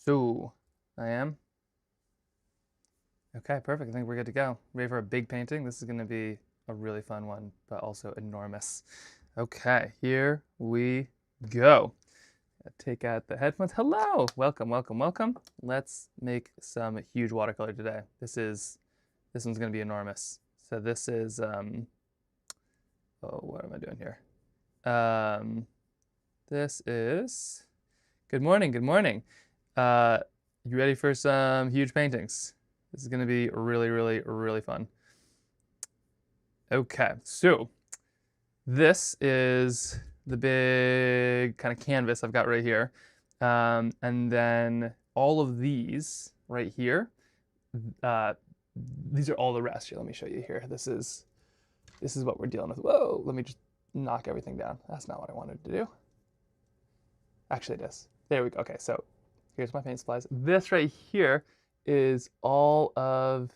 So, I am. Okay, perfect. I think we're good to go. Ready for a big painting? This is going to be a really fun one, but also enormous. Okay, here we go. Take out the headphones. Hello! Welcome, welcome, welcome. Let's make some huge watercolor today. This one's going to be enormous. So this is, oh, what am I doing here? This is, good morning, good morning. You ready for some huge paintings? This is going to be really, really, really fun. Okay, so this is the big kind of canvas I've got right here. And then all of these right here, these are all the rest. Here, let me show you here. This is what we're dealing with. Whoa, let me just knock everything down. That's not what I wanted to do. Actually, it is. There we go. Okay, so here's my paint supplies. This right here is all of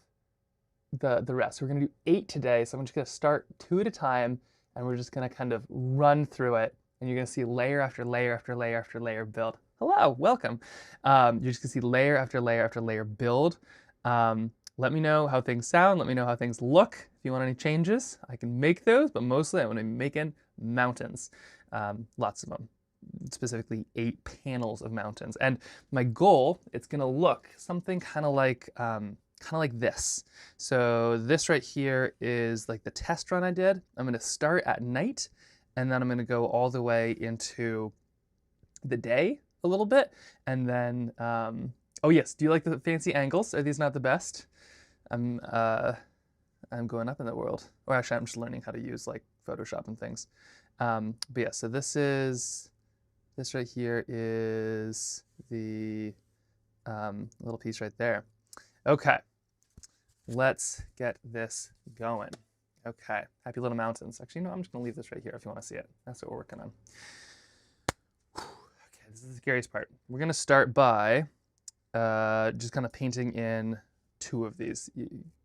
the rest. We're gonna do 8 today, so I'm just gonna start 2 at a time, and we're just gonna kind of run through it, and you're gonna see layer after layer after layer after layer build. Hello, welcome. You're just gonna see layer after layer after layer build. Let me know how things sound. Let me know how things look. If you want any changes, I can make those, but mostly I want to be making mountains, lots of them. Specifically 8 panels of mountains. And my goal, it's gonna look something kind of like this. So this right here is like the test run I did. I'm gonna start at night, and then I'm gonna go all the way into the day a little bit. And then, oh yes, do you like the fancy angles? Are these not the best? I'm going up in the world. Or actually, I'm just learning how to use like Photoshop and things. But yeah, so this right here is the little piece right there. Okay, let's get this going. Okay, happy little mountains. Actually, no, I'm just gonna leave this right here if you wanna see it. That's what we're working on. Okay, this is the scariest part. We're gonna start by just kind of painting in 2 of these.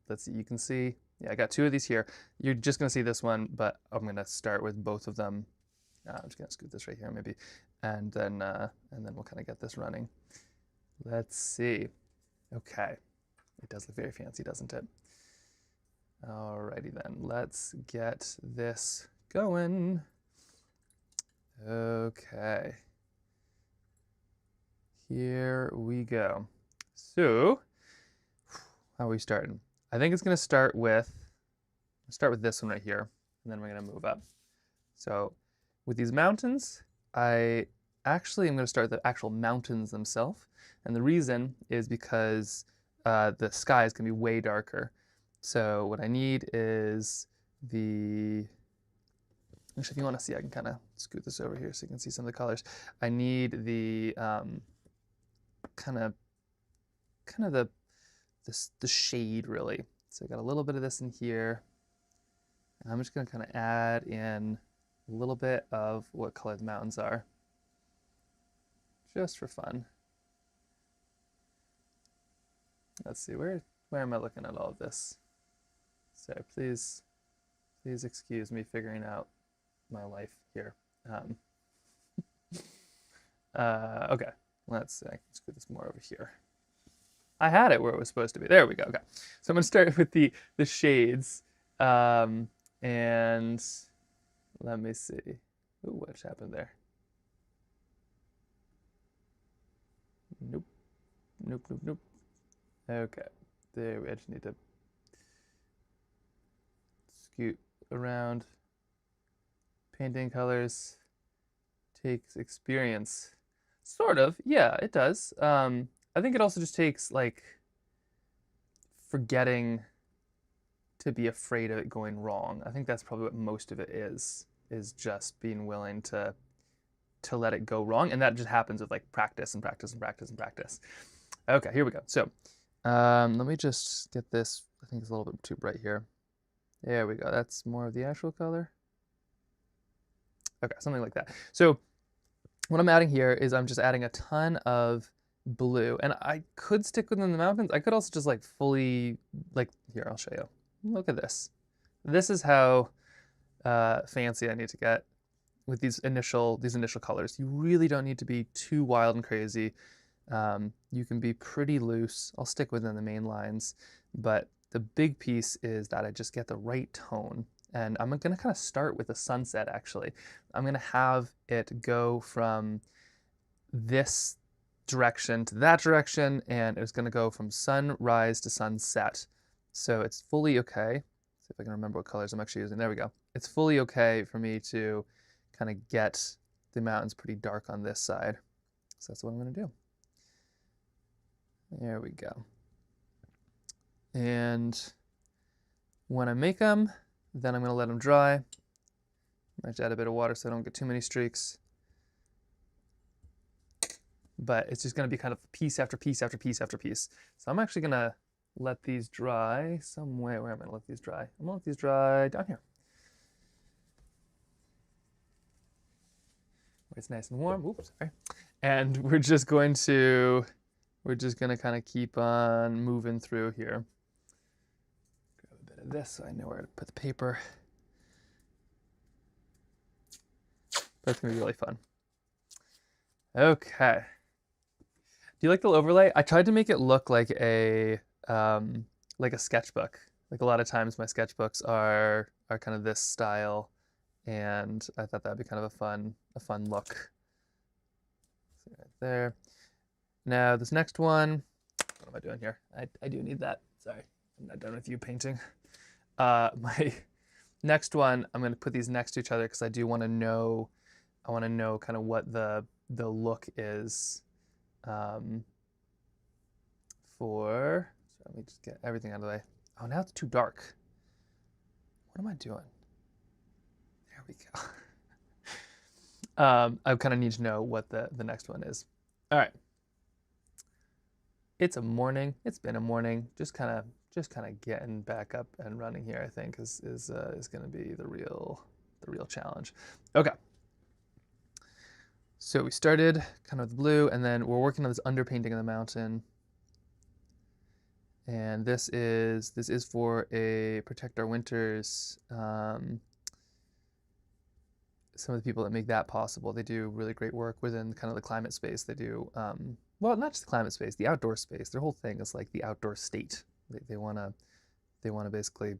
Let's see, you can see, yeah, I got 2 of these here. You're just gonna see this one, but I'm gonna start with both of them. I'm just gonna scoot this right here maybe, and then we'll kind of get this running. Let's see. Okay, it does look very fancy, doesn't it? Alrighty then, let's get this going. Okay, here we go. So, how are we starting? I think it's gonna start with this one right here, and then we're gonna move up. So, with these mountains, I actually am going to start the actual mountains themselves. And the reason is because the sky is going to be way darker. So what I need is actually, if you want to see, I can kind of scoot this over here so you can see some of the colors. I need the kind of the shade really. So I got a little bit of this in here. And I'm just going to kind of add in a little bit of what color the mountains are, just for fun. Let's see, where am I looking at all of this? So please excuse me figuring out my life here. Okay, let's see, I can scoot this more over here. I had it where it was supposed to be. There we go. Okay, so I'm gonna start with the shades, and let me see. Ooh, what happened there? Nope. Nope, nope, nope. Okay. There, I just need to scoot around. Painting colors takes experience. Sort of. Yeah, it does. I think it also just takes, like, forgetting to be afraid of it going wrong. I think that's probably what most of it is just being willing to let it go wrong, and that just happens with like practice and practice and practice and practice. Okay, here we go. So let me just get this. I think it's a little bit too bright here. There we go. That's more of the actual color. Okay, something like that. So what I'm adding here is I'm just adding a ton of blue, and I could stick within the mountains. I could also just like fully, like, here, I'll show you. Look at this. This is how fancy I need to get with these initial colors. You really don't need to be too wild and crazy. You can be pretty loose. I'll stick within the main lines, but the big piece is that I just get the right tone. And I'm gonna kind of start with the sunset actually. I'm gonna have it go from this direction to that direction, and it's gonna go from sunrise to sunset. So it's fully okay. See if I can remember what colors I'm actually using. There we go. It's fully okay for me to kind of get the mountains pretty dark on this side. So that's what I'm gonna do. There we go. And when I make them, then I'm gonna let them dry. I might add a bit of water so I don't get too many streaks. But it's just gonna be kind of piece after piece after piece after piece. So I'm actually gonna let these dry somewhere. Where am I gonna let these dry? I'm gonna let these dry down here. Where it's nice and warm. Oops, sorry. And we're just gonna kind of keep on moving through here. Grab a bit of this so I know where to put the paper. That's gonna be really fun. Okay. Do you like the overlay? I tried to make it look like a sketchbook. Like a lot of times my sketchbooks are kind of this style, and I thought that'd be kind of a fun look. See right there. Now this next one, what am I doing here? I do need that. Sorry, I'm not done with you painting. My next one, I'm gonna put these next to each other because I want to know kind of what the look is for. So let me just get everything out of the way. Oh, now it's too dark. What am I doing? There we go. I kind of need to know what the next one is. All right. It's a morning. It's been a morning. Just kind of getting back up and running here, I think is going to be the real challenge. Okay. So we started kind of with blue, and then we're working on this underpainting of the mountain. And this is for a Protect Our Winters. Some of the people that make that possible, they do really great work within kind of the climate space. They do, well, not just the climate space, the outdoor space. Their whole thing is like the outdoor state. They want to basically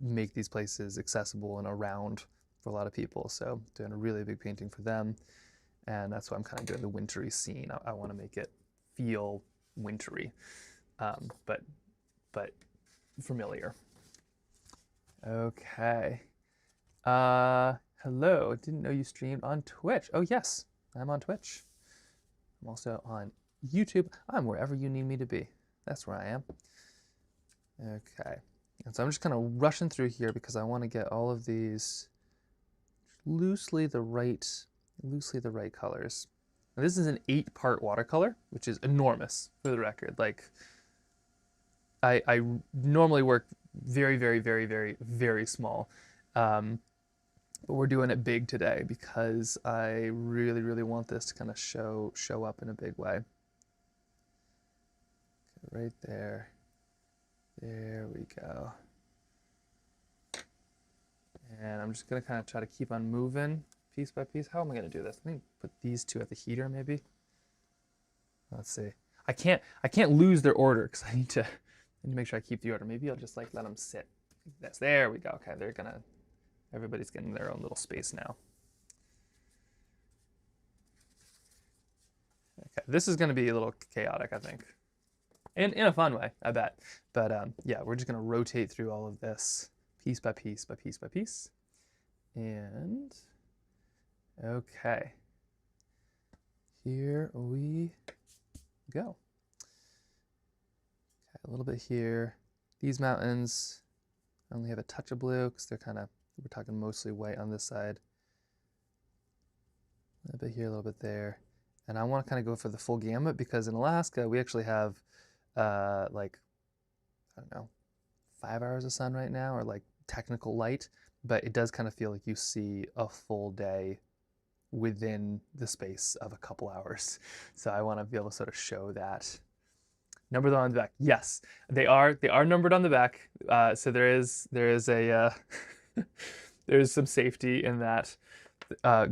make these places accessible and around for a lot of people. So doing a really big painting for them. And that's why I'm kind of doing the wintry scene. I want to make it feel wintry, but familiar. Okay. Hello. Didn't know you streamed on Twitch. Oh yes, I'm on Twitch. I'm also on YouTube. I'm wherever you need me to be. That's where I am. Okay. And so I'm just kind of rushing through here because I want to get all of these loosely the right colors. Now, this is an 8-part watercolor, which is enormous for the record. Like, I normally work very, very, very, very, very small. But we're doing it big today because I really, really want this to kind of show up in a big way. Okay, right there. There we go. And I'm just gonna kind of try to keep on moving piece by piece. How am I gonna do this? Let me put these two at the heater maybe. Let's see. I can't lose their order because I need to make sure I keep the order. Maybe I'll just like let them sit like this. There we go. Okay, everybody's getting their own little space now. Okay, this is gonna be a little chaotic, I think. In a fun way, I bet. But yeah, we're just gonna rotate through all of this piece by piece by piece by piece. And okay, here we go. Okay, a little bit here. These mountains, I only have a touch of blue because we're talking mostly white on this side. A little bit here, a little bit there. And I want to kind of go for the full gamut because in Alaska, we actually have like, I don't know, 5 hours of sun right now, or like technical light, but it does kind of feel like you see a full day within the space of a couple hours. So I want to be able to sort of show that. Numbered on the back. Yes, they are numbered on the back. So there is a there's some safety in that.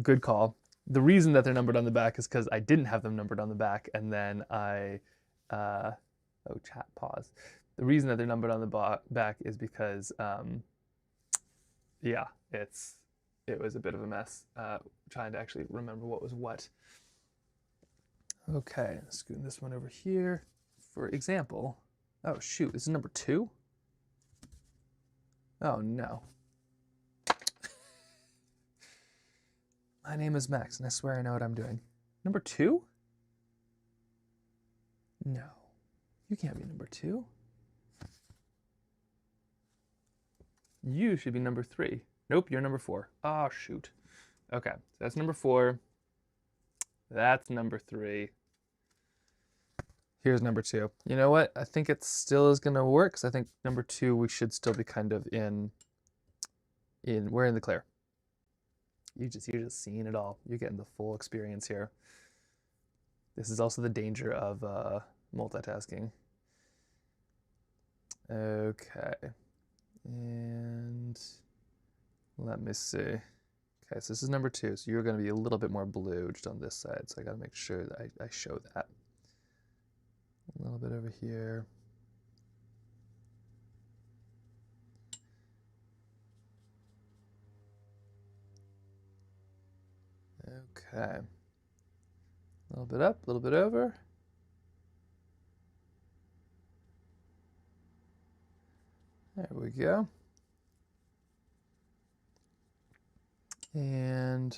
Good call. the reason that they're numbered on the back is because I didn't have them numbered on the back, and then oh, chat pause. The reason that they're numbered on the back is because, yeah, it was a bit of a mess trying to actually remember what was what. Okay, scoot this one over here. For example, oh shoot, this is number 2? Oh no. My name is Max, and I swear I know what I'm doing. Number 2? No, you can't be number 2. You should be number 3. Nope, you're number 4. Oh, shoot. Okay, so that's number 4. That's number 3. Here's number 2. You know what? I think it still is going to work, because I think number 2, we should still be kind of we're in the clear. You're just seeing it all. You're getting the full experience here. This is also the danger of multitasking. Okay. And let me see. Okay, so this is number 2. So you're going to be a little bit more blue just on this side. So I got to make sure that I show that. A little bit over here. Okay. A little bit up, a little bit over. There we go. And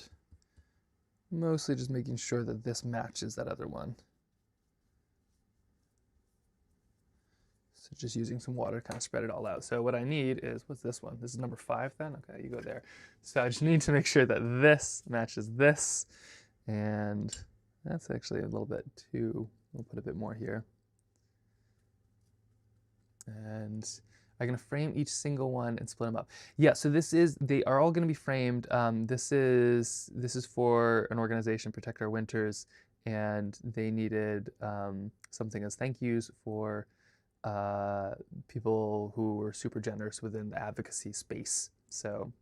mostly just making sure that this matches that other one. So just using some water to kind of spread it all out. So what I need is, what's this one? This is number 5 then? Okay, you go there. So I just need to make sure that this matches this. And that's actually a little bit too, we'll put a bit more here. And I'm gonna frame each single one and split them up. Yeah, so they are all gonna be framed. This is for an organization, Protect Our Winters, and they needed something as thank yous for people who were super generous within the advocacy space. So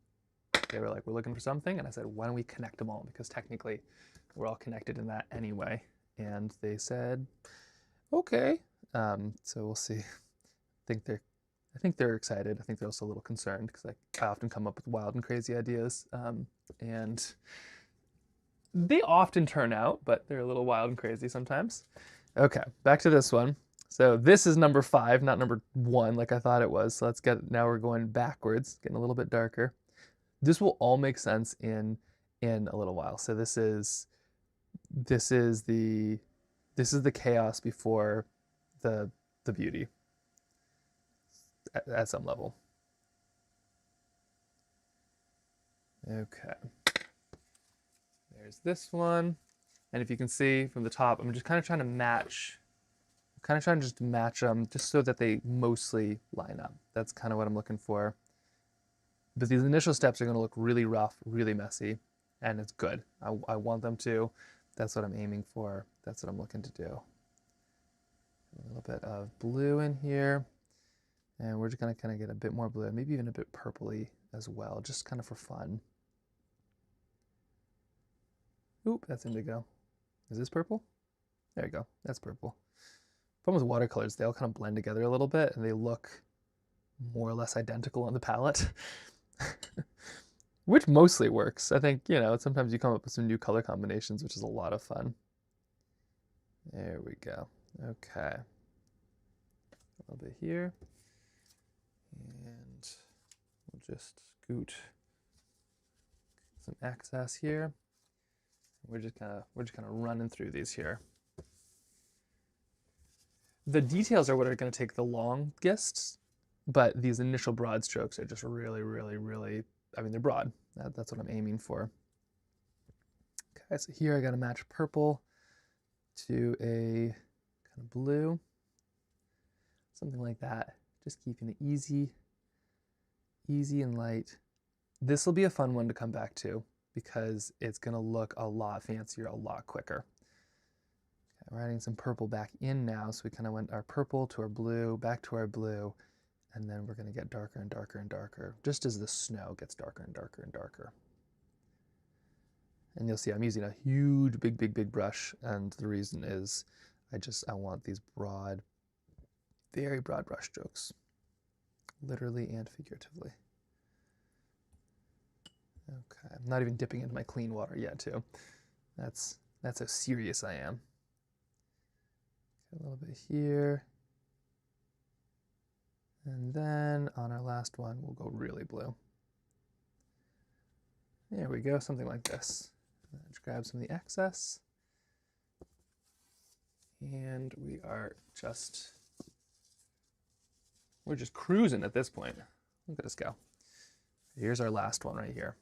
they were like, we're looking for something, and I said, why don't we connect them all? Because technically we're all connected in that anyway. And they said, okay. So we'll see. I think they're excited. I think they're also a little concerned, because I often come up with wild and crazy ideas, and they often turn out, but they're a little wild and crazy sometimes. Okay, back to this one. So this is number 5, not number 1 like I thought it was. So now we're going backwards, getting a little bit darker. This will all make sense in a little while. So this is the chaos before the beauty at some level. Okay. There's this one. And if you can see from the top, I'm just kind of trying to match them just so that they mostly line up. That's kind of what I'm looking for. But these initial steps are going to look really rough, really messy, and it's good. I want them to. That's what I'm aiming for. That's what I'm looking to do. A little bit of blue in here. And we're just going to kind of get a bit more blue, maybe even a bit purpley as well, just kind of for fun. Oop, that's indigo. Is this purple? There you go. That's purple. Problem with watercolors, they all kind of blend together a little bit, and they look more or less identical on the palette, which mostly works. I think, sometimes you come up with some new color combinations, which is a lot of fun. There we go. Okay. A little bit here. And we'll just scoot some excess here. We're just kind of running through these here. The details are what are going to take the longest, but these initial broad strokes are just really, really, really, they're broad. That's what I'm aiming for. Okay, so here I got to match purple to a kind of blue, something like that. Just keeping it easy and light. This will be a fun one to come back to, because it's going to look a lot fancier, a lot quicker. We're adding some purple back in now, so we kind of went our purple to our blue, back to our blue, and then we're going to get darker and darker and darker, just as the snow gets darker and darker and darker. And you'll see I'm using a huge, big brush. And the reason is I want these broad, very broad brush strokes, literally and figuratively. Okay, I'm not even dipping into my clean water yet too. That's how serious I am. A little bit here. And then on our last one, we'll go really blue. There we go, something like this. Just grab some of the excess. And we're just cruising at this point. Look at us go. Here's our last one right here.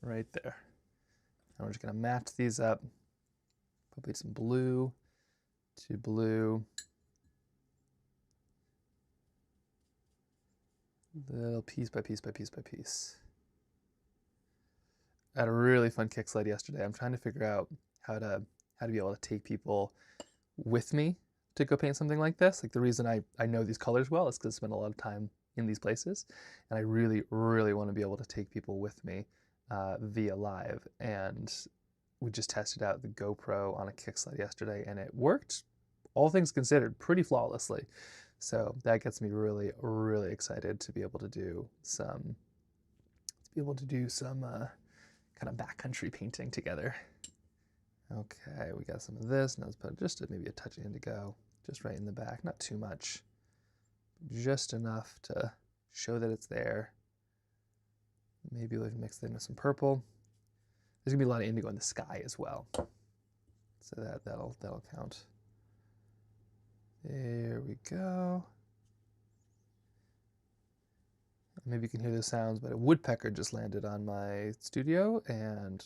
Right there. And we're just gonna match these up. Probably some blue to blue. Little piece by piece by piece by piece. I had a really fun kick slide yesterday. I'm trying to figure out how to be able to take people with me to go paint something like this. Like the reason I know these colors well is because I spend a lot of time in these places, and I really want to be able to take people with me via live. And we just tested out the GoPro on a kick slide yesterday, and it worked, all things considered, pretty flawlessly. So that gets me really excited to be able to do some kind of backcountry painting together. Okay, we got some of this. Now let's put just maybe a touch of indigo, just right in the back. Not too much, just enough to show that it's there. Maybe we'll even mix it in with some purple. There's gonna be a lot of indigo in the sky as well, so that'll count. There we go. Maybe you can hear the sounds, but a woodpecker just landed on my studio, and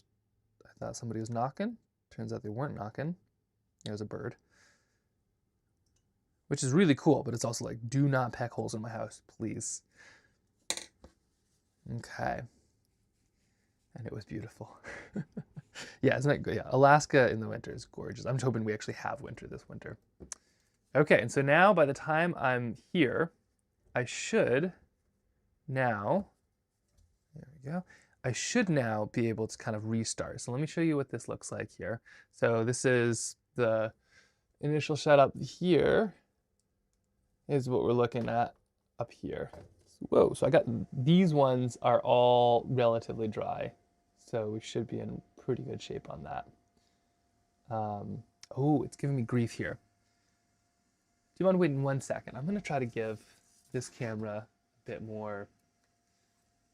I thought somebody was knocking. Turns out they weren't knocking. It was a bird, which is really cool, but it's also like, do not peck holes in my house, please. Okay. And it was beautiful. Yeah, isn't that good? Yeah, Alaska in the winter is gorgeous. I'm hoping we actually have winter this winter. Okay, and so now by the time I'm here, I should now, there we go. I should now be able to kind of restart. So let me show you what this looks like here. So this is the initial shot up here is what we're looking at up here. Whoa, so I got, these ones are all relatively dry. So we should be in pretty good shape on that. Oh, it's giving me grief here. Do you want to wait in 1 second? I'm going to try to give this camera a bit more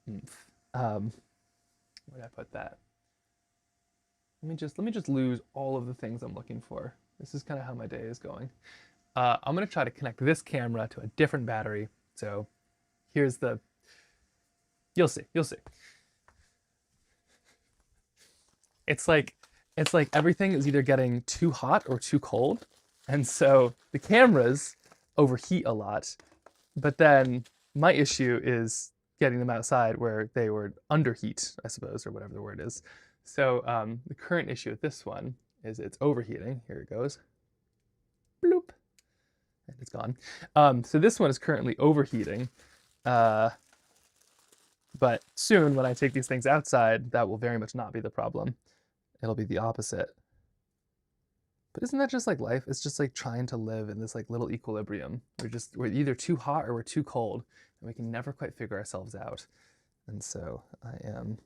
oomph. Where did I put that? Let me just lose all of the things I'm looking for. This is kind of how my day is going. I'm going to try to connect this camera to a different battery. So here's the, you'll see. It's like everything is either getting too hot or too cold. And so the cameras overheat a lot, but then my issue is getting them outside where they were underheat, I suppose, or whatever the word is. So the current issue with this one is it's overheating. Here it goes. Bloop. And it's gone. So this one is currently overheating. But soon when I take these things outside, that will very much not be the problem. It'll be the opposite. But isn't that just like life? It's just like trying to live in this like little equilibrium. We're either too hot or we're too cold, and we can never quite figure ourselves out. And so I am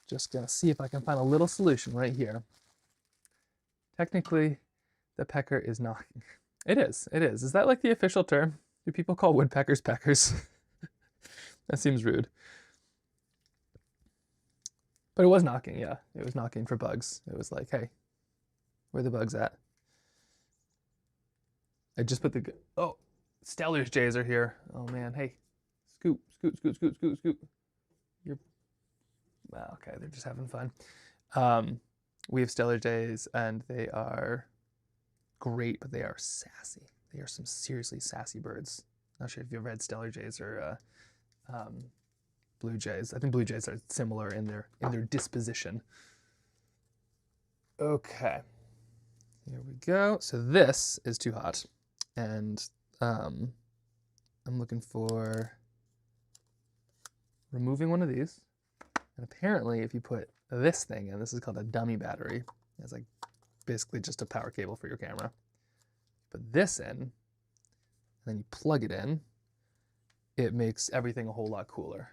just gonna see if I can find a little solution right here. Technically, the pecker is knocking. It is. Is that like the official term? Do people call woodpeckers peckers? That seems rude. But it was knocking, yeah. It was knocking for bugs. It was like, hey, where are the bugs at? I just put the, oh, Stellar's jays are here. Oh man, hey, scoot. You're, well, okay, they're just having fun. We have Stellar jays and they are great, but they are sassy. They are some seriously sassy birds. Not sure if you've ever had Stellar jays or blue jays. I think blue jays are similar in their disposition. Okay, here we go. So this is too hot, and I'm looking for removing one of these. And apparently if you put this thing in, this is called a dummy battery. It's like basically just a power cable for your camera. Put this in, and then you plug it in, it makes everything a whole lot cooler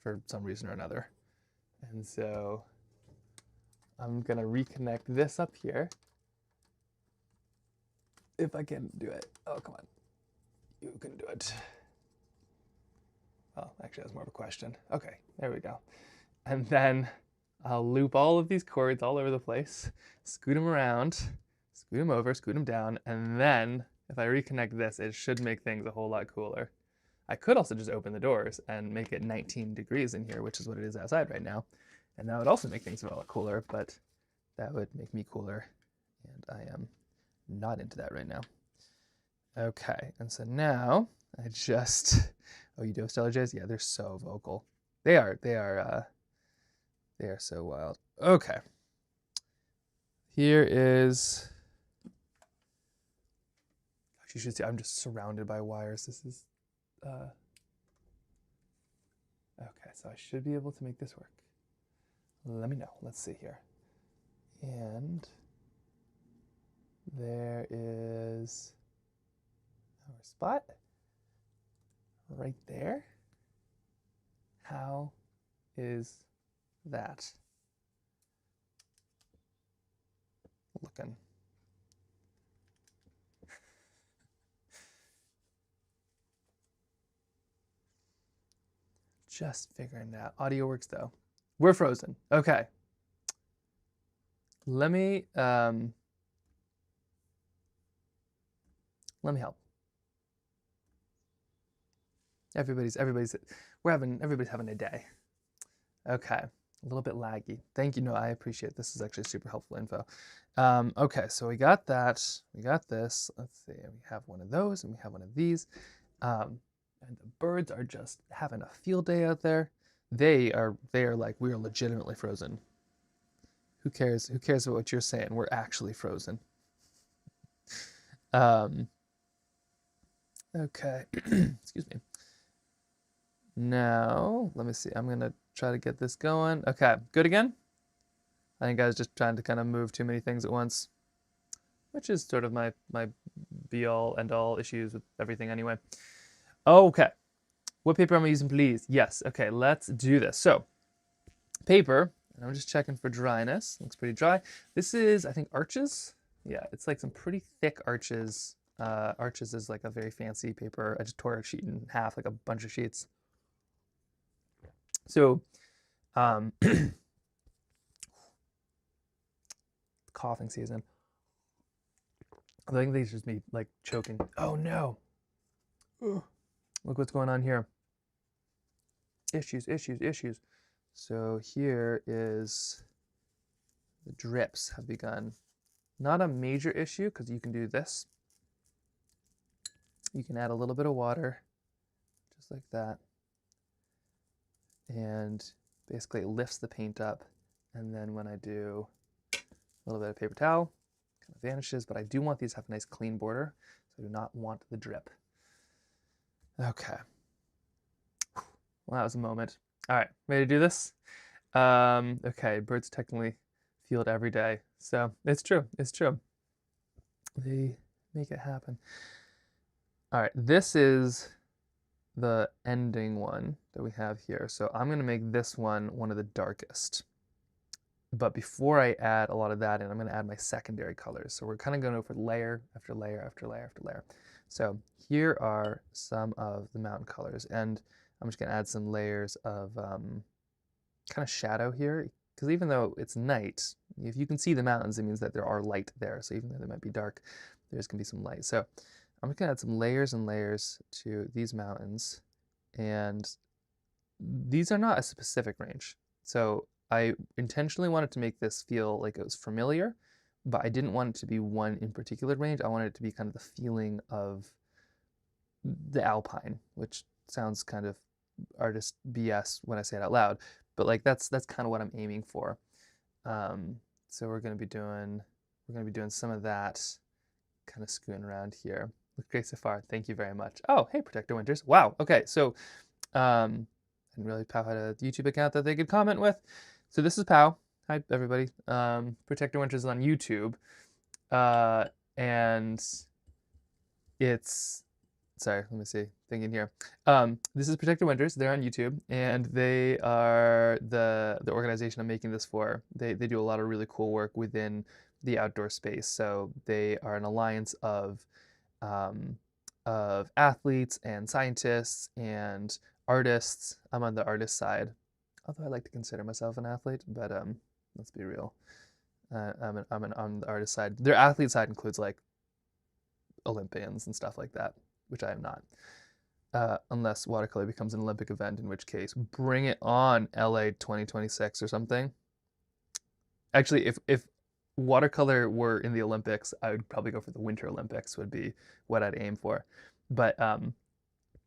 for some reason or another. And so I'm gonna reconnect this up here. If I can do it. Oh, come on. You can do it. Oh, actually that's more of a question. Okay, there we go. And then I'll loop all of these cords all over the place, scoot them around, scoot them over, scoot them down, and then if I reconnect this, it should make things a whole lot cooler. I could also just open the doors and make it 19 degrees in here, which is what it is outside right now. And that would also make things a lot cooler, but that would make me cooler. And I am not into that right now. Okay, and so now I just, oh, you do have stellar jays? Yeah, they're so vocal. They are so wild. Okay. Here is, you should see, I'm just surrounded by wires. This is, okay, so I should be able to make this work. Let me know. Let's see here. And there is our spot right there. How is that looking? Just figuring it out. Audio works though. We're frozen. Okay. Let me help. Everybody's having a day. Okay, a little bit laggy. Thank you. No, I appreciate it. This is actually super helpful info. Okay, so we got that. We got this. Let's see. We have one of those, and we have one of these. And the birds are just having a field day out there. They are like, we are legitimately frozen. Who cares? Who cares about what you're saying? We're actually frozen. Okay. Excuse me. Now, let me see. I'm going to try to get this going. Okay, good again? I think I was just trying to kind of move too many things at once, which is sort of my be-all, end-all issues with everything anyway. Okay, what paper am I using, please? Yes, okay, let's do this. So, paper, and I'm just checking for dryness. Looks pretty dry. This is, I think, Arches. Yeah, it's like some pretty thick Arches. Arches is like a very fancy paper. I just tore a sheet in half, like a bunch of sheets. So, coughing season. I think these just me like choking. Oh no! Ugh. Look what's going on here. Issues. So here is the drips have begun. Not a major issue because you can do this. You can add a little bit of water, just like that. And basically it lifts the paint up. And then when I do a little bit of paper towel, kind of vanishes, but I do want these to have a nice clean border. So I do not want the drip. Okay. Well, that was a moment. All right, ready to do this? Okay, birds technically field every day. So it's true, They make it happen. All right, this is the ending one that we have here. So I'm gonna make this one of the darkest. But before I add a lot of that in, I'm gonna add my secondary colors. So we're kind of going over layer after layer after layer after layer. So here are some of the mountain colors, and I'm just gonna add some layers of kind of shadow here, because even though it's night, if you can see the mountains, it means that there are light there. So even though they might be dark, there's gonna be some light. So I'm just gonna add some layers and layers to these mountains, and these are not a specific range. So I intentionally wanted to make this feel like it was familiar, but I didn't want it to be one in particular range. I wanted it to be kind of the feeling of the alpine, which sounds kind of artist BS when I say it out loud, but like that's kind of what I'm aiming for. So we're gonna be doing some of that, kind of scooting around here. Look great so far. Thank you very much. Oh, hey, Protector Winters. Wow. Okay, so I didn't really Pow had a YouTube account that they could comment with. So this is Pow. Hi, everybody. Protector Winters is on YouTube. And it's, sorry, let me see, thinking here. This is Protector Winters. They're on YouTube, and they are the organization I'm making this for. They do a lot of really cool work within the outdoor space. So they are an alliance of athletes and scientists and artists. I'm on the artist side, although I like to consider myself an athlete, but let's be real. I'm on the artist side. Their athlete side includes like Olympians and stuff like that, which I am not. Unless watercolor becomes an Olympic event, in which case, bring it on, LA 2026 or something. Actually, if watercolor were in the Olympics, I would probably go for the Winter Olympics, would be what I'd aim for. But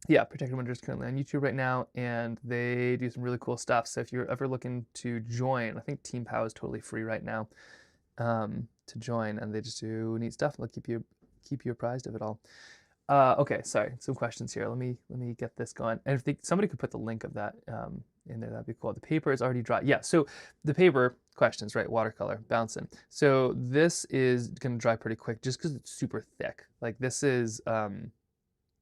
yeah, Protected Winter is currently on YouTube right now, and they do some really cool stuff. So if you're ever looking to join, I think Team Pow is totally free right now to join, and they just do neat stuff. They'll keep you apprised of it all. Okay, sorry, some questions here. Let me get this going. And if somebody could put the link of that in there, that'd be cool. The paper is already dry. Yeah, so the paper questions, right? Watercolor, bouncing. So this is gonna dry pretty quick just because it's super thick. Like this is,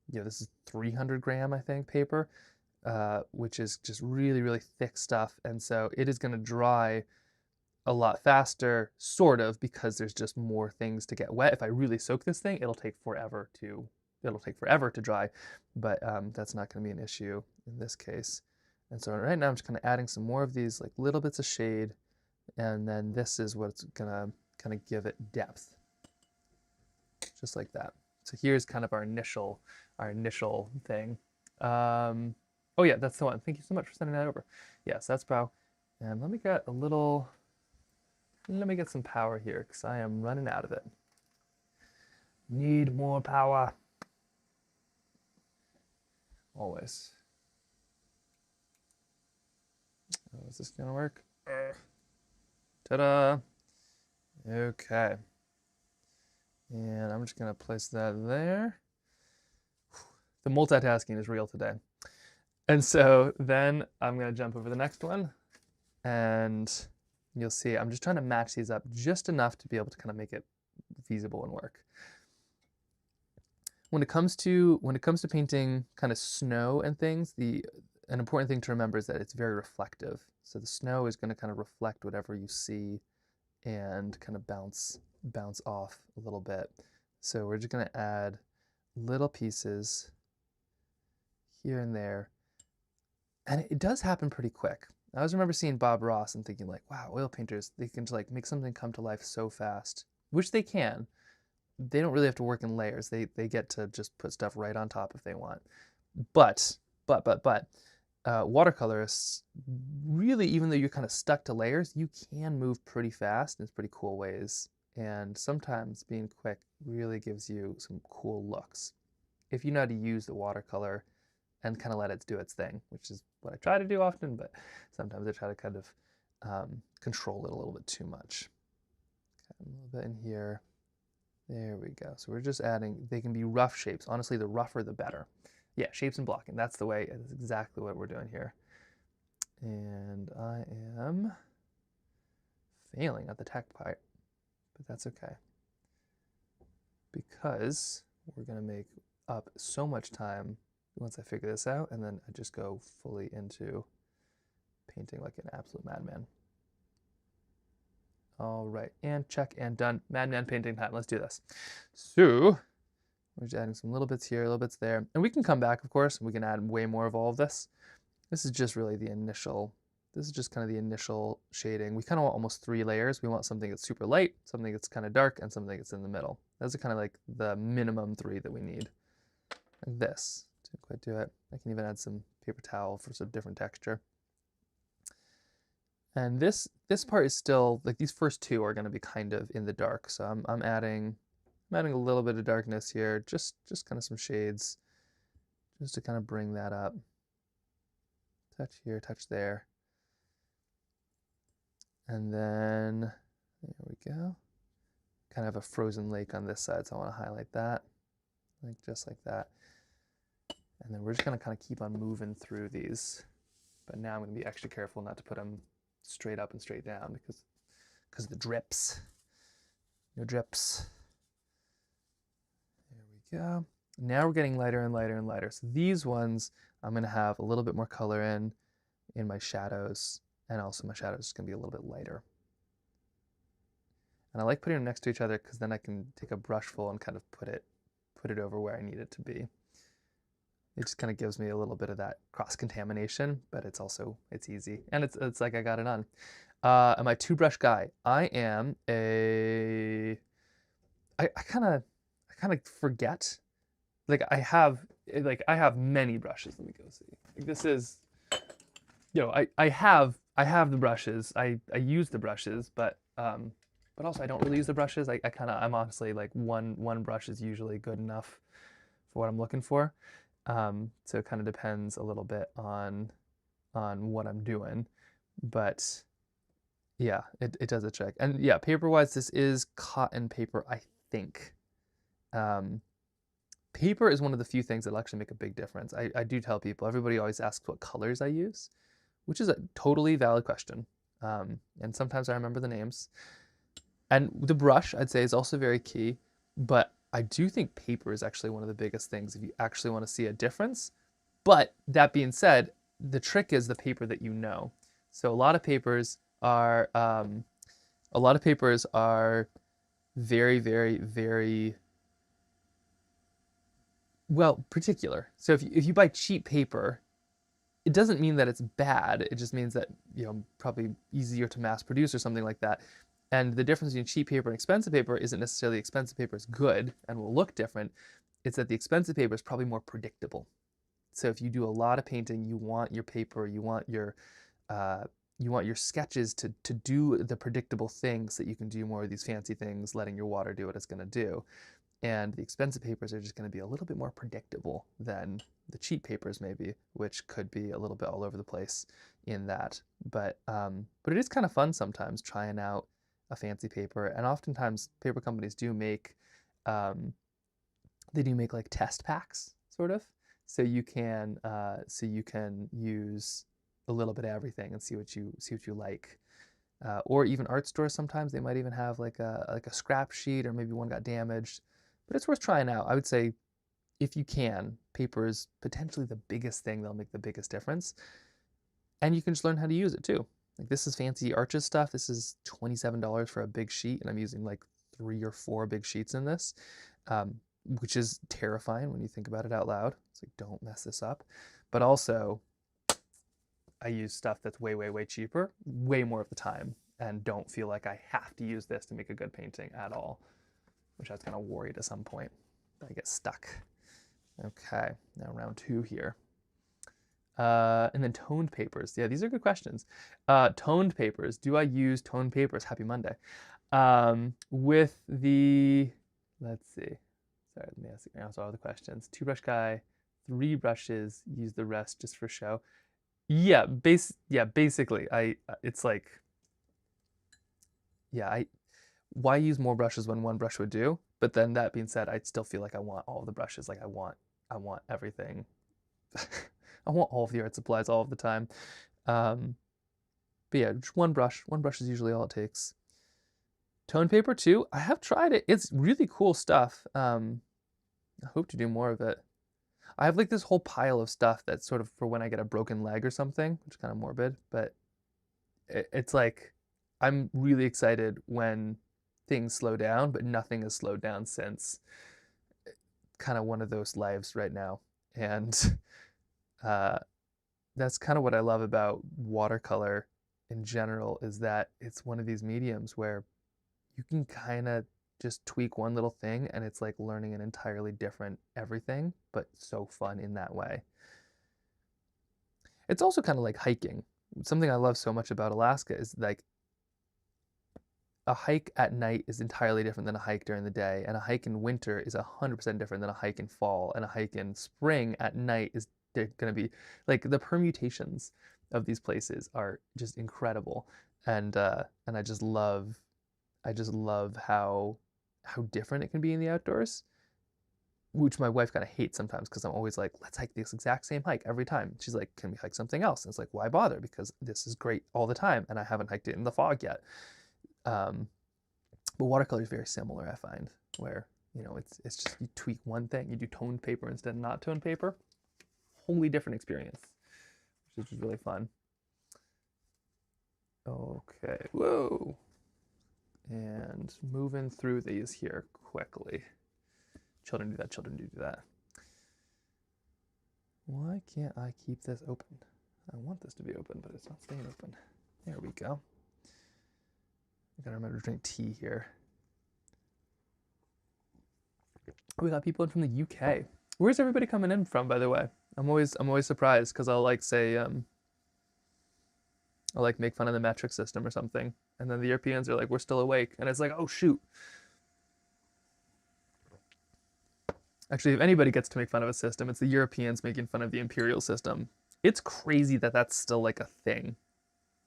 this is 300 gram, I think, paper, which is just really, really thick stuff. And so it is gonna dry a lot faster, sort of, because there's just more things to get wet. If I really soak this thing, it'll take forever to dry, but that's not going to be an issue in this case. And so right now I'm just kind of adding some more of these like little bits of shade, and then this is what's gonna kind of give it depth, just like that. So here's kind of our initial thing. Oh yeah, that's the one. Thank you so much for sending that over. Yes, that's Pow. And let me get some power here because I am running out of it. Need more power. Always. Oh, is this gonna work? Ta-da! Okay. And I'm just gonna place that there. The multitasking is real today. And so then I'm gonna jump over the next one, and you'll see I'm just trying to match these up just enough to be able to kind of make it feasible and work. When it comes to painting kind of snow and things, an important thing to remember is that it's very reflective. So the snow is going to kind of reflect whatever you see and kind of bounce off a little bit. So we're just going to add little pieces here and there. And it does happen pretty quick. I always remember seeing Bob Ross and thinking like, wow, oil painters, they can just like make something come to life so fast, which they can. They don't really have to work in layers. They get to just put stuff right on top if they want. But watercolorists, really, even though you're kind of stuck to layers, you can move pretty fast in pretty cool ways. And sometimes being quick really gives you some cool looks if you know how to use the watercolor and kind of let it do its thing, which is what I try to do often, but sometimes I try to kind of control it a little bit too much. Okay, a little bit in here. There we go. So we're just adding, they can be rough shapes. Honestly, the rougher the better. Yeah, shapes and blocking. That's the way, that's exactly what we're doing here. And I am failing at the tech part, but that's okay. Because we're going to make up so much time once I figure this out, and then I just go fully into painting like an absolute madman. All right, and check and done. Madman painting time. Let's do this. So we're just adding some little bits here, little bits there, and we can come back, of course, and we can add way more of all of this. This is just really the initial. This is just kind of the initial shading. We kind of want almost 3 layers. We want something that's super light, something that's kind of dark, and something that's in the middle. Those are kind of like the minimum 3 that we need. Like this. Didn't quite do it. I can even add some paper towel for some different texture. And this part is still, like these first 2 are going to be kind of in the dark. So I'm adding a little bit of darkness here, just kind of some shades, just to kind of bring that up. Touch here, touch there. And then, there we go. Kind of a frozen lake on this side, so I want to highlight that, like just like that. And then we're just going to kind of keep on moving through these but now I'm going to be extra careful not to put them straight up and straight down because of the drips. No drips. There we go. Now we're getting lighter and lighter and lighter. So these ones I'm going to have a little bit more color in my shadows, and also my shadows is going to be a little bit lighter. And I like putting them next to each other because then I can take a brush full and kind of put it over where I need it to be. It just kind of gives me a little bit of that cross-contamination, but it's easy. And it's like I got it on. Am I a two-brush guy? I am a... I kind of forget. Like I have many brushes. Let me go see. Like this is, I have the brushes. I use the brushes, but also I don't really use the brushes. I'm honestly like one brush is usually good enough for what I'm looking for. So it kind of depends a little bit on what I'm doing, but yeah, it does a trick. And yeah, paper wise, this is cotton paper, I think. Paper is one of the few things that'll actually make a big difference. I do tell people, everybody always asks what colors I use, which is a totally valid question. And sometimes I remember the names. And the brush, I'd say, is also very key, but I do think paper is actually one of the biggest things if you actually want to see a difference. But that being said, the trick is the paper that you know. So a lot of papers are very, very, very well particular. So if you buy cheap paper, it doesn't mean that it's bad. It just means that, probably easier to mass produce or something like that. And the difference between cheap paper and expensive paper isn't necessarily expensive paper is good and will look different. It's that the expensive paper is probably more predictable. So if you do a lot of painting, you want your paper, you want your sketches to do the predictable things that you can do more of these fancy things, letting your water do what it's going to do. And the expensive papers are just going to be a little bit more predictable than the cheap papers maybe, which could be a little bit all over the place in that. But it is kind of fun sometimes trying out a fancy paper. And oftentimes paper companies do make like test packs, sort of. So you can use a little bit of everything and see what you like. Or even art stores sometimes they might even have like a scrap sheet, or maybe one got damaged. But it's worth trying out. I would say if you can, paper is potentially the biggest thing that'll make the biggest difference. And you can just learn how to use it too. Like this is fancy Arches stuff. This is $27 for a big sheet, and I'm using like 3 or 4 big sheets in this, which is terrifying when you think about it out loud. It's like, don't mess this up. But also, I use stuff that's way, way, way cheaper, way more of the time, and don't feel like I have to use this to make a good painting at all, which I was kind of worried at some point that I get stuck. Okay, now round 2 here. And then toned papers. Yeah, these are good questions. Toned papers. Do I use toned papers? Happy Monday. With the, let's see. Sorry, let me answer all the questions. 2-brush guy, 3 brushes, use the rest just for show. Yeah, basically, it's like, yeah, why use more brushes when 1 brush would do? But then that being said, I still feel like I want all of the brushes. Like I want everything. I want all of the art supplies all of the time. But yeah, just 1 brush. 1 brush is usually all it takes. Tone paper too. I have tried it. It's really cool stuff. I hope to do more of it. I have like this whole pile of stuff that's sort of for when I get a broken leg or something, which is kind of morbid, but it's like I'm really excited when things slow down, but nothing has slowed down since. Kind of one of those lives right now. And that's kind of what I love about watercolor in general, is that it's one of these mediums where you can kind of just tweak one little thing and it's like learning an entirely different everything, but so fun in that way. It's also kind of like hiking. Something I love so much about Alaska is like a hike at night is entirely different than a hike during the day, and a hike in winter is 100% different than a hike in fall, and a hike in spring at night is going to be like the permutations of these places are just incredible, and I just love how different it can be in the outdoors. which my wife kind of hates sometimes because I'm always like, let's hike this exact same hike every time. She's like, can we hike something else? And it's like, why bother? Because this is great all the time, and I haven't hiked it in the fog yet. But watercolor is very similar, I find, where, you know, it's just you tweak one thing. You do toned paper instead of not toned paper. Wholly different experience, which is really fun. Okay, whoa. And moving through these here quickly. Children do that, children do that. Why can't I keep this open? I want this to be open, but it's not staying open. There we go. I gotta remember to drink tea here. We got people in from the UK. Where's everybody coming in from, by the way? I'm always surprised because I'll like say I'll like make fun of the metric system or something, and then the Europeans are like, we're still awake, and it's like, oh shoot. Actually, if anybody gets to make fun of a system, it's the Europeans making fun of the imperial system. It's crazy that that's still like a thing,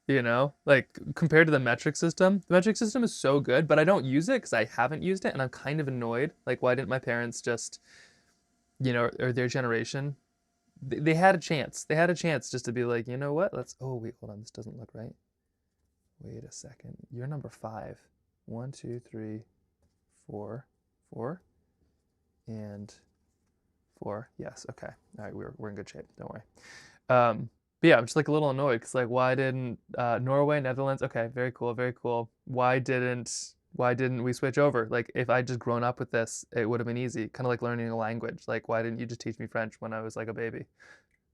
you know? Like compared to the metric system is so good, but I don't use it because I haven't used it, and I'm kind of annoyed. Like, why didn't my parents just, you know, or their generation, they had a chance. They had a chance just to be like, you know what? Oh wait, hold on, this doesn't look right. Wait a second. You're number 5. 1, 2, 3, 4, 4. And 4, yes, okay. All right, we're in good shape, don't worry. But yeah, I'm just like a little annoyed because like, why didn't Norway, Netherlands? Okay, very cool, very cool. Why didn't we switch over? Like, if I'd just grown up with this, it would have been easy. Kind of like learning a language. Like, why didn't you just teach me French when I was like a baby?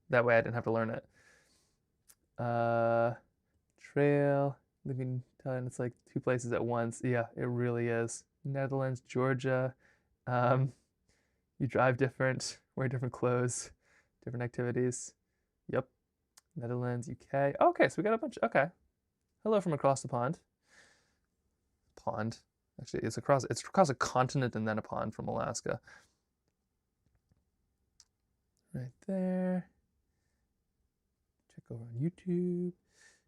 That way I didn't have to learn it. Trail, living time. It's like 2 places at once. Yeah, it really is. Netherlands, Georgia. You drive different, wear different clothes, different activities. Yep. Netherlands, UK. Oh, okay, so we got a bunch. Okay. Hello from across the pond. Pond. Actually, it's across a continent and then a pond from Alaska. Right there. Check over on YouTube.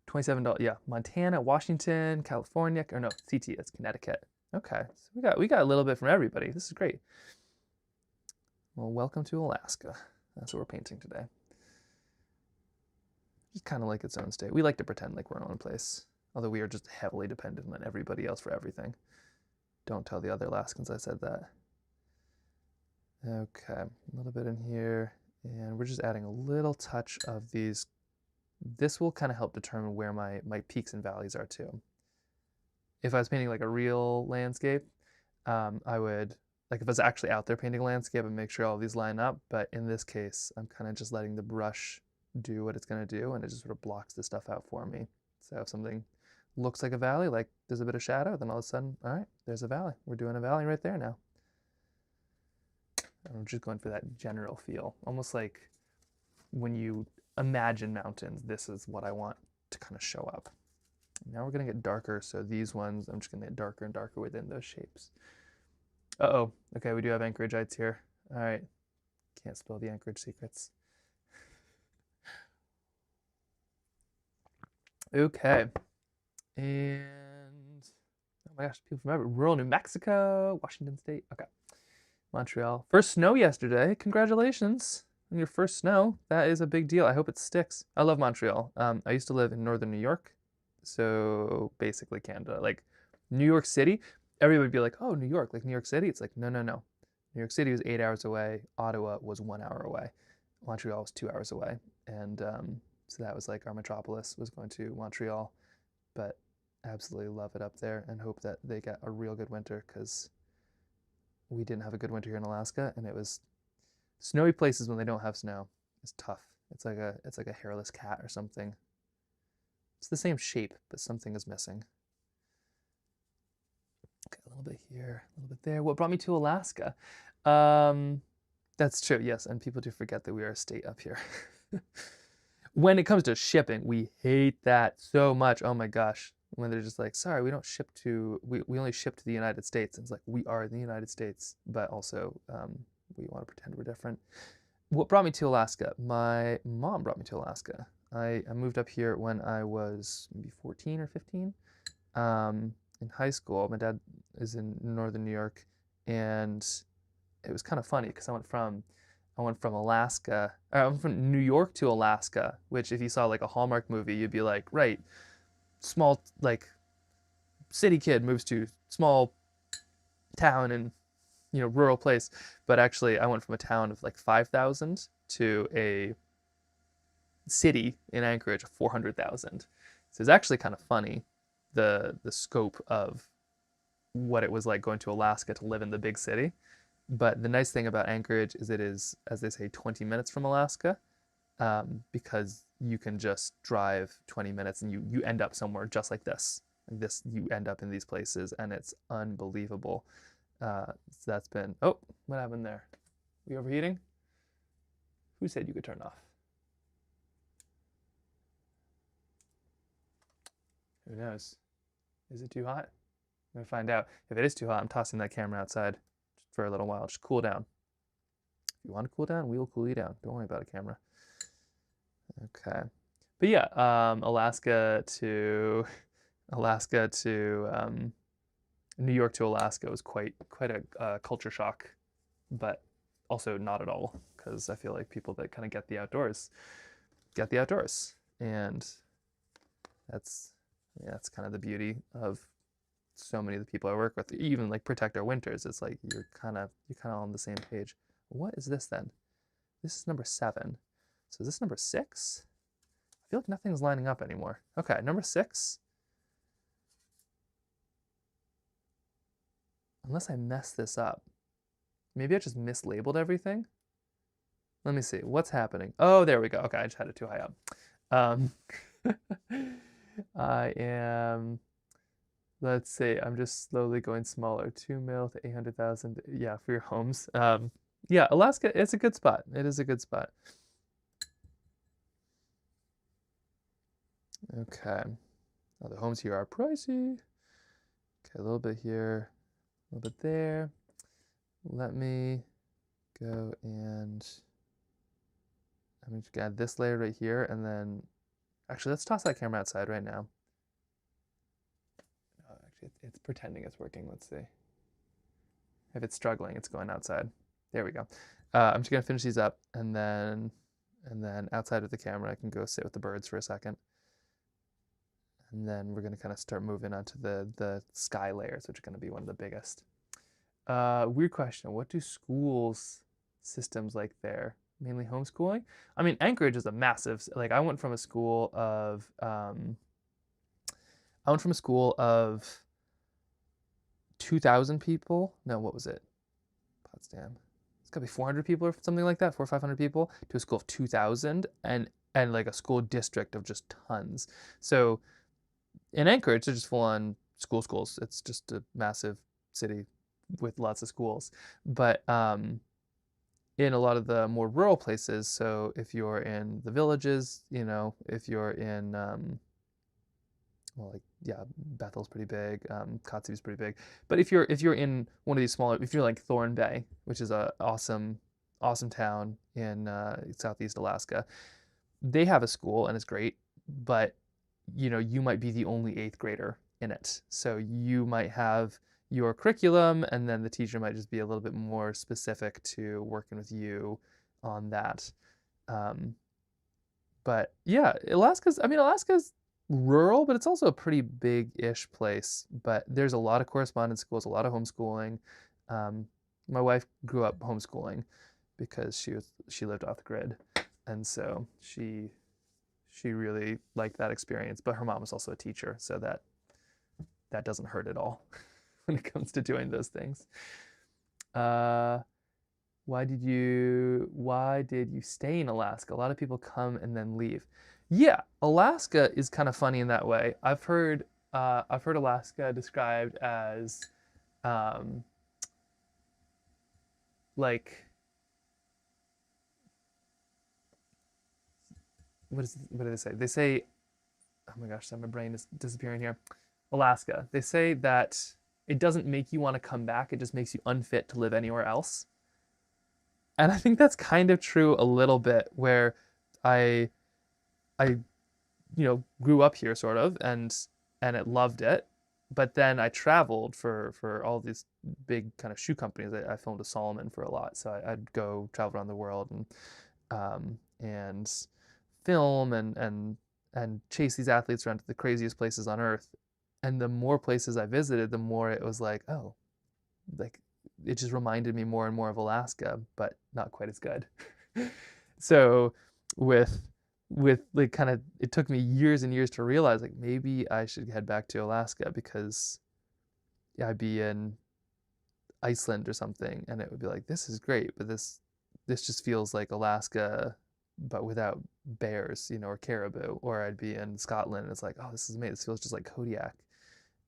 $27. Yeah, Montana, Washington, California. Or no, CT. It's Connecticut. Okay, so we got a little bit from everybody. This is great. Well, welcome to Alaska. That's what we're painting today. Just kind of like its own state. We like to pretend like we're in our own place, although we are just heavily dependent on everybody else for everything. Don't tell the other Alaskans I said that. Okay, a little bit in here, and we're just adding a little touch of these. This will kind of help determine where my peaks and valleys are too. If I was painting like a real landscape, I would, like if I was actually out there painting a landscape, and make sure all these line up. But in this case, I'm kind of just letting the brush do what it's going to do, and it just sort of blocks the stuff out for me. So if something looks like a valley, like there's a bit of shadow, then all of a sudden, all right, there's a valley. We're doing a valley right there now. I'm just going for that general feel, almost like when you imagine mountains, this is what I want to kind of show up. Now we're going to get darker, so these ones, I'm just going to get darker and darker within those shapes. Uh-oh. Okay, we do have Anchoragites here. All right. Can't spill the Anchorage secrets. Okay. And, oh my gosh, people from everywhere. Rural New Mexico, Washington State. Okay. Montreal. First snow yesterday. Congratulations on your first snow. That is a big deal. I hope it sticks. I love Montreal. I used to live in northern New York, so basically Canada. Like New York City, everybody would be like, oh, New York, like New York City. It's like, no, no, no. New York City was 8 hours away. Ottawa was 1 hour away. Montreal was 2 hours away. And so that was like our metropolis, was going to Montreal. But absolutely love it up there and hope that they get a real good winter, because we didn't have a good winter here in Alaska, and it was snowy places when they don't have snow. It's tough. It's like a hairless cat or something. It's the same shape, but something is missing. Okay, a little bit here, a little bit there. What brought me to Alaska? That's true, yes, and people do forget that we are a state up here. When it comes to shipping, we hate that so much. Oh my gosh. When they're just like, sorry, we don't ship to, we only ship to the United States. And it's like, we are the United States, but also we want to pretend we're different. What brought me to Alaska? My mom brought me to Alaska. I moved up here when I was maybe 14 or 15. In high school, my dad is in northern New York, and it was kind of funny because I went from Alaska, or I went from New York to Alaska, which if you saw like a Hallmark movie, you'd be like, right, small, like city kid moves to small town in, you know, rural place. But actually I went from a town of like 5,000 to a city in Anchorage of 400,000. So it's actually kind of funny, the scope of what it was like going to Alaska to live in the big city. But the nice thing about Anchorage is it is, as they say, 20 minutes from Alaska, because you can just drive 20 minutes and you end up somewhere just like this. You end up in these places, and it's unbelievable. So that's been, oh, what happened there? We overheating? Who said you could turn off? Who knows? Is it too hot? I'm gonna find out. If it is too hot, I'm tossing that camera outside for a little while. Just cool down. If you want to cool down, we will cool you down. Don't worry about it, camera. Okay. But yeah, Alaska to New York to Alaska was quite a culture shock, but also not at all, because I feel like people that kind of get the outdoors, and that's kind of the beauty of so many of the people I work with. Even like Protect Our Winters, it's like you're kind of on the same page. What is this then? This is number 7. So is this number 6? I feel like nothing's lining up anymore. Okay, number 6. Unless I messed this up. Maybe I just mislabeled everything. Let me see. What's happening? Oh, there we go. Okay, I just had it too high up. I am, let's see, I'm just slowly going smaller. 2 mil to 800,000. Yeah, for your homes. Yeah, Alaska, it's a good spot. It is a good spot. Okay. Oh, the homes here are pricey. Okay, a little bit here, a little bit there. Let me go and I'm just gonna add this layer right here, and then actually let's toss that camera outside right now. Oh, actually, it's pretending it's working. Let's see. If it's struggling, it's going outside. There we go. I'm just gonna finish these up, and then outside with the camera, I can go sit with the birds for a second. And then we're gonna kind of start moving onto the sky layers, which are gonna be one of the biggest. Weird question. What do schools systems like there? Mainly homeschooling? I mean, Anchorage is a massive, like I went from a school of 2,000 people. No, what was it? Potsdam. It's gotta be 400 people or something like that, 400 or 500 people, to a school of 2,000, and like a school district of just tons. So in Anchorage, they're just full on schools. It's just a massive city with lots of schools. But in a lot of the more rural places, so if you're in the villages, you know, if you're in, well, like, yeah, Bethel's pretty big, Kotze's pretty big. But if you're in one of these smaller, if you're like Thorn Bay, which is a awesome town in Southeast Alaska, they have a school and it's great, but you know, you might be the only 8th grader in it. So you might have your curriculum, and then the teacher might just be a little bit more specific to working with you on that. But yeah, Alaska's rural, but it's also a pretty big-ish place. But there's a lot of correspondence schools, a lot of homeschooling. My wife grew up homeschooling because she lived off the grid, and so she really liked that experience. But her mom was also a teacher, so that doesn't hurt at all when it comes to doing those things. Why did you stay in Alaska? A lot of people come and then leave. Yeah, Alaska is kind of funny in that way. I've heard Alaska described as like, what do they say? They say, oh my gosh, my brain is disappearing here. Alaska. They say that it doesn't make you want to come back, it just makes you unfit to live anywhere else. And I think that's kind of true a little bit, where I grew up here sort of, and it loved it, but then I traveled for all these big kind of shoe companies. I filmed a Solomon for a lot, so I'd go travel around the world and film and chase these athletes around to the craziest places on earth. And the more places I visited, the more it was like, oh, like it just reminded me more and more of Alaska, but not quite as good. So with like kind of, it took me years and years to realize like maybe I should head back to Alaska, because I'd be in Iceland or something and it would be like, this is great, but this just feels like Alaska but without bears, you know, or caribou. Or I'd be in Scotland and it's like, oh, this is amazing, this feels just like Kodiak.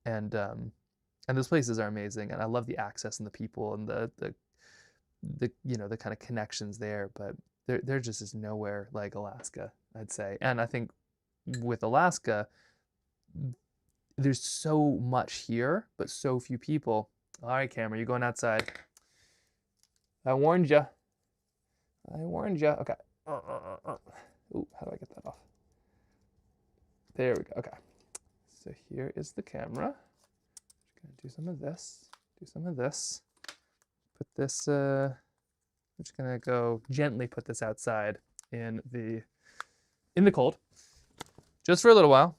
And those places are amazing, and I love the access and the people and the you know, the kind of connections there, but there just is nowhere like Alaska, I'd say. And I think with Alaska, there's so much here, but so few people. All right, camera, you're going outside. I warned you. I warned you. Okay. Ooh, how do I get that off? There we go. Okay. So here is the camera. Just gonna do some of this. Do some of this. Put this. I'm just gonna go gently put this outside in the cold, just for a little while.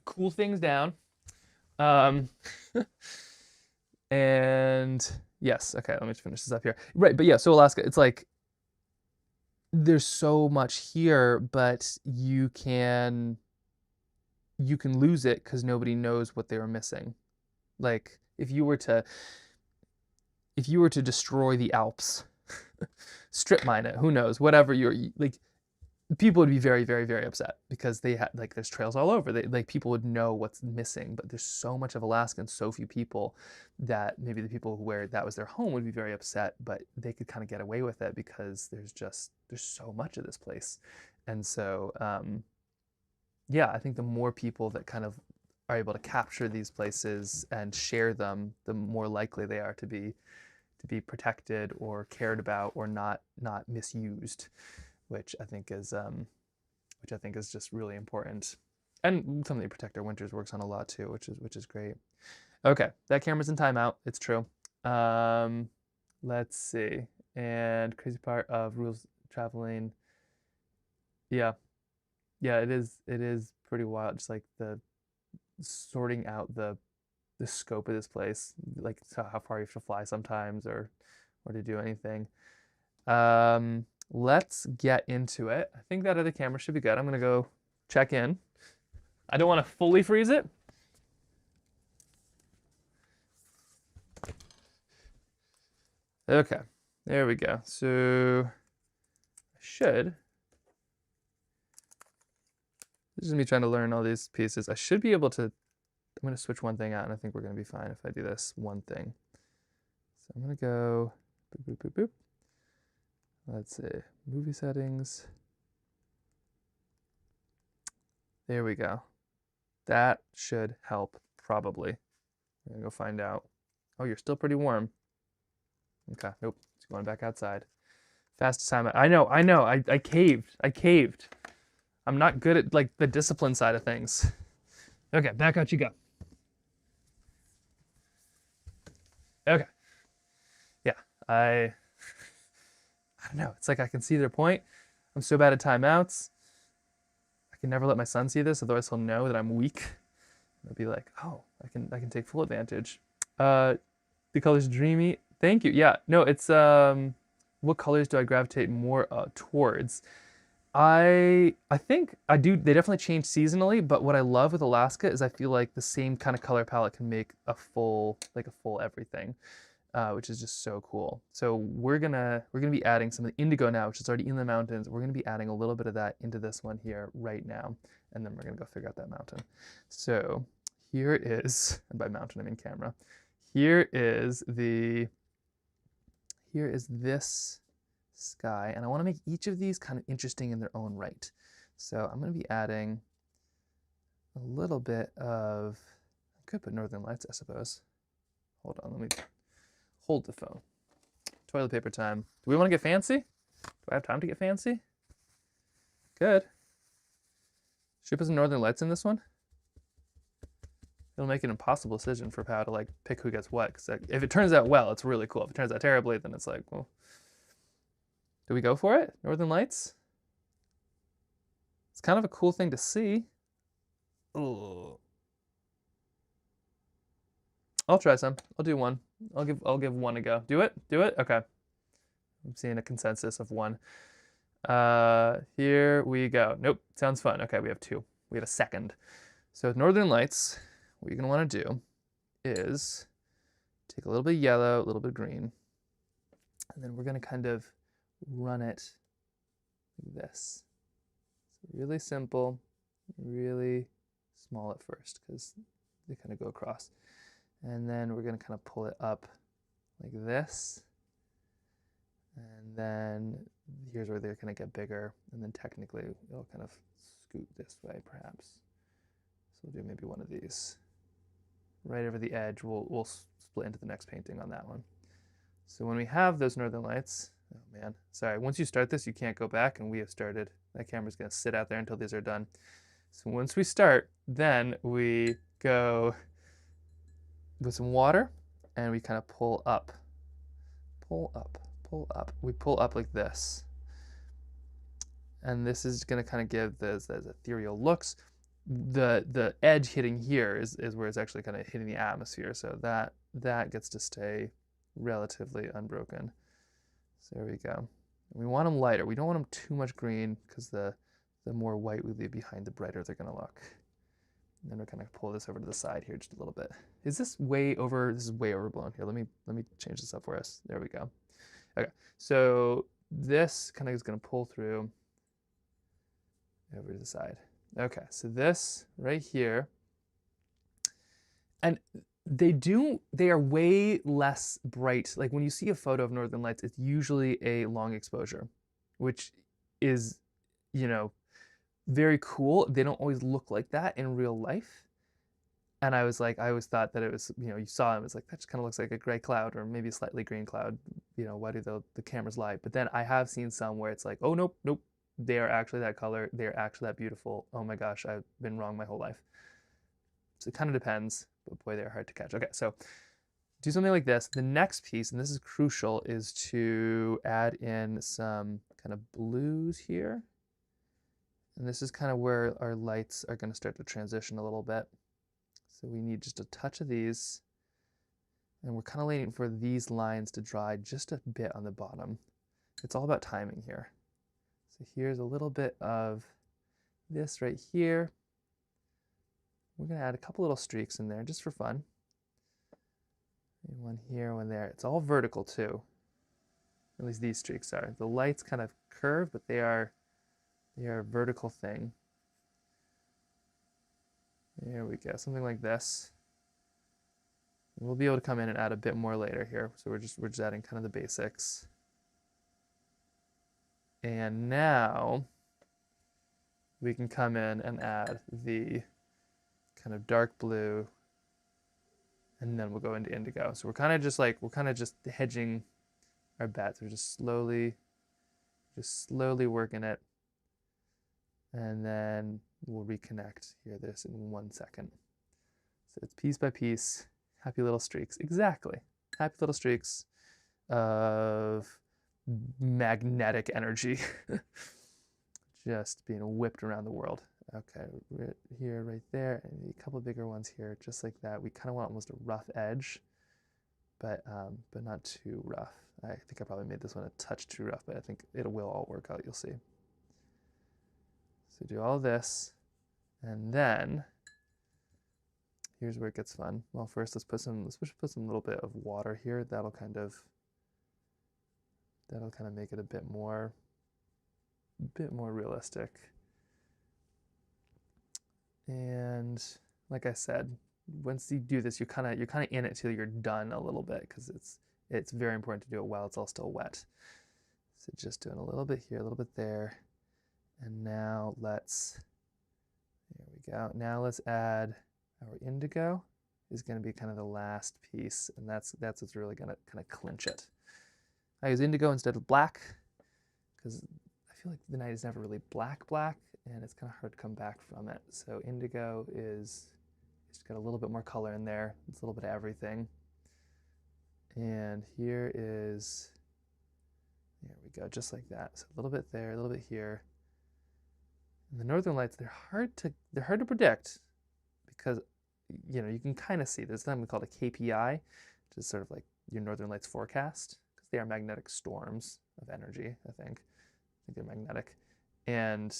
Cool things down. And yes, okay, let me just finish this up here. Right, but yeah, so Alaska, it's like there's so much here, but you can lose it because nobody knows what they were missing. Like if you were to destroy the Alps, strip mine it, who knows, whatever, you're like, people would be very, very, very upset, because they had, like, there's trails all over. Like people would know what's missing, but there's so much of Alaska and so few people that maybe the people where that was their home would be very upset, but they could kind of get away with it because there's so much of this place. And so yeah, I think the more people that kind of are able to capture these places and share them, the more likely they are to be protected or cared about or not misused, which I think is just really important, and something to protect our winters works on a lot too, which is great. Okay, that camera's in timeout. It's true. Let's see. And crazy part of rules traveling. Yeah, yeah, it is pretty wild. Just like the sorting out the scope of this place, like how far you have to fly sometimes, or to do anything. Let's get into it. I think that other camera should be good. I'm gonna go check in. I don't want to fully freeze it. Okay, there we go. So I should, this is me trying to learn all these pieces. I should be able to, I'm gonna switch one thing out, and I think we're gonna be fine if I do this one thing. So I'm gonna go boop, boop, boop, boop. Let's see, movie settings. There we go. That should help, probably. I'm gonna go find out. Oh, you're still pretty warm. Okay, nope, it's going back outside. Fastest time. I know, I caved. I'm not good at like the discipline side of things. Okay, back out you go. Okay. Yeah, I don't know. It's like I can see their point. I'm so bad at timeouts. I can never let my son see this, otherwise he'll know that I'm weak. He'll be like, oh, I can take full advantage. The color's dreamy. Thank you. Yeah, no, it's what colors do I gravitate more towards? I think I do. They definitely change seasonally, but what I love with Alaska is I feel like the same kind of color palette can make a full everything, which is just so cool. So we're gonna be adding some of the indigo now, which is already in the mountains. We're gonna be adding a little bit of that into this one here right now, and then we're gonna go figure out that mountain. So here it is, and by mountain I mean camera. Here is this sky, and I want to make each of these kind of interesting in their own right. So I'm going to be adding a little bit of, I could put northern lights, I suppose. Hold on, let me hold the phone. Toilet paper time. Do we want to get fancy? Do I have time to get fancy? Good. Should we put some northern lights in this one? it'll make an impossible decision for Pow to like pick who gets what. Cause if it turns out well, it's really cool. If it turns out terribly, then it's like, well, do we go for it? Northern Lights? It's kind of a cool thing to see. Ugh. I'll try some. I'll do one. I'll give one a go. Do it? Do it? Okay. I'm seeing a consensus of one. Here we go. Nope. Sounds fun. Okay, we have two. We have a second. So with Northern Lights, what you're gonna want to do is take a little bit of yellow, a little bit of green, and then we're gonna kind of run it like this. So really simple, really small at first because they kind of go across. And then we're gonna kind of pull it up like this. And then here's where they're gonna get bigger. And then technically it'll kind of scoot this way perhaps. So we'll do maybe one of these. Right over the edge, we'll split into the next painting on that one. So when we have those Northern Lights, oh man, sorry, once you start this, you can't go back, and we have started. That camera's gonna sit out there until these are done. So once we start, then we go with some water, and we kind of pull up, pull up, pull up. We pull up like this. And this is gonna kind of give those ethereal looks. The edge hitting here is where it's actually kind of hitting the atmosphere, so that gets to stay relatively unbroken. So there we go. We want them lighter. We don't want them too much green because the more white we leave behind, the brighter they're gonna look. And then we're gonna pull this over to the side here just a little bit. Is this way over? This is way overblown here. Let me change this up for us. There we go. Okay, so this kind of is gonna pull through over to the side. Okay, so this right here, and they are way less bright. Like when you see a photo of Northern Lights, it's usually a long exposure, which is, you know, very cool. They don't always look like that in real life. And I was like, I always thought that it was, you know, you saw them, it's like, that just kind of looks like a gray cloud or maybe a slightly green cloud. You know, why do the cameras lie? But then I have seen some where it's like, oh, nope, nope. They are actually that color. They're actually that beautiful. Oh my gosh, I've been wrong my whole life. So it kind of depends, but boy, they're hard to catch. Okay, so do something like this. The next piece, and this is crucial, is to add in some kind of blues here. And this is kind of where our lights are going to start to transition a little bit. So we need just a touch of these. And we're kind of waiting for these lines to dry just a bit on the bottom. It's all about timing here. So here's a little bit of this right here. We're gonna add a couple little streaks in there just for fun. And one here, one there. It's all vertical too. At least these streaks are. The lights kind of curve, but they are a vertical thing. There we go, something like this. We'll be able to come in and add a bit more later here. So we're just adding kind of the basics. And now we can come in and add the kind of dark blue, and then we'll go into indigo. So we're kind of just hedging our bets. We're just slowly working it, and then we'll reconnect here this in 1 second. So it's piece by piece, happy little streaks. Exactly, happy little streaks of magnetic energy just being whipped around the world. Okay, right here, right there, and a couple of bigger ones here, just like that. We kind of want almost a rough edge, but not too rough. I think I probably made this one a touch too rough, but I think it will all work out, you'll see. So do all this, and then here's where it gets fun. Well, first let's put some little bit of water here. That'll kind of make it a bit more realistic. And like I said, once you do this, you're kind of in it till you're done a little bit, because it's very important to do it while it's all still wet. So just doing a little bit here, a little bit there, and now there we go. Now let's add our indigo. Is going to be kind of the last piece, and that's what's really going to kind of clinch it. I use indigo instead of black because I feel like the night is never really black, and it's kind of hard to come back from it. So indigo is Just got a little bit more color in there. It's a little bit of everything. And here is, there we go, just like that. So a little bit there, a little bit here. And the northern lights, they're hard to predict because, you know, you can kind of see there's something called a KPI, which is sort of like your northern lights forecast, because they are magnetic storms of energy, I think they're magnetic. And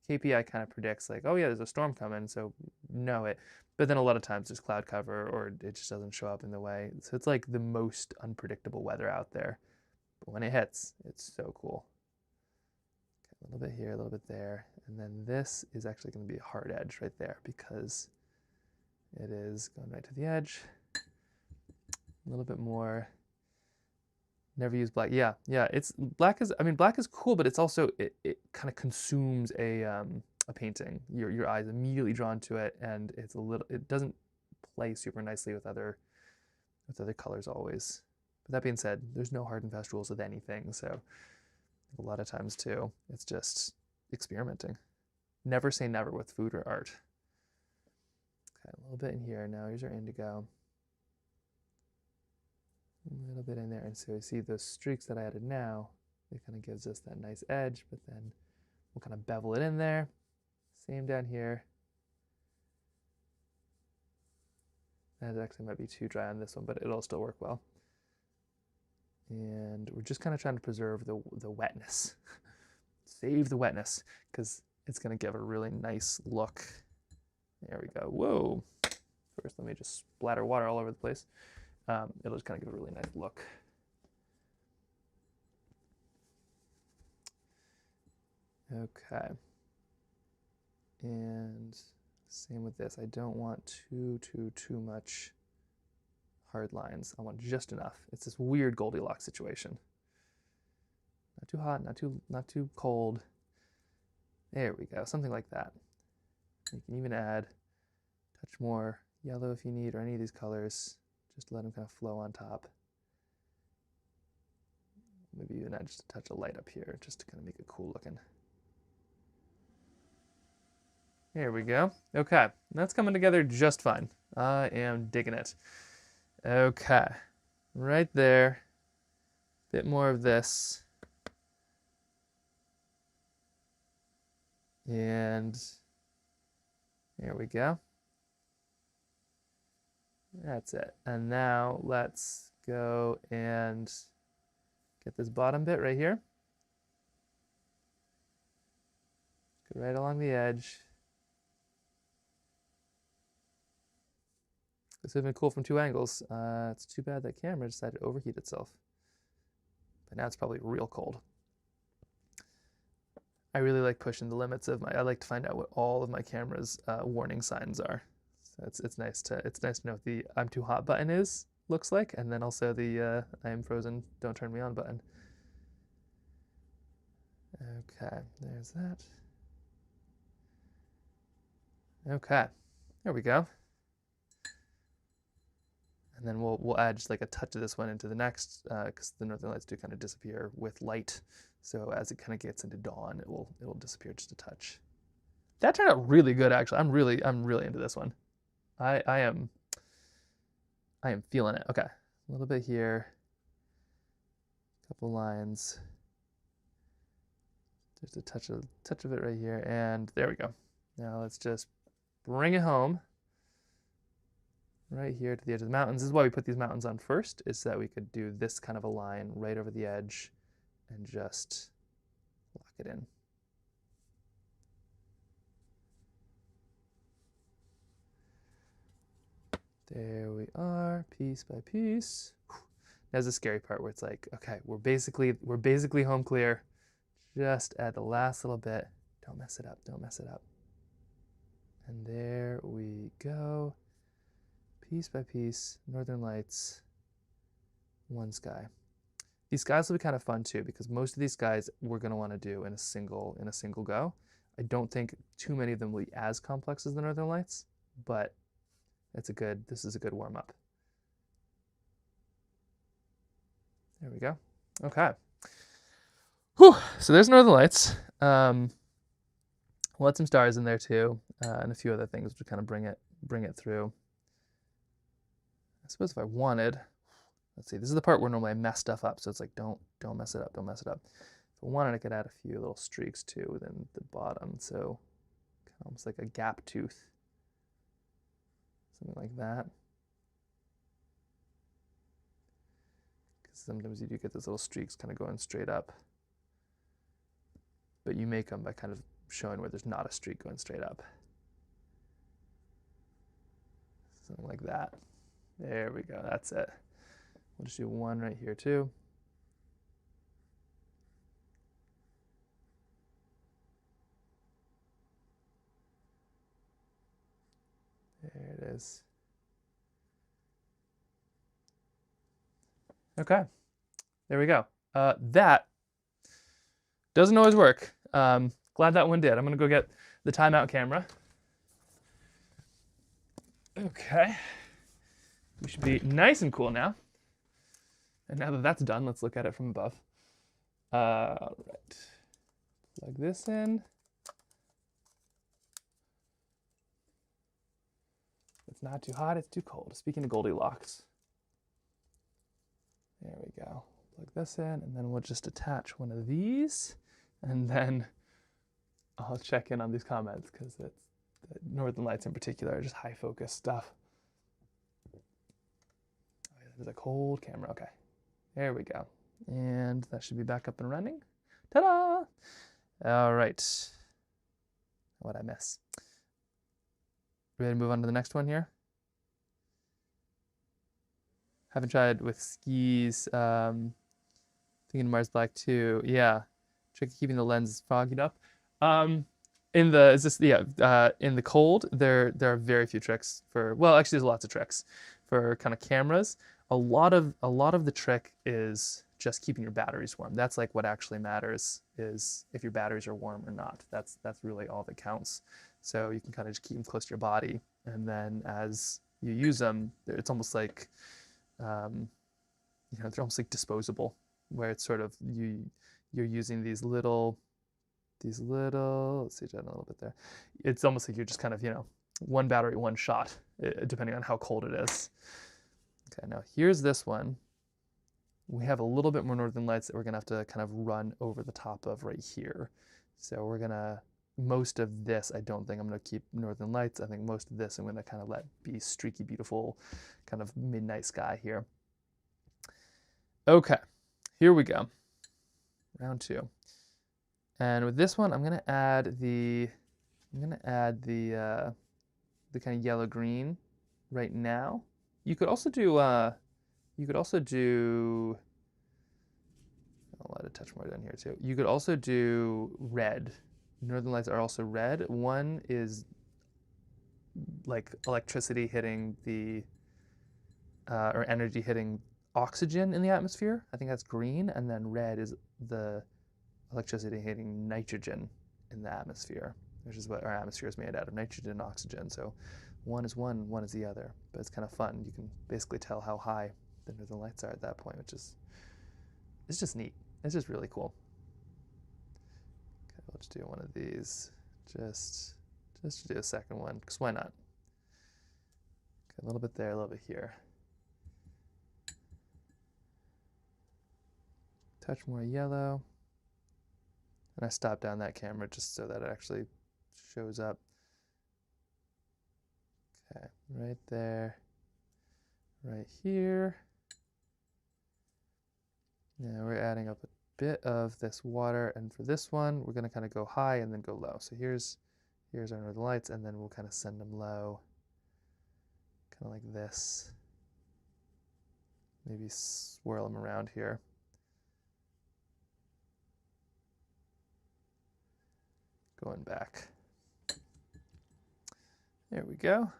KPI kind of predicts like, oh yeah, there's a storm coming, so know it. But then a lot of times there's cloud cover or it just doesn't show up in the way. So it's like the most unpredictable weather out there. But when it hits, it's so cool. Okay, a little bit here, a little bit there. And then this is actually going to be a hard edge right there because it is going right to the edge. A little bit more. Never use black. Yeah, it's black is, I mean, black is cool, but it's also, it kind of consumes a painting. Your eyes immediately drawn to it, and it's a little, it doesn't play super nicely with other colors always. But that being said, there's no hard and fast rules with anything, so a lot of times too, it's just experimenting. Never say never with food or art. Okay, a little bit in here. Now here's our indigo. A little bit in there, and so you see those streaks that I added now, it kind of gives us that nice edge, but then we'll kind of bevel it in there. Same down here. That actually might be too dry on this one, but it'll still work well. And we're just kind of trying to preserve the wetness. Save the wetness, because it's going to give a really nice look. There we go. Whoa. First, let me just splatter water all over the place. It'll just kind of give a really nice look. Okay. And same with this. I don't want too much hard lines. I want just enough. It's this weird Goldilocks situation. Not too hot, not too cold. There we go. Something like that. You can even add a touch more yellow if you need, or any of these colors. Just let them kind of flow on top. Maybe even add just a touch of light up here, just to kind of make it cool looking. There we go. Okay, that's coming together just fine. I am digging it. Okay, right there. Bit more of this. And there we go. That's it. And now let's go and get this bottom bit right here. Go right along the edge. This would have been cool from two angles. It's too bad that camera decided to overheat itself. But now it's probably real cold. I really like pushing the limits of I like to find out what all of my camera's warning signs are. So it's nice to know what the I'm too hot button looks like, and then also the I am frozen, don't turn me on button. Okay, there's that. Okay, there we go. And then we'll add just like a touch of this one into the next, because the northern lights do kind of disappear with light. So as it kind of gets into dawn, it'll disappear just a touch. That turned out really good, actually. I'm really into this one. I am feeling it. Okay, a little bit here, a couple lines, just a touch of it right here, and there we go. Now let's just bring it home. Right here to the edge of the mountains. This is why we put these mountains on first, is so that we could do this kind of a line right over the edge and just lock it in. There we are, piece by piece. There's the scary part where it's like, okay, we're basically home clear. Just add the last little bit. Don't mess it up, don't mess it up. And there we go. Piece by piece, northern lights, one sky. These skies will be kind of fun too, because most of these skies we're going to want to do in a single go. I don't think too many of them will be as complex as the northern lights, but this is a good warm up. There we go. Okay. Whew. So there's northern lights. We'll add some stars in there too, and a few other things to kind of bring it bring it through. I suppose if I wanted, let's see, this is the part where normally I mess stuff up, so it's like, don't mess it up, don't mess it up. If I wanted, I could add a few little streaks too within the bottom, so kind of almost like a gap tooth, something like that. Because sometimes you do get those little streaks kind of going straight up, but you make them by kind of showing where there's not a streak going straight up. Something like that. There we go, that's it. We'll just do one right here too. There it is. Okay, there we go. That doesn't always work. Glad that one did. I'm gonna go get the timeout camera. Okay, we should be nice and cool now. And now that that's done, let's look at it from above. All right, plug this in. It's not too hot, it's too cold. Speaking of Goldilocks. There we go. Plug this in, and then we'll just attach one of these, and then I'll check in on these comments because it's the Northern Lights in particular are just high focus stuff. Oh, yeah, there's a cold camera. Okay, there we go, and that should be back up and running. Ta-da! All right. What'd I miss? Ready to move on to the next one here? Haven't tried with skis. Thinking Mars Black too. Yeah, trick keeping the lens fogged up. In the cold, there are very few tricks for. Well, actually, there's lots of tricks for kind of cameras. A lot of the trick is just keeping your batteries warm. That's like what actually matters, is if your batteries are warm or not. That's really all that counts. So you can kind of just keep them close to your body, and then as you use them, it's almost like they're almost like disposable, where it's sort of you're using these little, let's see, a little bit there. It's almost like you're just kind of, one battery, one shot, depending on how cold it is. Okay, now here's this one. We have a little bit more Northern Lights that we're gonna have to kind of run over the top of right here. So we're gonna, most of this, I don't think I'm gonna keep Northern Lights. I think most of this I'm gonna kind of let be streaky, beautiful, kind of midnight sky here. Okay, here we go. Round two. And with this one, I'm gonna add the kind of yellow green right now. You could also do I'll let it touch more down here too. You could also do red. Northern Lights are also red. One is like electricity hitting the or energy hitting oxygen in the atmosphere. I think that's green, and then red is the electricity hitting nitrogen in the atmosphere, which is what our atmosphere is made out of, nitrogen and oxygen. So one is one is the other, but it's kind of fun. You can basically tell how high the Northern Lights are at that point, which is, it's just neat. It's just really cool. Okay, let's do one of these, just to do a second one, because why not? Okay, a little bit there, a little bit here. Touch more yellow. And I stopped down that camera just so that it actually shows up. Okay, right there, right here. Now we're adding up a bit of this water, and for this one, we're gonna kind of go high and then go low. So here's our Northern Lights, and then we'll kind of send them low, kind of like this. Maybe swirl them around here. Going back. There we go.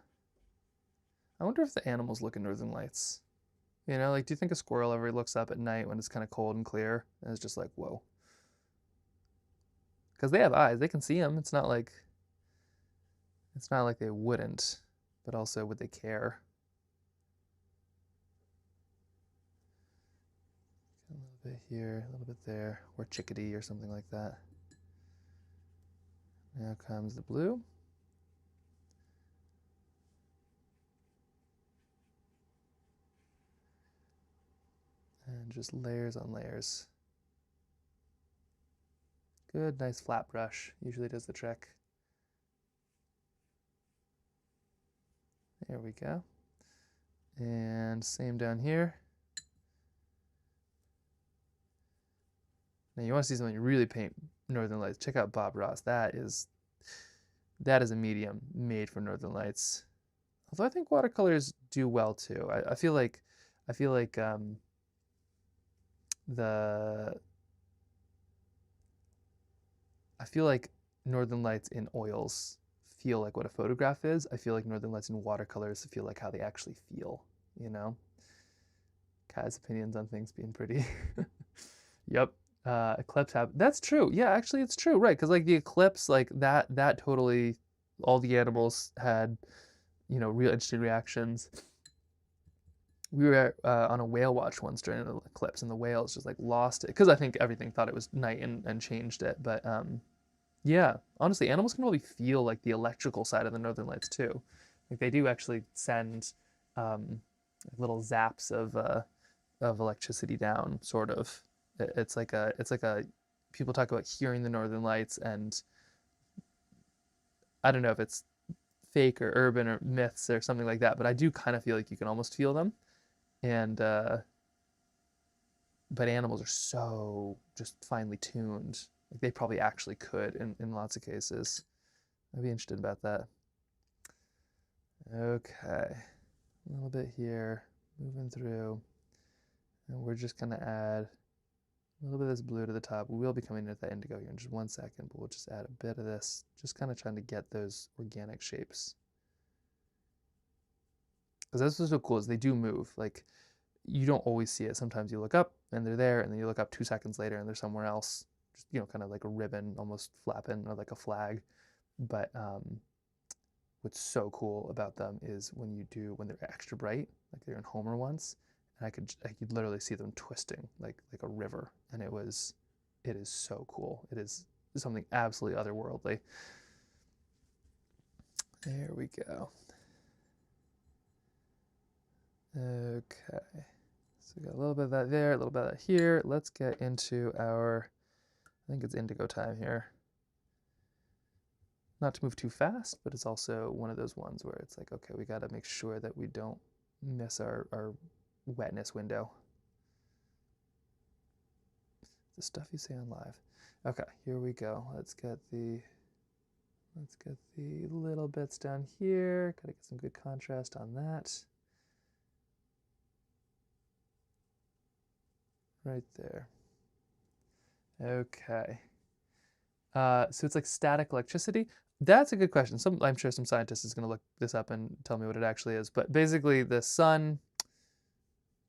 I wonder if the animals look at Northern Lights. You know, like, do you think a squirrel ever looks up at night when it's kind of cold and clear and it's just like, whoa? Because they have eyes, they can see them. It's not like they wouldn't, but also would they care? A little bit here, a little bit there, or chickadee or something like that. Now comes the blue. And just layers on layers. Good, nice flat brush. Usually does the trick. There we go. And same down here. Now you want to see something you really paint Northern Lights. Check out Bob Ross. That is a medium made for Northern Lights. Although I think watercolors do well too. I feel like Northern Lights in oils feel like what a photograph is. I feel like Northern Lights in watercolors feel like how they actually feel, you know? Kai's opinions on things being pretty. Yep. Eclipse happen. That's true. Yeah, actually it's true, right? Because like the eclipse, like that totally, all the animals had, you know, real interesting reactions. We were on a whale watch once during an eclipse, and the whales just like lost it because I think everything thought it was night and changed it. But yeah, honestly, animals can really feel like the electrical side of the Northern Lights too. Like they do actually send little zaps of electricity down, sort of. It's like a people talk about hearing the Northern Lights, and I don't know if it's fake or urban or myths or something like that, but I do kind of feel like you can almost feel them. And but animals are so just finely tuned. Like they probably actually could in lots of cases. I'd be interested about that. Okay, a little bit here, moving through, and we're just gonna add a little bit of this blue to the top. We will be coming into that indigo here in just 1 second, but we'll just add a bit of this, just kind of trying to get those organic shapes. Because that's what's so cool is they do move. Like you don't always see it. Sometimes you look up and they're there, and then you look up 2 seconds later and they're somewhere else. Just, you know, kind of like a ribbon almost flapping or like a flag. But what's so cool about them is when they're extra bright, like they're in Homer once, and I could literally see them twisting like a river, and it is so cool. It is something absolutely otherworldly. There we go. Okay, so we got a little bit of that there, a little bit of that here. Let's get into our, I think it's indigo time here. Not to move too fast, but it's also one of those ones where it's like, okay, we got to make sure that we don't miss our wetness window. The stuff you say on live. Okay, here we go. Let's get the little bits down here. Gotta get some good contrast on that. Right there. Okay. So it's like static electricity. That's a good question. I'm sure some scientist is going to look this up and tell me what it actually is. But basically the sun,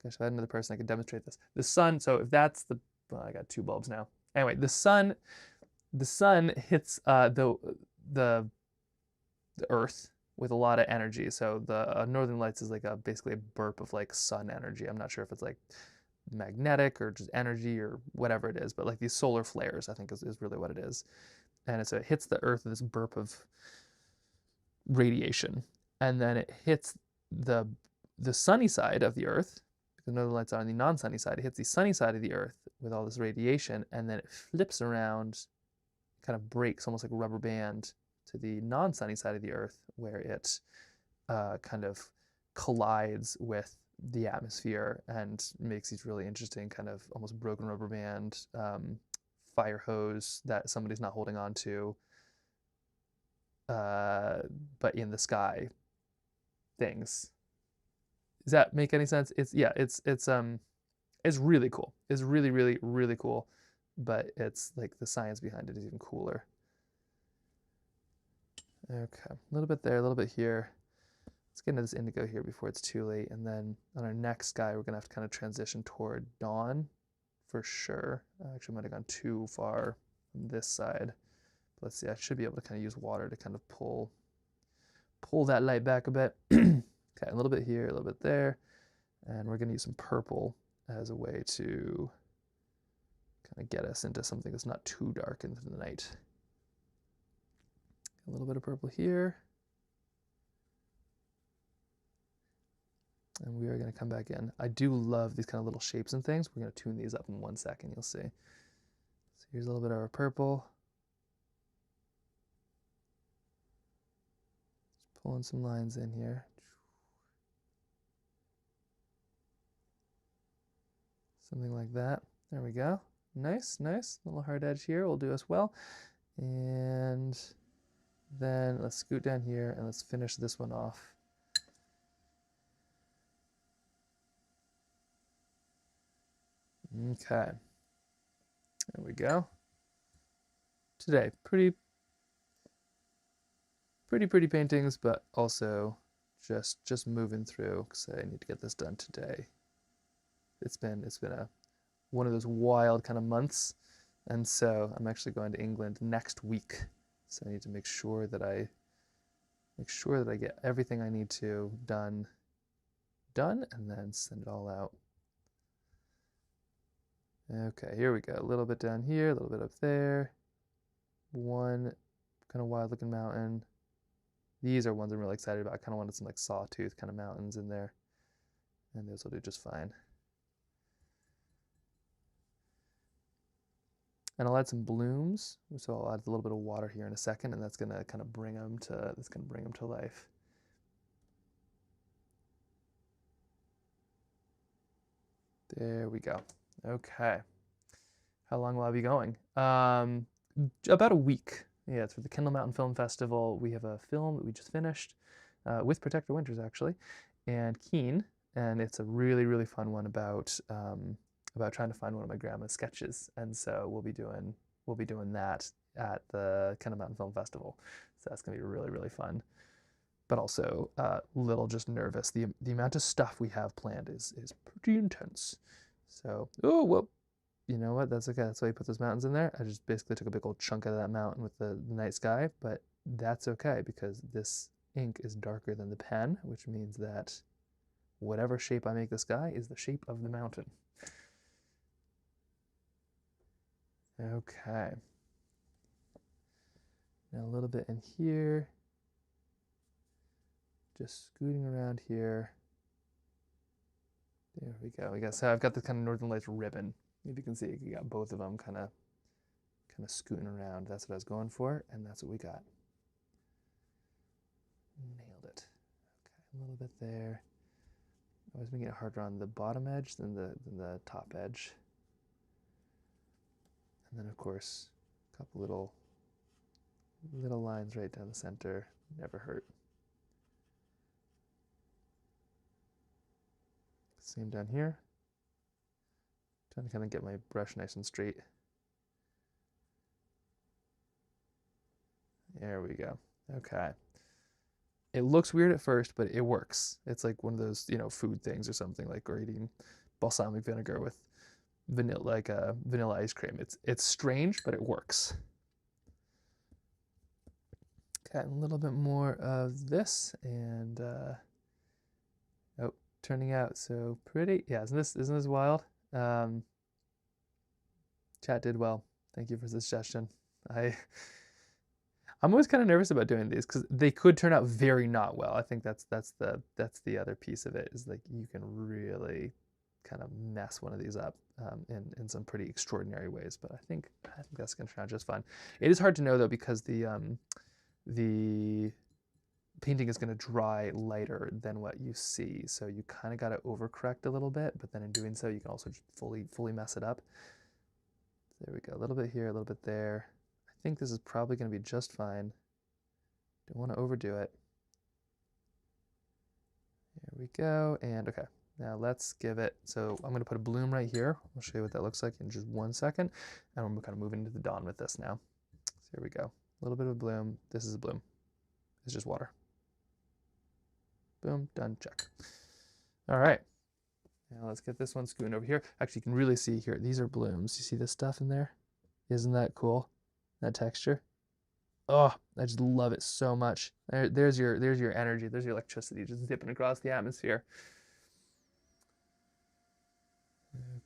gosh, if I had another person I could demonstrate this. The sun, so if that's the, well, I got 2 bulbs now. Anyway, the sun hits the Earth with a lot of energy. So the Northern Lights is like basically a burp of like sun energy. I'm not sure if it's like magnetic or just energy or whatever it is, but like these solar flares, I think is really what it is. And so it hits the Earth with this burp of radiation, and then it hits the sunny side of the Earth, because Northern Lights are on the non-sunny side. It hits the sunny side of the Earth with all this radiation, and then it flips around, kind of breaks almost like a rubber band to the non-sunny side of the Earth, where it kind of collides with the atmosphere and makes these really interesting kind of almost broken rubber band fire hose that somebody's not holding on to, but in the sky things. Does that make any sense? It's really cool. It's really, really, really cool, but it's like the science behind it is even cooler. Okay, a little bit there, a little bit here. Let's get into this indigo here before it's too late, and then on our next guy, we're gonna have to kind of transition toward dawn for sure. I actually might have gone too far on this side. But let's see, I should be able to kind of use water to kind of pull that light back a bit. Okay, a little bit here, a little bit there, and we're gonna use some purple as a way to kind of get us into something that's not too dark into the night. A little bit of purple here. And we are going to come back in. I do love these kind of little shapes and things. We're going to tune these up in 1 second, you'll see. So here's a little bit of our purple. Just pulling some lines in here. Something like that. There we go. Nice, nice. A little hard edge here will do us well. And then let's scoot down here and let's finish this one off. Okay, there we go. Today, pretty paintings, but also just moving through because I need to get this done today. It's been one of those wild kind of months, and so I'm actually going to England next week. So I need to make sure that I get everything I need to done, and then send it all out. Okay, here we go. A little bit down here, a little bit up there. One kind of wild looking mountain. These are ones I'm really excited about. I kind of wanted some like sawtooth kind of mountains in there. And those will do just fine. And I'll add some blooms. So I'll add a little bit of water here in a second, and that's gonna kind of bring them to life. There we go. Okay. How long will I be going? About a week. Yeah, it's for the Kendall Mountain Film Festival. We have a film that we just finished with Protector Winters, actually, and Keen, and it's a really, really fun one about trying to find one of my grandma's sketches, and so we'll be doing that at the Kendall Mountain Film Festival. So that's gonna be really, really fun, but also a little just nervous. The amount of stuff we have planned is pretty intense. So, oh, well, you know what? That's okay. That's why you put those mountains in there. I just basically took a big old chunk out of that mountain with the night sky, but that's okay because this ink is darker than the pen, which means that whatever shape I make the sky is the shape of the mountain. Okay. Now a little bit in here. Just scooting around here. There we go. So I've got the kind of Northern Lights ribbon. If you can see, you got both of them kind of scooting around. That's what I was going for, and that's what we got. Nailed it. Okay, a little bit there. I was making it harder on the bottom edge than the top edge. And then of course, a couple little lines right down the center. Never hurt. Same down here. Trying to kind of get my brush nice and straight. There we go. Okay. It looks weird at first, but it works. It's like one of those, food things or something, like or eating balsamic vinegar with vanilla ice cream. It's strange, but it works. Okay, a little bit more of this, and oh, turning out so pretty. Yeah, isn't this wild? Chat did well. Thank you for the suggestion. I'm always kind of nervous about doing these because they could turn out very not well. I think that's the other piece of it, is like you can really kind of mess one of these up in some pretty extraordinary ways. But I think that's gonna turn out just fine. It is hard to know though because the painting is going to dry lighter than what you see, so you kind of got to overcorrect a little bit, but then in doing so you can also just fully mess it up. There we go, a little bit here, a little bit there. I think this is probably going to be just fine. Don't want to overdo it. There we go, and okay, now let's give it, so I'm going to put a bloom right here. I'll show you what that looks like in just 1 second, and we're kind of moving into the dawn with this now. So here we go, a little bit of a bloom. This is a bloom. It's just water. Boom, done, check. All right, now let's get this one scooting over here. Actually, you can really see here, these are blooms. You see this stuff in there? Isn't that cool? That texture? Oh, I just love it so much. There's your energy, there's your electricity just zipping across the atmosphere.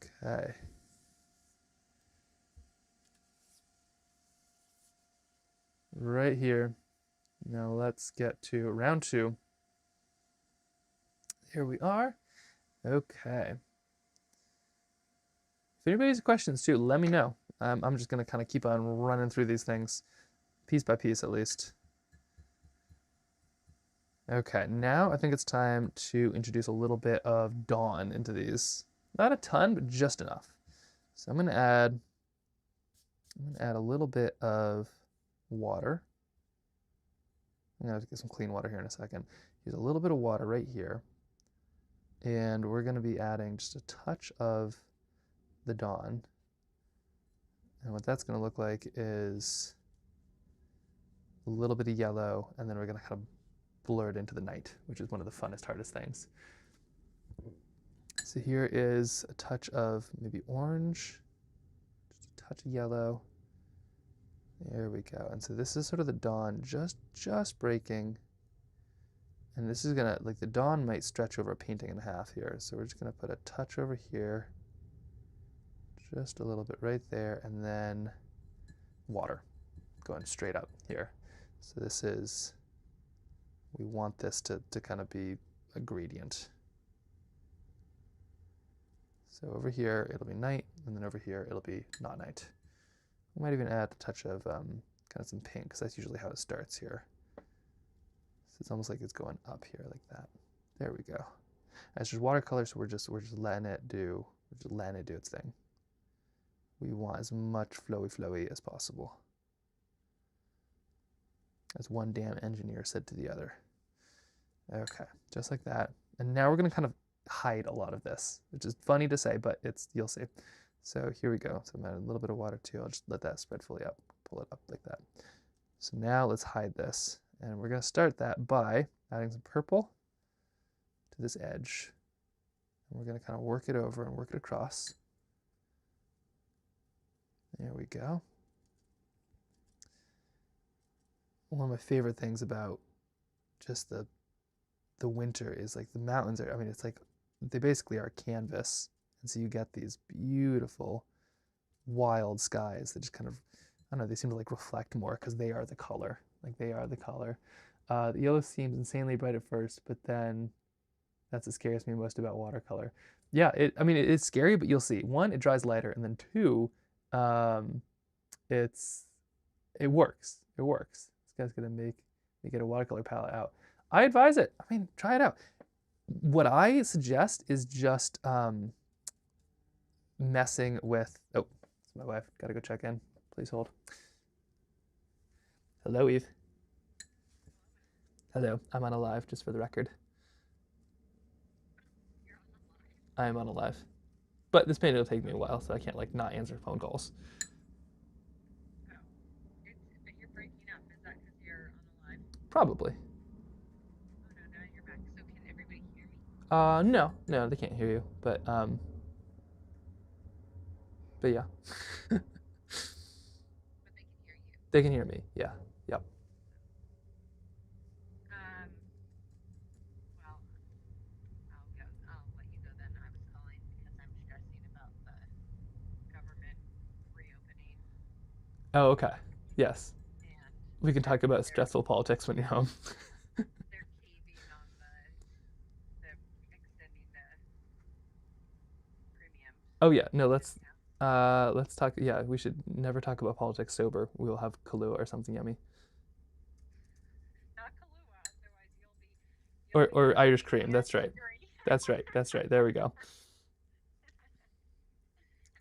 Okay. Right here. Now let's get to round 2. Here we are. Okay. If anybody has questions too, let me know. I'm just going to kind of keep on running through these things piece by piece at least. Okay, now I think it's time to introduce a little bit of dawn into these. Not a ton, but just enough. So I'm going to add a little bit of water. I'm going to have to get some clean water here in a second. Use a little bit of water right here. And we're going to be adding just a touch of the dawn. And what that's going to look like is a little bit of yellow, and then we're going to kind of blur it into the night, which is one of the funnest, hardest things. So here is a touch of maybe orange, just a touch of yellow. There we go. And so this is sort of the dawn just breaking. And this is gonna, like, the dawn might stretch over a painting and a half here. So we're just gonna put a touch over here, just a little bit right there, and then water going straight up here. So this is, we want this to kind of be a gradient. So over here, it'll be night, and then over here, it'll be not night. We might even add a touch of kind of some pink, because that's usually how it starts here. So it's almost like it's going up here like that. There we go. And it's just watercolor, so we're just letting it do its thing. We want as much flowy as possible. As one damn engineer said to the other. Okay, just like that. And now we're gonna kind of hide a lot of this, which is funny to say, but you'll see. So here we go. So I'm adding a little bit of water too. I'll just let that spread fully up, pull it up like that. So now let's hide this. And we're gonna start that by adding some purple to this edge. And we're gonna kind of work it over and work it across. There we go. One of my favorite things about just the winter is, like, the mountains are, I mean, it's like they basically are canvas. And so you get these beautiful wild skies that just kind of, I don't know, they seem to like reflect more because they are the color. Like, they are the color. The yellow seems insanely bright at first, but then that's what scares me most about watercolor. Yeah, I mean, it's scary, but you'll see. One, it dries lighter, and then two, it works. It works. This guy's gonna make me get a watercolor palette out. I advise it. I mean, try it out. What I suggest is just messing with, oh, it's my wife. Gotta go check in. Please hold. Hello, Eve. Hello. I'm on a live, just for the record. I am on a live. But this painting will take me a while, so I can't, like, not answer phone calls. But you're breaking up. Is that because you're on a live? Probably. Oh no, now you're back. So can everybody hear me? No, they can't hear you. But yeah. But they can hear you. They can hear me. Yeah. Yep. Well, I'll let you go then. I was calling because I'm stressing about the government reopening. Oh, okay. Yes. And We can talk about stressful politics when you're home. they're caving on the extending the premium. Oh yeah, no, let's talk. Yeah, we should never talk about politics sober. We will have Kahlua or something yummy. Not Kahlua, otherwise you'll be Or Irish cream. That's right. hungry. That's right. That's right. There we go. I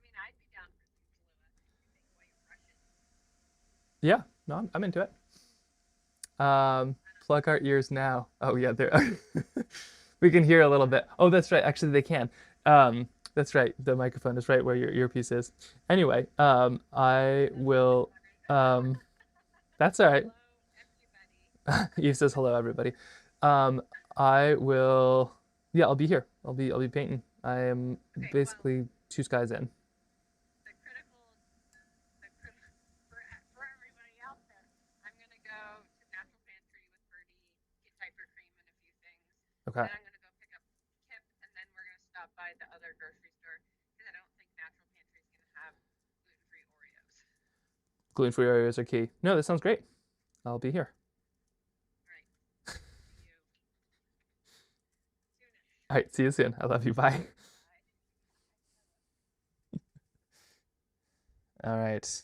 mean, I'd be down for some Kahlua if you take away Russian. Yeah, no, I'm into it. Plug our ears now. Oh yeah, there. We can hear a little bit. Oh, that's right. Actually, they can. That's right. The microphone is right where your earpiece is. Anyway, I will. That's all right. Hello, everybody. Eve says hello, everybody. Um, I will. Yeah, I'll be here. I'll be painting. I am Okay, well, basically two skies in. the critical, for everybody out there, I'm gonna go to Natural Pantry with Birdie, get diaper cream and a few things. Okay. Then I'm gonna go pick up Kip, and then we're gonna stop by the other grocery store because I don't think Natural Pantry is gonna have gluten-free Oreos. Gluten-free areas are key. No, that sounds great. I'll be here. All right, see you soonish. All right, see you soon. I love you. Bye. All right.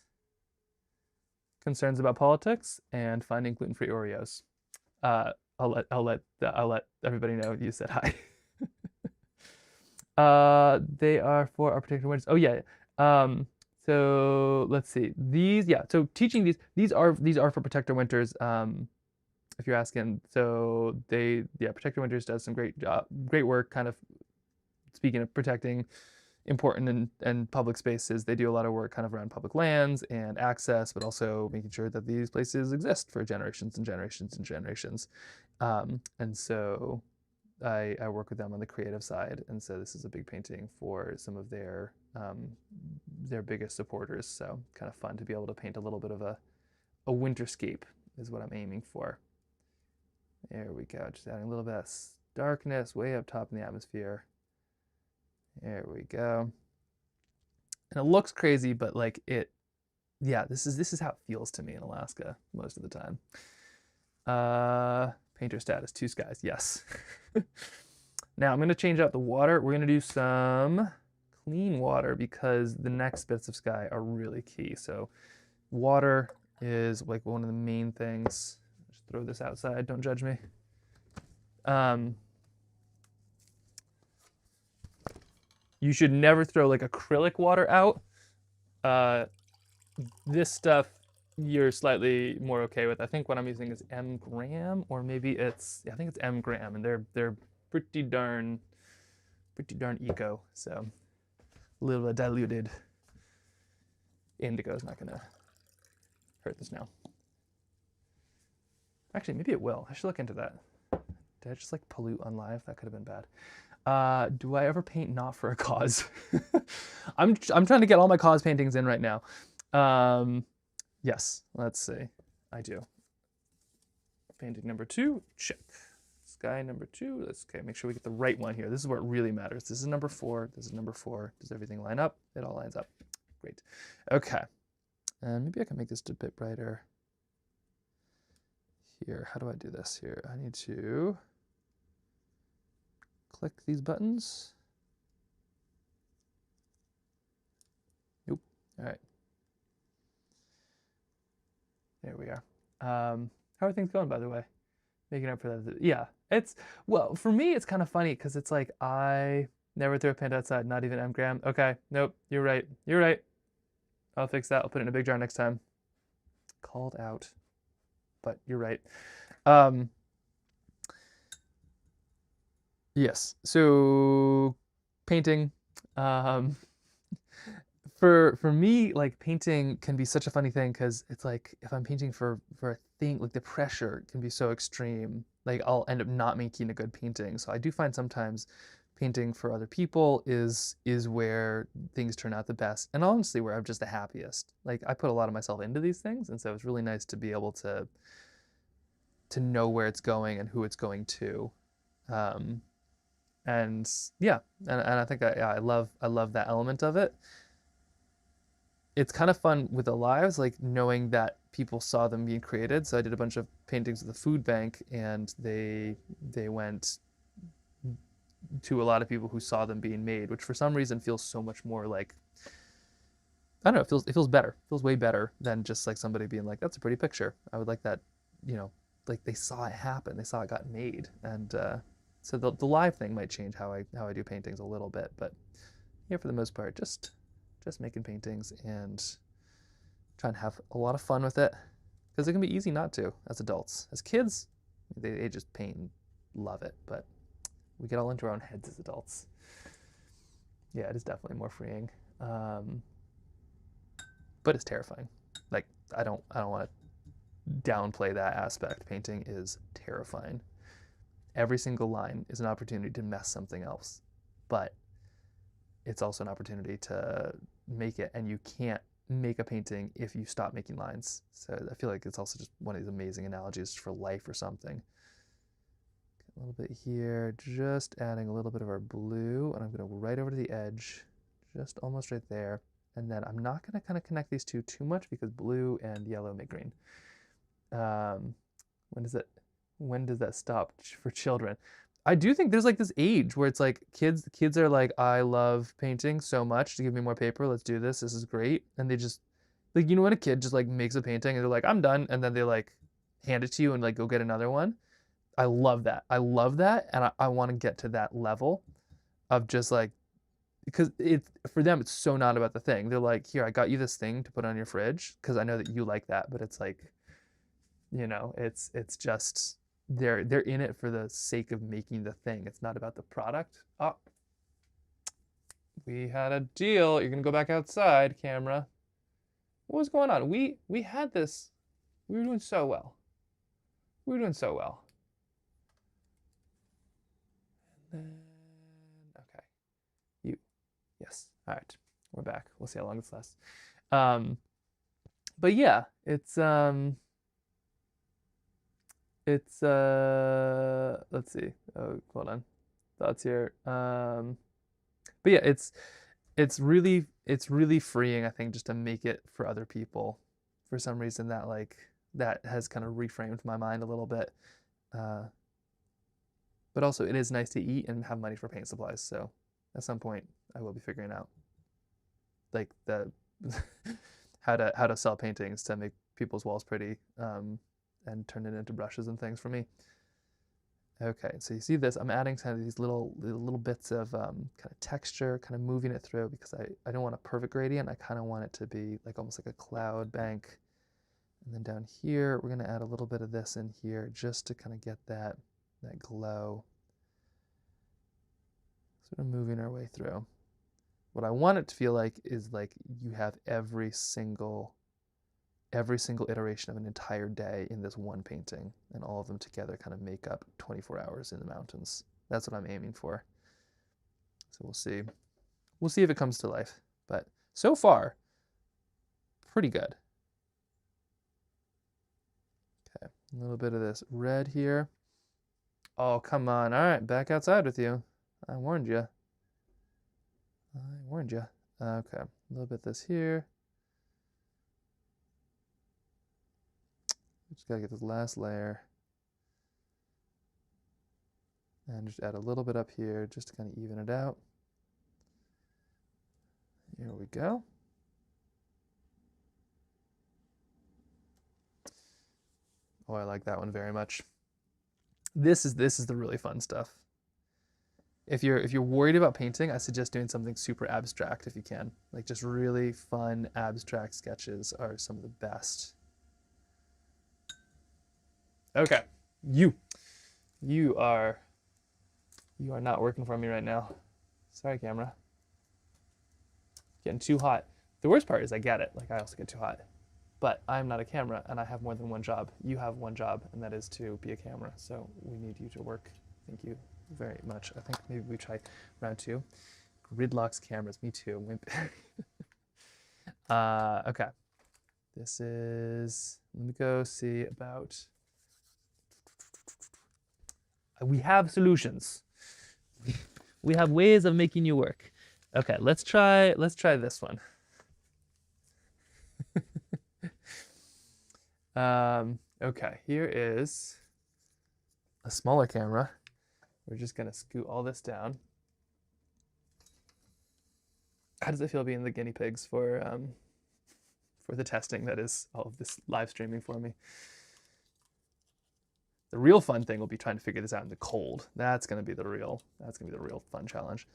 Concerns about politics and finding gluten-free Oreos. I'll let everybody know you said hi. They are for our particular winters. Oh yeah. So let's see. These, yeah. So teaching these are for Protector Winters. If you're asking, so yeah, Protector Winters does some great work, kind of speaking of protecting important and public spaces. They do a lot of work kind of around public lands and access, but also making sure that these places exist for generations and generations and generations. And so I work with them on the creative side, and so this is a big painting for some of their biggest supporters. So kind of fun to be able to paint a little bit of a winterscape is what I'm aiming for. There we go, just adding a little bit of darkness way up top in the atmosphere. There we go. And it looks crazy, but like yeah, this is how it feels to me in Alaska most of the time. Painter status, 2 skies, yes. Now I'm gonna change out the water. We're gonna do some clean water because the next bits of sky are really key. So water is like one of the main things. Just throw this outside, don't judge me. You should never throw like acrylic water out. This stuff you're slightly more okay with. I think what I'm using is M gram, or maybe I think it's M gram, and they're pretty darn eco. So a little bit diluted indigo is not gonna hurt this now. Actually, maybe it will. I should look into that. Did I just like pollute on live? That could have been bad. Do I ever paint not for a cause? I'm trying to get all my cause paintings in right now. Yes, let's see. I do. Painting number 2, check. Sky number 2, okay, make sure we get the right one here. This is where it really matters. This is number 4, this is number 4. Does everything line up? It all lines up. Great. Okay. And maybe I can make this a bit brighter. Here, how do I do this here? I need to click these buttons. Nope. All right. There we are. How are things going, by the way? Making up for that. Yeah, well, for me, it's kind of funny because it's like I never threw a paint outside, not even M gram. Okay, nope, you're right. You're right. I'll fix that. I'll put it in a big jar next time. Called out, but you're right. Yes, so painting. For me, like painting can be such a funny thing because it's like if I'm painting for a thing, like the pressure can be so extreme, like I'll end up not making a good painting. So I do find sometimes painting for other people is where things turn out the best, and honestly where I'm just the happiest. Like I put a lot of myself into these things, and so it's really nice to be able to know where it's going and who it's going to. And yeah, and I think I love that element of it. It's kind of fun with the lives, like knowing that people saw them being created. So I did a bunch of paintings with the food bank, and they went to a lot of people who saw them being made, which for some reason feels so much more like, I don't know, it feels better. It feels way better than just like somebody being like, that's a pretty picture. I would like that, like they saw it happen, they saw it got made. And so the live thing might change how I do paintings a little bit, but yeah, for the most part, just making paintings and trying to have a lot of fun with it, because it can be easy not to as adults. As kids, they just paint and love it, but we get all into our own heads as adults. Yeah, it is definitely more freeing, but it's terrifying. Like I don't want to downplay that aspect. Painting is terrifying. Every single line is an opportunity to mess something else, but it's also an opportunity to make it, and you can't make a painting if you stop making lines. So I feel like it's also just one of these amazing analogies for life or something. A little bit here, just adding a little bit of our blue, and I'm going to go right over to the edge, just almost right there. And then I'm not going to kind of connect these two too much because blue and yellow make green. When does that stop for children? I do think there's like this age where it's like kids are like, I love painting so much to give me more paper. Let's do this. This is great. And they just like, you know, when a kid just like makes a painting and they're like, I'm done. And then they like hand it to you and like go get another one. I love that. I love that. And I want to get to that level of just like, because it for them, it's so not about the thing. They're like, here, I got you this thing to put on your fridge because I know that you like that. But it's like, you know, it's just they're in it for the sake of making the thing. It's not about the product. Oh, we had a deal. You're gonna go back outside, camera. What was going on? We had this. We were doing so well. We were doing so well. And then okay, you yes. All right, we're back. We'll see how long this lasts. But yeah, it's let's see. Oh, hold on. Thoughts here. But yeah, it's really freeing, I think, just to make it for other people. For some reason that like that has kind of reframed my mind a little bit. Uh, but also it is nice to eat and have money for paint supplies. So at some point I will be figuring out like the how to sell paintings to make people's walls pretty and turn it into brushes and things for me. Okay, so you see this, I'm adding kind of these little bits of kind of texture, kind of moving it through because I don't want a perfect gradient. I kind of want it to be like almost like a cloud bank. And then down here, we're gonna add a little bit of this in here just to kind of get that glow. Sort of moving our way through. What I want it to feel like is like you have every single iteration of an entire day in this one painting, and all of them together kind of make up 24 hours in the mountains. That's what I'm aiming for. So we'll see. We'll see if it comes to life. But so far, pretty good. Okay, a little bit of this red here. Oh, come on. All right, back outside with you. I warned you. I warned you. Okay, a little bit this here. Just gotta get this last layer. And just add a little bit up here just to kind of even it out. Here we go. Oh, I like that one very much. This is the really fun stuff. If you're worried about painting, I suggest doing something super abstract if you can. Like just really fun abstract sketches are some of the best. Okay, you are not working for me right now. Sorry, camera. Getting too hot. The worst part is I get it. Like I also get too hot. But I'm not a camera and I have more than one job. You have one job and that is to be a camera. So we need you to work. Thank you very much. I think maybe we try round 2. Gridlocks cameras. Me too. Okay. This is, let me go see about, we have solutions. We have ways of making you work. Okay, let's try this one. Okay, here is a smaller camera. We're just gonna scoot all this down. How does it feel being the guinea pigs for the testing that is all of this live streaming for me? The real fun thing will be trying to figure this out in the cold. That's gonna be the real fun challenge.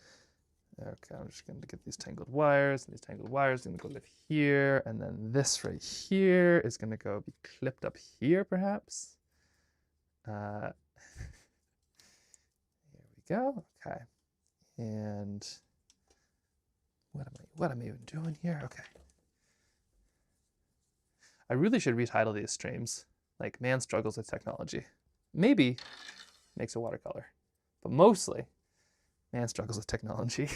Okay, I'm just gonna get these tangled wires, and these tangled wires are gonna go live here, and then this right here is gonna go be clipped up here, perhaps. Here we go. Okay, and what am I even doing here? Okay, I really should retitle these streams like "Man Struggles with Technology." Maybe makes a watercolor, but mostly Man Struggles with Technology.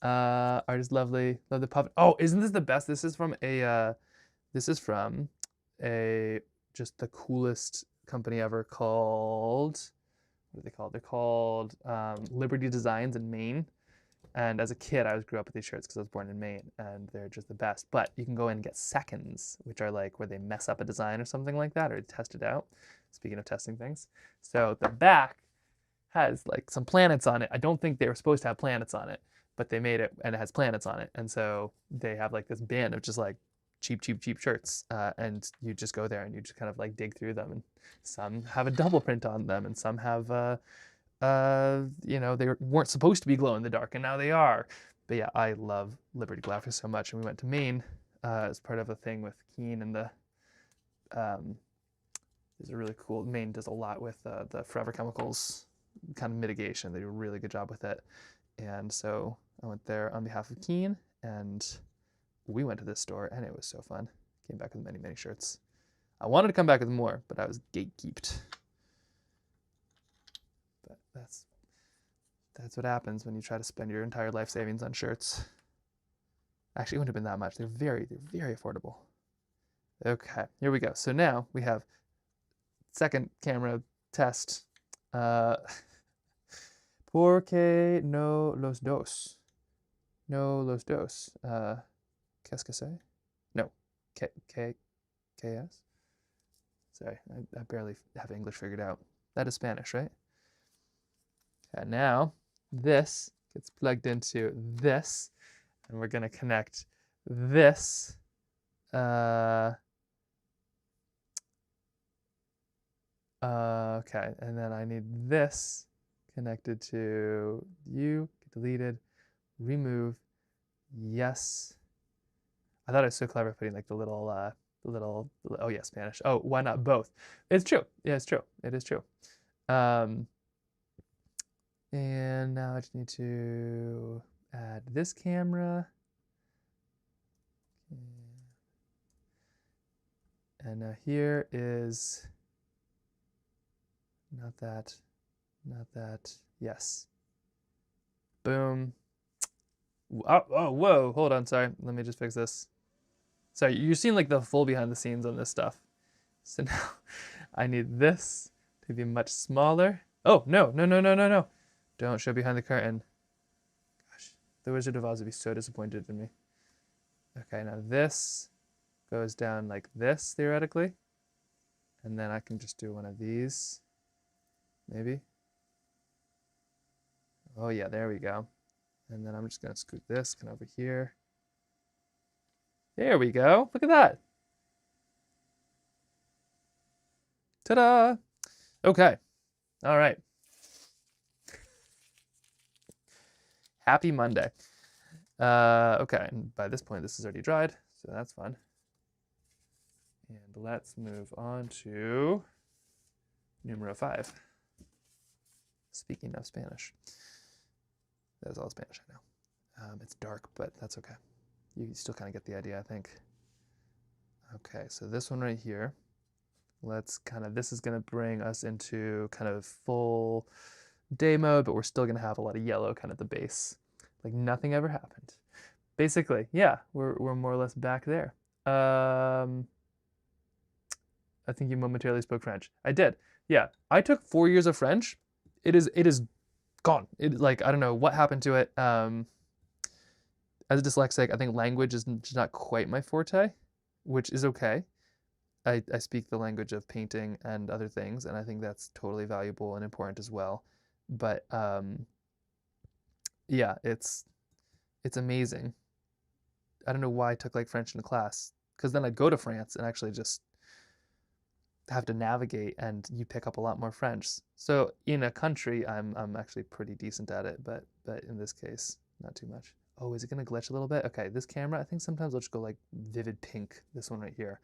Art is lovely. Love the puppet. Oh, isn't this the best? This is from a just the coolest company ever called, what are they called? They're called Liberty Designs in Maine. And as a kid, I grew up with these shirts because I was born in Maine, and they're just the best. But you can go in and get seconds, which are like where they mess up a design or something like that, or test it out. Speaking of testing things. So the back has like some planets on it. I don't think they were supposed to have planets on it, but they made it and it has planets on it. And so they have like this bin of just like cheap shirts. And you just go there and you just kind of like dig through them. And some have a double print on them, and some have, they weren't supposed to be glow in the dark, and now they are. But yeah, I love Liberty Graphics so much. And we went to Maine as part of a thing with Keen and the. There's a really cool. Maine does a lot with the forever chemicals kind of mitigation. They do a really good job with it. And so I went there on behalf of Keen, and we went to this store, and it was so fun. Came back with many shirts. I wanted to come back with more, but I was gatekeeped. But that's what happens when you try to spend your entire life savings on shirts. Actually, it wouldn't have been that much. They're very affordable. Okay, here we go. So now we have second camera test. Porque no los dos. No los dos. Qu'est-ce que c'est? No. KS? Sorry, I barely have English figured out. That is Spanish, right? And now this gets plugged into this, and we're going to connect this. Okay, and then I need this connected to you, get deleted, remove, yes. I thought I was so clever putting like the little, oh yeah, Spanish. Oh, why not both? It's true. Yeah, it's true. It is true. And now I just need to add this camera. And now here is, not that, yes. Boom. Oh, whoa, hold on, sorry. Let me just fix this. Sorry, you're seeing like the full behind the scenes on this stuff. So now I need this to be much smaller. Oh, no. Don't show behind the curtain. Gosh, the Wizard of Oz would be so disappointed in me. Okay, now this goes down like this, theoretically. And then I can just do one of these. Maybe. Oh yeah, there we go. And then I'm just gonna scoot this kind of over here. There we go. Look at that. Ta-da! Okay. All right. Happy Monday. Okay, and by this point this is already dried, so that's fun. And let's move on to numero 5. Speaking of Spanish. That's all Spanish, I know. It's dark, but that's okay. You still kind of get the idea, I think. Okay, so this one right here, this is gonna bring us into kind of full day mode, but we're still gonna have a lot of yellow kind of the base. Like nothing ever happened. Basically, yeah, we're more or less back there. I think you momentarily spoke French. I did. Yeah, I took 4 years of French. It is gone. I don't know what happened to it. As a dyslexic, I think language is just not quite my forte, which is okay. I speak the language of painting and other things, and I think that's totally valuable and important as well. But yeah, it's amazing. I don't know why I took like French in a class, because then I'd go to France and actually just have to navigate, and you pick up a lot more French. So in a country, I'm actually pretty decent at it, but in this case, not too much. Oh, is it gonna glitch a little bit? Okay, this camera, I think sometimes I'll just go like vivid pink. This one right here.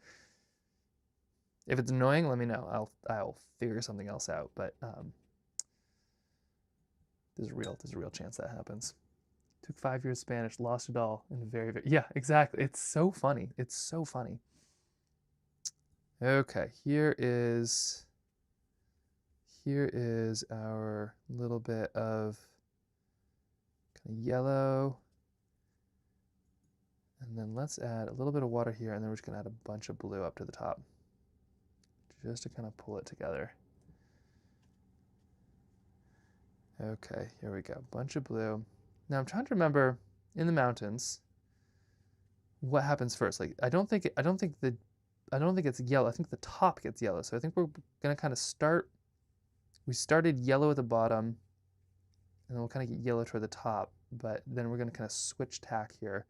If it's annoying, let me know. I'll figure something else out. But there's a real chance that happens. Took 5 years Spanish, lost it all in yeah, exactly. It's so funny. It's so funny. Okay, here is our little bit of kind of yellow. And then let's add a little bit of water here, and then we're just gonna add a bunch of blue up to the top, just to kind of pull it together. Okay, here we go, bunch of blue. Now I'm trying to remember in the mountains what happens first. Like I don't think it's yellow. I think the top gets yellow. So I think we're gonna kind of start we started yellow at the bottom, and then we'll kind of get yellow toward the top, but then we're going to kind of switch tack here,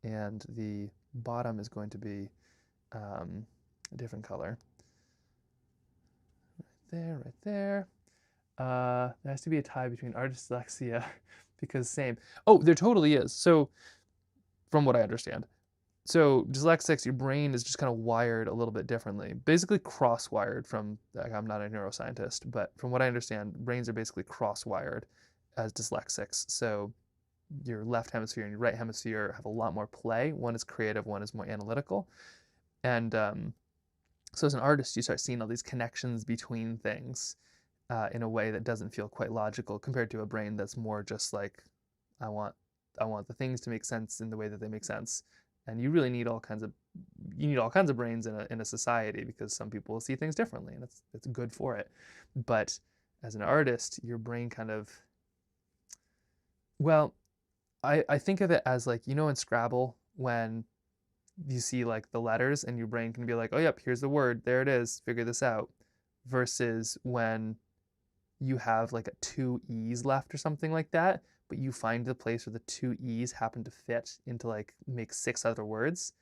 and the bottom is going to be a different color. Right there. There has to be a tie between art dyslexia because same. Oh, there totally is. So, from what I understand. So, dyslexics, your brain is just kind of wired a little bit differently. Basically, cross-wired from, like, I'm not a neuroscientist, but from what I understand, brains are basically cross-wired as dyslexics. So, your left hemisphere and your right hemisphere have a lot more play. One is creative, one is more analytical. And so, as an artist, you start seeing all these connections between things in a way that doesn't feel quite logical compared to a brain that's more just like, I want the things to make sense in the way that they make sense. And you really need all kinds of brains in a society, because some people will see things differently, and it's good for it. But as an artist, your brain kind of, well, I think of it as like, in Scrabble, when you see like the letters and your brain can be like, oh yep, here's the word, there it is, figure this out, versus when you have like a 2 E's left or something like that, but you find the place where the 2 E's happen to fit into like make 6 other words.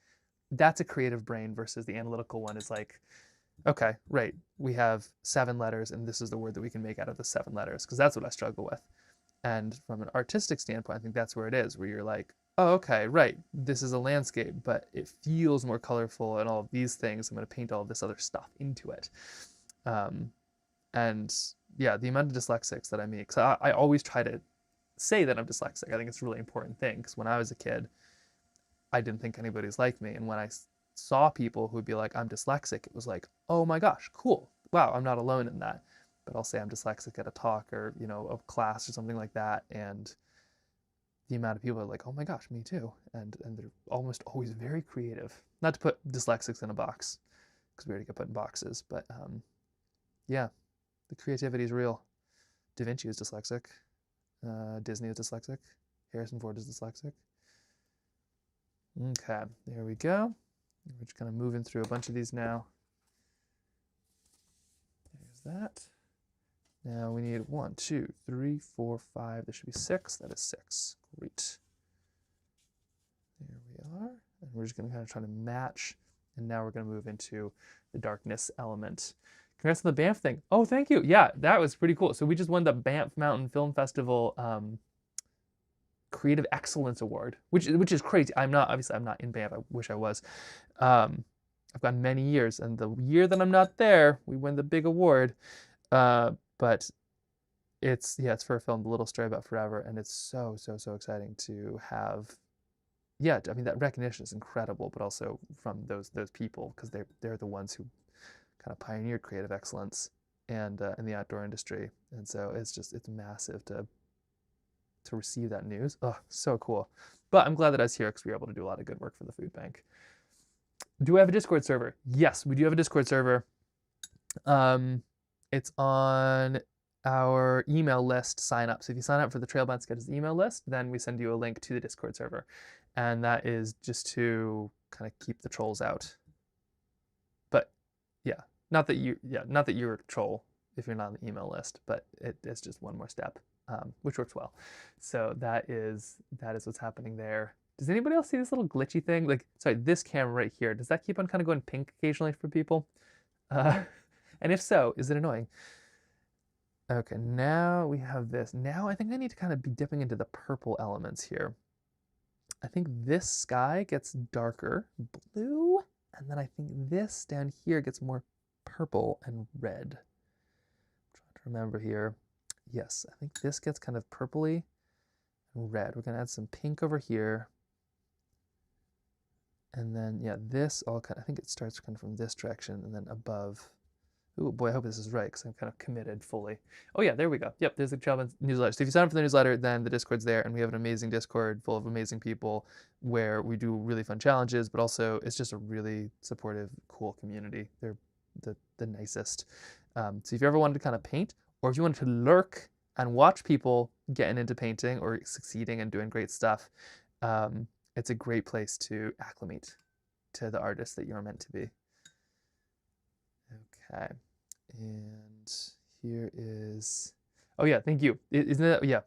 That's a creative brain, versus the analytical one is like, okay, right, we have 7 letters and this is the word that we can make out of the 7 letters, because that's what I struggle with. And from an artistic standpoint, I think that's where it is, where you're like, oh, okay, right, this is a landscape, but it feels more colorful and all of these things. I'm going to paint all of this other stuff into it. And yeah, the amount of dyslexics that I meet, because I always try to say that I'm dyslexic. I think it's a really important thing, because when I was a kid, I didn't think anybody's like me. And when I saw people who would be like, I'm dyslexic, it was like, oh my gosh, cool. Wow, I'm not alone in that. But I'll say I'm dyslexic at a talk or, a class or something like that. And the amount of people are like, oh my gosh, me too. And they're almost always very creative. Not to put dyslexics in a box, because we already get put in boxes. But yeah, the creativity is real. Da Vinci is dyslexic. Disney is dyslexic. Harrison Ford is dyslexic. Okay, there we go. We're just kind of moving through a bunch of these now. There's that. Now we need 1, 2, 3, 4, 5. There should be 6. That is 6. Great. There we are. And we're just going to kind of try to match. And now we're going to move into the darkness element. Congrats on the Banff thing. Oh, thank you. Yeah, that was pretty cool. So we just won the Banff Mountain Film Festival Creative Excellence Award, which is crazy. I'm not in Banff. I wish I was. I've gone many years, and the year that I'm not there, we win the big award. But it's for a film, The Little Story About Forever, and it's so exciting to have. Yeah, I mean, that recognition is incredible, but also from those people, because they're the ones who kind of pioneered creative excellence and in the outdoor industry, and so it's massive to receive that news. Oh, so cool. But I'm glad that I was here, because we were able to do a lot of good work for the food bank. Do we have a Discord server? Yes, we do have a Discord server. It's on our email list sign up. So if you sign up for the Trailbound Sketches email list, then we send you a link to the Discord server. And that is just to kind of keep the trolls out. But yeah, not that you're a troll if you're not on the email list, but it's just one more step, which works well. So that is what's happening there. Does anybody else see this little glitchy thing? Like, sorry, this camera right here, does that keep on kind of going pink occasionally for people? And if so, is it annoying? Okay, now we have this. Now I think I need to kind of be dipping into the purple elements here. I think this sky gets darker blue, and then I think this down here gets more purple and red. I'm trying to remember here. Yes, I think this gets kind of purpley and red. We're gonna add some pink over here. And then, yeah, this all kind of, I think it starts kind of from this direction and then above. Oh boy, I hope this is right, because I'm kind of committed fully. Oh yeah, there we go. Yep, there's the Trailbound newsletter. So if you sign up for the newsletter, then the Discord's there, and we have an amazing Discord full of amazing people where we do really fun challenges, but also it's just a really supportive, cool community. They're the nicest. So if you ever wanted to kind of paint, or if you wanted to lurk and watch people getting into painting or succeeding and doing great stuff, it's a great place to acclimate to the artist that you're meant to be. Okay, and here is, oh yeah, thank you. Isn't that, yeah,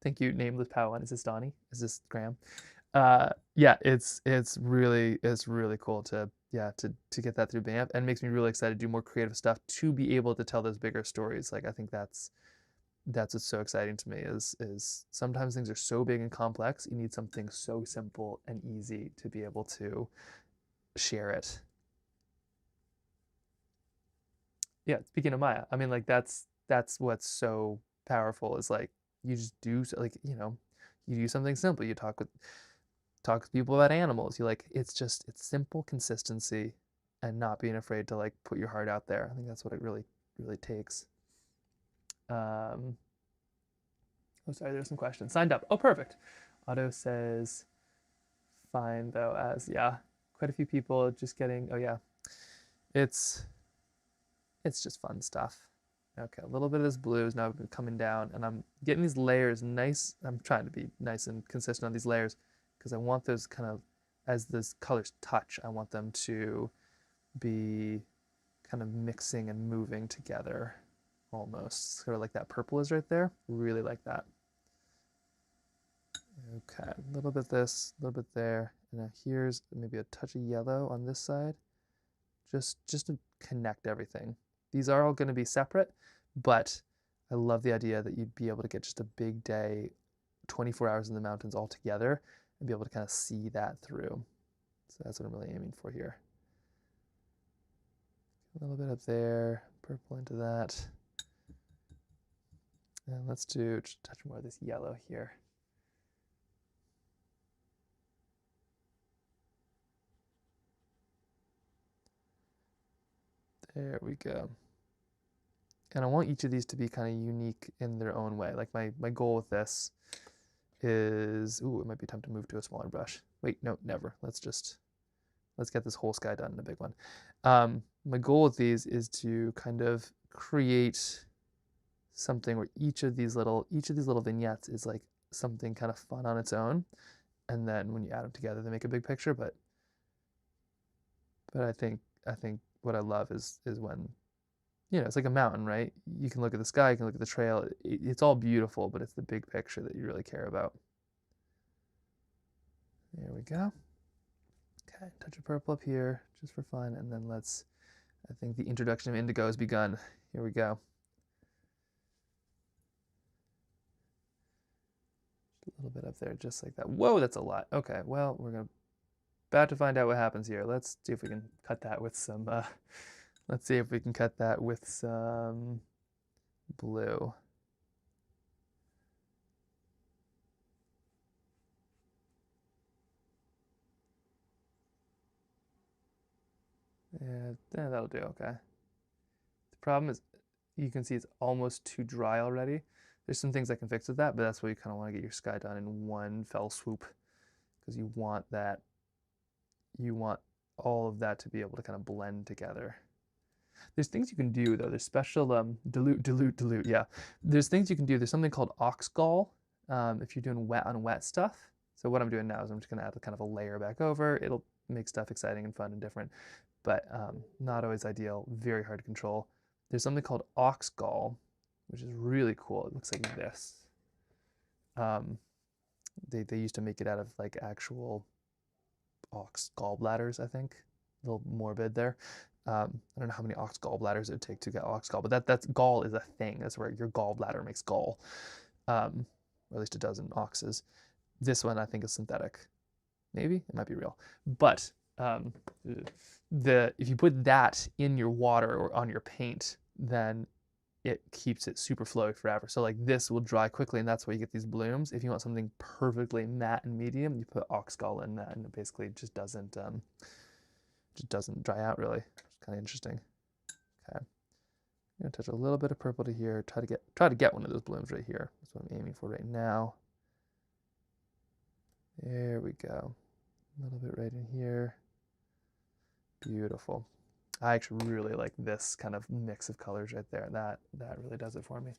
thank you, Nameless Powon. Is this Donnie? Is this Graham? Yeah, it's really cool to, yeah, to get that through BAMP, and makes me really excited to do more creative stuff to be able to tell those bigger stories. Like I think that's what's so exciting to me is sometimes things are so big and complex, you need something so simple and easy to be able to share it. Yeah, speaking of Maya, I mean, like that's what's so powerful is like you just do like, you know, you do something simple. You talk with people about animals. You like it's simple consistency and not being afraid to like put your heart out there. I think that's what it really takes. Oh, sorry, there's some questions. Signed up. Oh, perfect. Otto says fine though, as yeah, quite a few people just getting. Oh yeah, it's just fun stuff. Okay, a little bit of this blue is now coming down, and I'm getting these layers nice. I'm trying to be nice and consistent on these layers because I want those kind of, as those colors touch, I want them to be kind of mixing and moving together almost. Sort of like that purple is right there. Really like that. Okay, a little bit this, a little bit there. And now here's maybe a touch of yellow on this side, just to connect everything. These are all going to be separate, but I love the idea that you'd be able to get just a big day, 24 hours in the mountains all together, and be able to kind of see that through. So that's what I'm really aiming for here. A little bit up there, purple into that. And let's do just a touch more of this yellow here. There we go. And I want each of these to be kind of unique in their own way. Like my goal with this is, ooh, it might be time to move to a smaller brush. Wait, no, never. Let's get this whole sky done in a big one. My goal with these is to kind of create something where each of these little vignettes is like something kind of fun on its own, and then when you add them together, they make a big picture. But I think what I love is when, you know, it's like a mountain, right? You can look at the sky, you can look at the trail. It's all beautiful, but it's the big picture that you really care about. There we go. Okay, touch of purple up here just for fun, and then I think the introduction of indigo has begun. Here we go. A little bit up there, just like that. Whoa, that's a lot. Okay, well, we're about to find out what happens here. Let's see if we can cut that with some, let's see if we can cut that with some blue. Yeah, that'll do, okay. The problem is you can see it's almost too dry already. There's some things I can fix with that, but that's why you kind of want to get your sky done in one fell swoop, because you want all of that to be able to kind of blend together. There's things you can do though. There's special dilute. Yeah, there's things you can do. There's something called oxgall if you're doing wet on wet stuff. So what I'm doing now is I'm just gonna add kind of a layer back over. It'll make stuff exciting and fun and different, but not always ideal. Very hard to control. There's something called oxgall, which is really cool. It looks like this. They used to make it out of like actual ox gallbladders, I think. A little morbid there. I don't know how many ox gallbladders it would take to get ox gall, but that's gall is a thing. That's where your gallbladder makes gall, or at least it does in oxes. This one I think is synthetic. Maybe it might be real, but if you put that in your water or on your paint, then it keeps it super flowy forever. So like this will dry quickly, and that's why you get these blooms. If you want something perfectly matte and medium, you put oxgall in that, and it basically just doesn't dry out really. It's kind of interesting. Okay, I'm gonna touch a little bit of purple to here. Try to get one of those blooms right here. That's what I'm aiming for right now. There we go. A little bit right in here. Beautiful. I actually really like this kind of mix of colors right there. That really does it for me.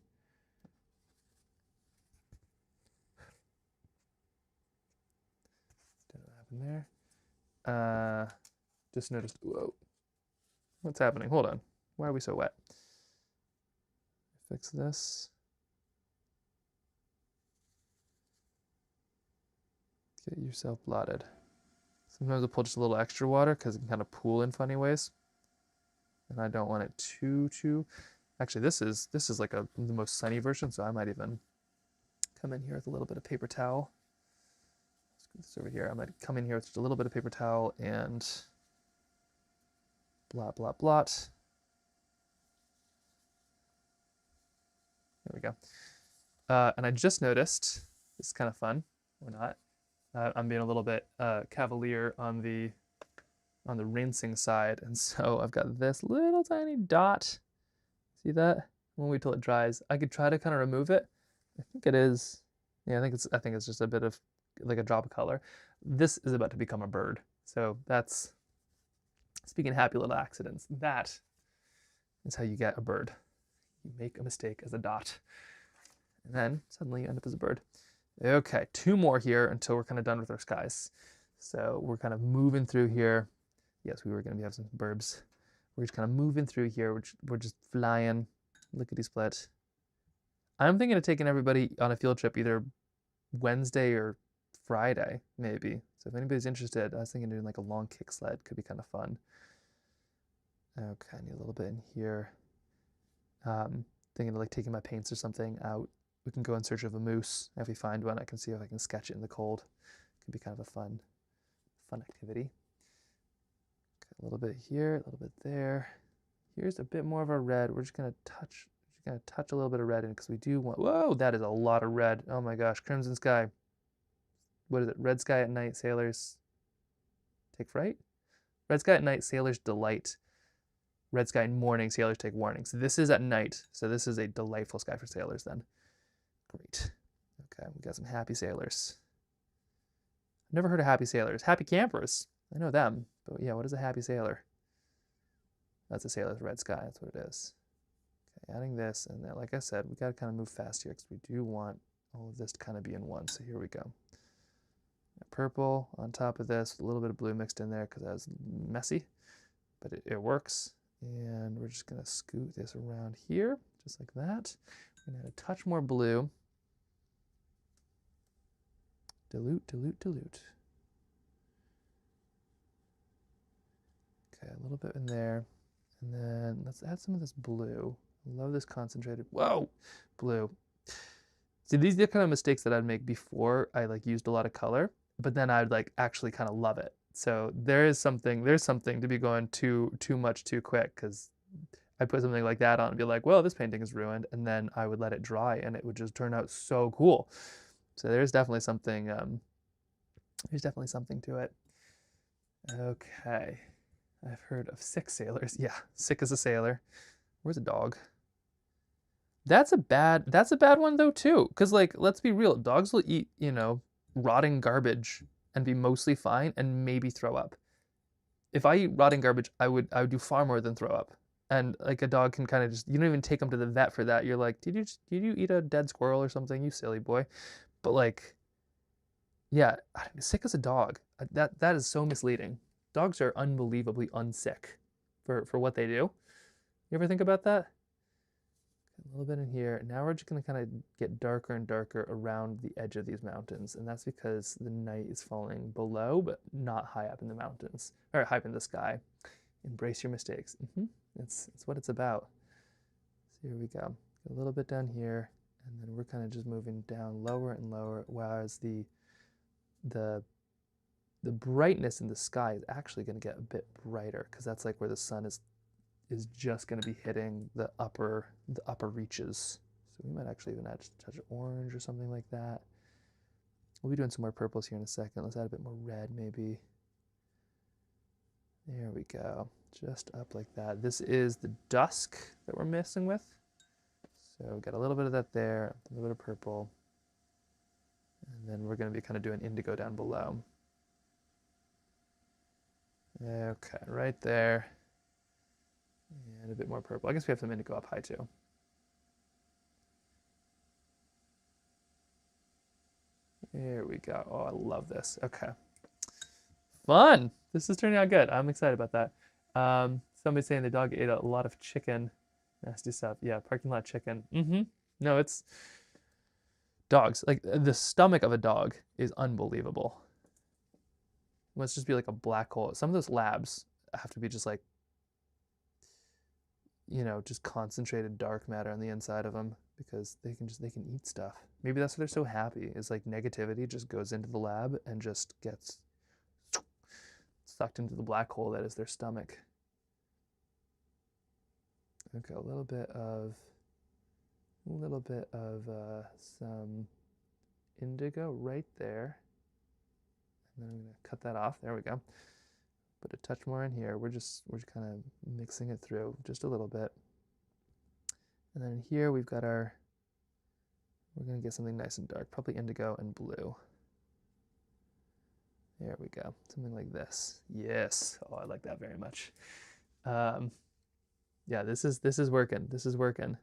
Don't know what happened there. Just noticed, whoa. What's happening? Hold on. Why are we so wet? fix this. Get yourself blotted. Sometimes I'll pull just a little extra water because it can kind of pool in funny ways. And I don't want it too. Actually, this is like the most sunny version, so I might even come in here with a little bit of paper towel. Let's get this over here. I might come in here with just a little bit of paper towel and blot. There we go. And I just noticed, this is kind of fun, or not. I'm being a little bit cavalier on the rinsing side, and so I've got this little tiny dot. See that? We'll wait till it dries. I could try to kind of remove it. I think it is. Yeah, I think it's just a bit of like a drop of color. This is about to become a bird. So that's, speaking of happy little accidents, that is how you get a bird. You make a mistake as a dot, and then suddenly you end up as a bird. Okay, 2 more here until we're kind of done with our skies. So we're kind of moving through here. Yes, we were going to have some burbs. We're just kind of moving through here. We're just flying. Lickety split. I'm thinking of taking everybody on a field trip either Wednesday or Friday, maybe. So if anybody's interested, I was thinking doing like a long kick sled. Could be kind of fun. Okay, I need a little bit in here. Thinking of like taking my paints or something out. We can go in search of a moose. If we find one, I can see if I can sketch it in the cold. Could be kind of a fun activity. Okay, a little bit here, a little bit there. Here's a bit more of our red. We're just gonna touch a little bit of red in because we do want. Whoa, that is a lot of red. Oh my gosh, crimson sky. What is it? Red sky at night, sailors take fright. Red sky at night, sailors delight. Red sky in morning, sailors take warning. So this is at night. So this is a delightful sky for sailors then. Great. Okay, we got some happy sailors. I've never heard of happy sailors. Happy campers. I know them. But yeah, what is a happy sailor? That's a sailor with red sky. That's what it is. Okay, adding this. And then, like I said, we got to kind of move fast here because we do want all of this to kind of be in one. So here we go. Purple on top of this with a little bit of blue mixed in there because that was messy. But it works. And we're just going to scoot this around here, just like that. We're going to add a touch more blue. Dilute. Okay, a little bit in there. And then let's add some of this blue. I love this concentrated, whoa, blue. See, these are the kind of mistakes that I'd make before I like used a lot of color, but then I'd like actually kind of love it. So there's something to be going too much too quick, because I put something like that on and be like, well, this painting is ruined, and then I would let it dry and it would just turn out so cool. So there's definitely something to it. Okay, I've heard of sick sailors. Yeah, sick as a sailor. Where's a dog? That's a bad one though too, because like, let's be real, dogs will eat, rotting garbage and be mostly fine and maybe throw up. If I eat rotting garbage, I would do far more than throw up. And like a dog can kind of just, you don't even take them to the vet for that. You're like, did you eat a dead squirrel or something, you silly boy? But like, yeah, sick as a dog. That is so misleading. Dogs are unbelievably unsick for what they do. You ever think about that? A little bit in here. Now we're just going to kind of get darker and darker around the edge of these mountains, and that's because the night is falling below, but not high up in the mountains, or high up in the sky. Embrace your mistakes. It's what it's about. So here we go. A little bit down here, and then we're kind of just moving down lower and lower, whereas the brightness in the sky is actually going to get a bit brighter, because that's like where the sun is just going to be hitting the upper reaches. So we might actually even add just a touch of orange or something like that. We'll be doing some more purples here in a second. Let's add a bit more red maybe. There we go. Just up like that. This is the dusk that we're messing with. So we got a little bit of that there, a little bit of purple. And then we're going to be kind of doing indigo down below. Okay, right there. And a bit more purple. I guess we have some indigo up high too. There we go. Oh, I love this. Okay. Fun. This is turning out good. I'm excited about that. Somebody's saying the dog ate a lot of chicken. Nasty stuff. Yeah, parking lot chicken. Mm-hmm. No, it's dogs. Like the stomach of a dog is unbelievable. Must just be like a black hole. Some of those labs have to be just like, just concentrated dark matter on the inside of them because they can eat stuff. Maybe that's why they're so happy. Is like negativity just goes into the lab and just gets sucked into the black hole that is their stomach. Okay, a little bit of some indigo right there. And then I'm gonna cut that off. There we go. Put a touch more in here. We're just kind of mixing it through just a little bit. And then here we've got we're gonna get something nice and dark, probably indigo and blue. There we go, something like this. Yes, oh, I like that very much. Yeah, this is working. This is working.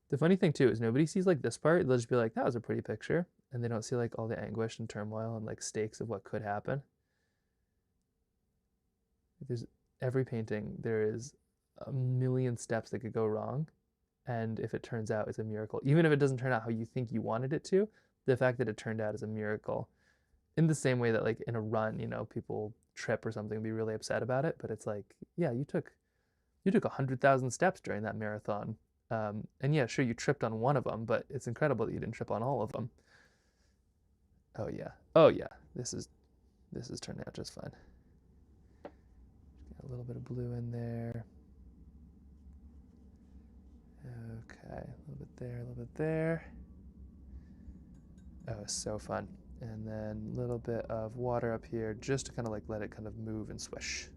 The funny thing too is nobody sees like this part. They'll just be like, that was a pretty picture. And they don't see like all the anguish and turmoil and like stakes of what could happen. There's every painting, there is a million steps that could go wrong. And if it turns out, it's a miracle. Even if it doesn't turn out how you think you wanted it to, the fact that it turned out is a miracle. In the same way that like in a run, people trip or something and be really upset about it. But it's like, yeah, you took 100,000 steps during that marathon. And yeah, sure, you tripped on one of them, but it's incredible that you didn't trip on all of them. Oh yeah. Oh yeah. This is turning out just fine. Get a little bit of blue in there. Okay, a little bit there, a little bit there. Oh, it's so fun. And then a little bit of water up here just to kind of like let it kind of move and swish.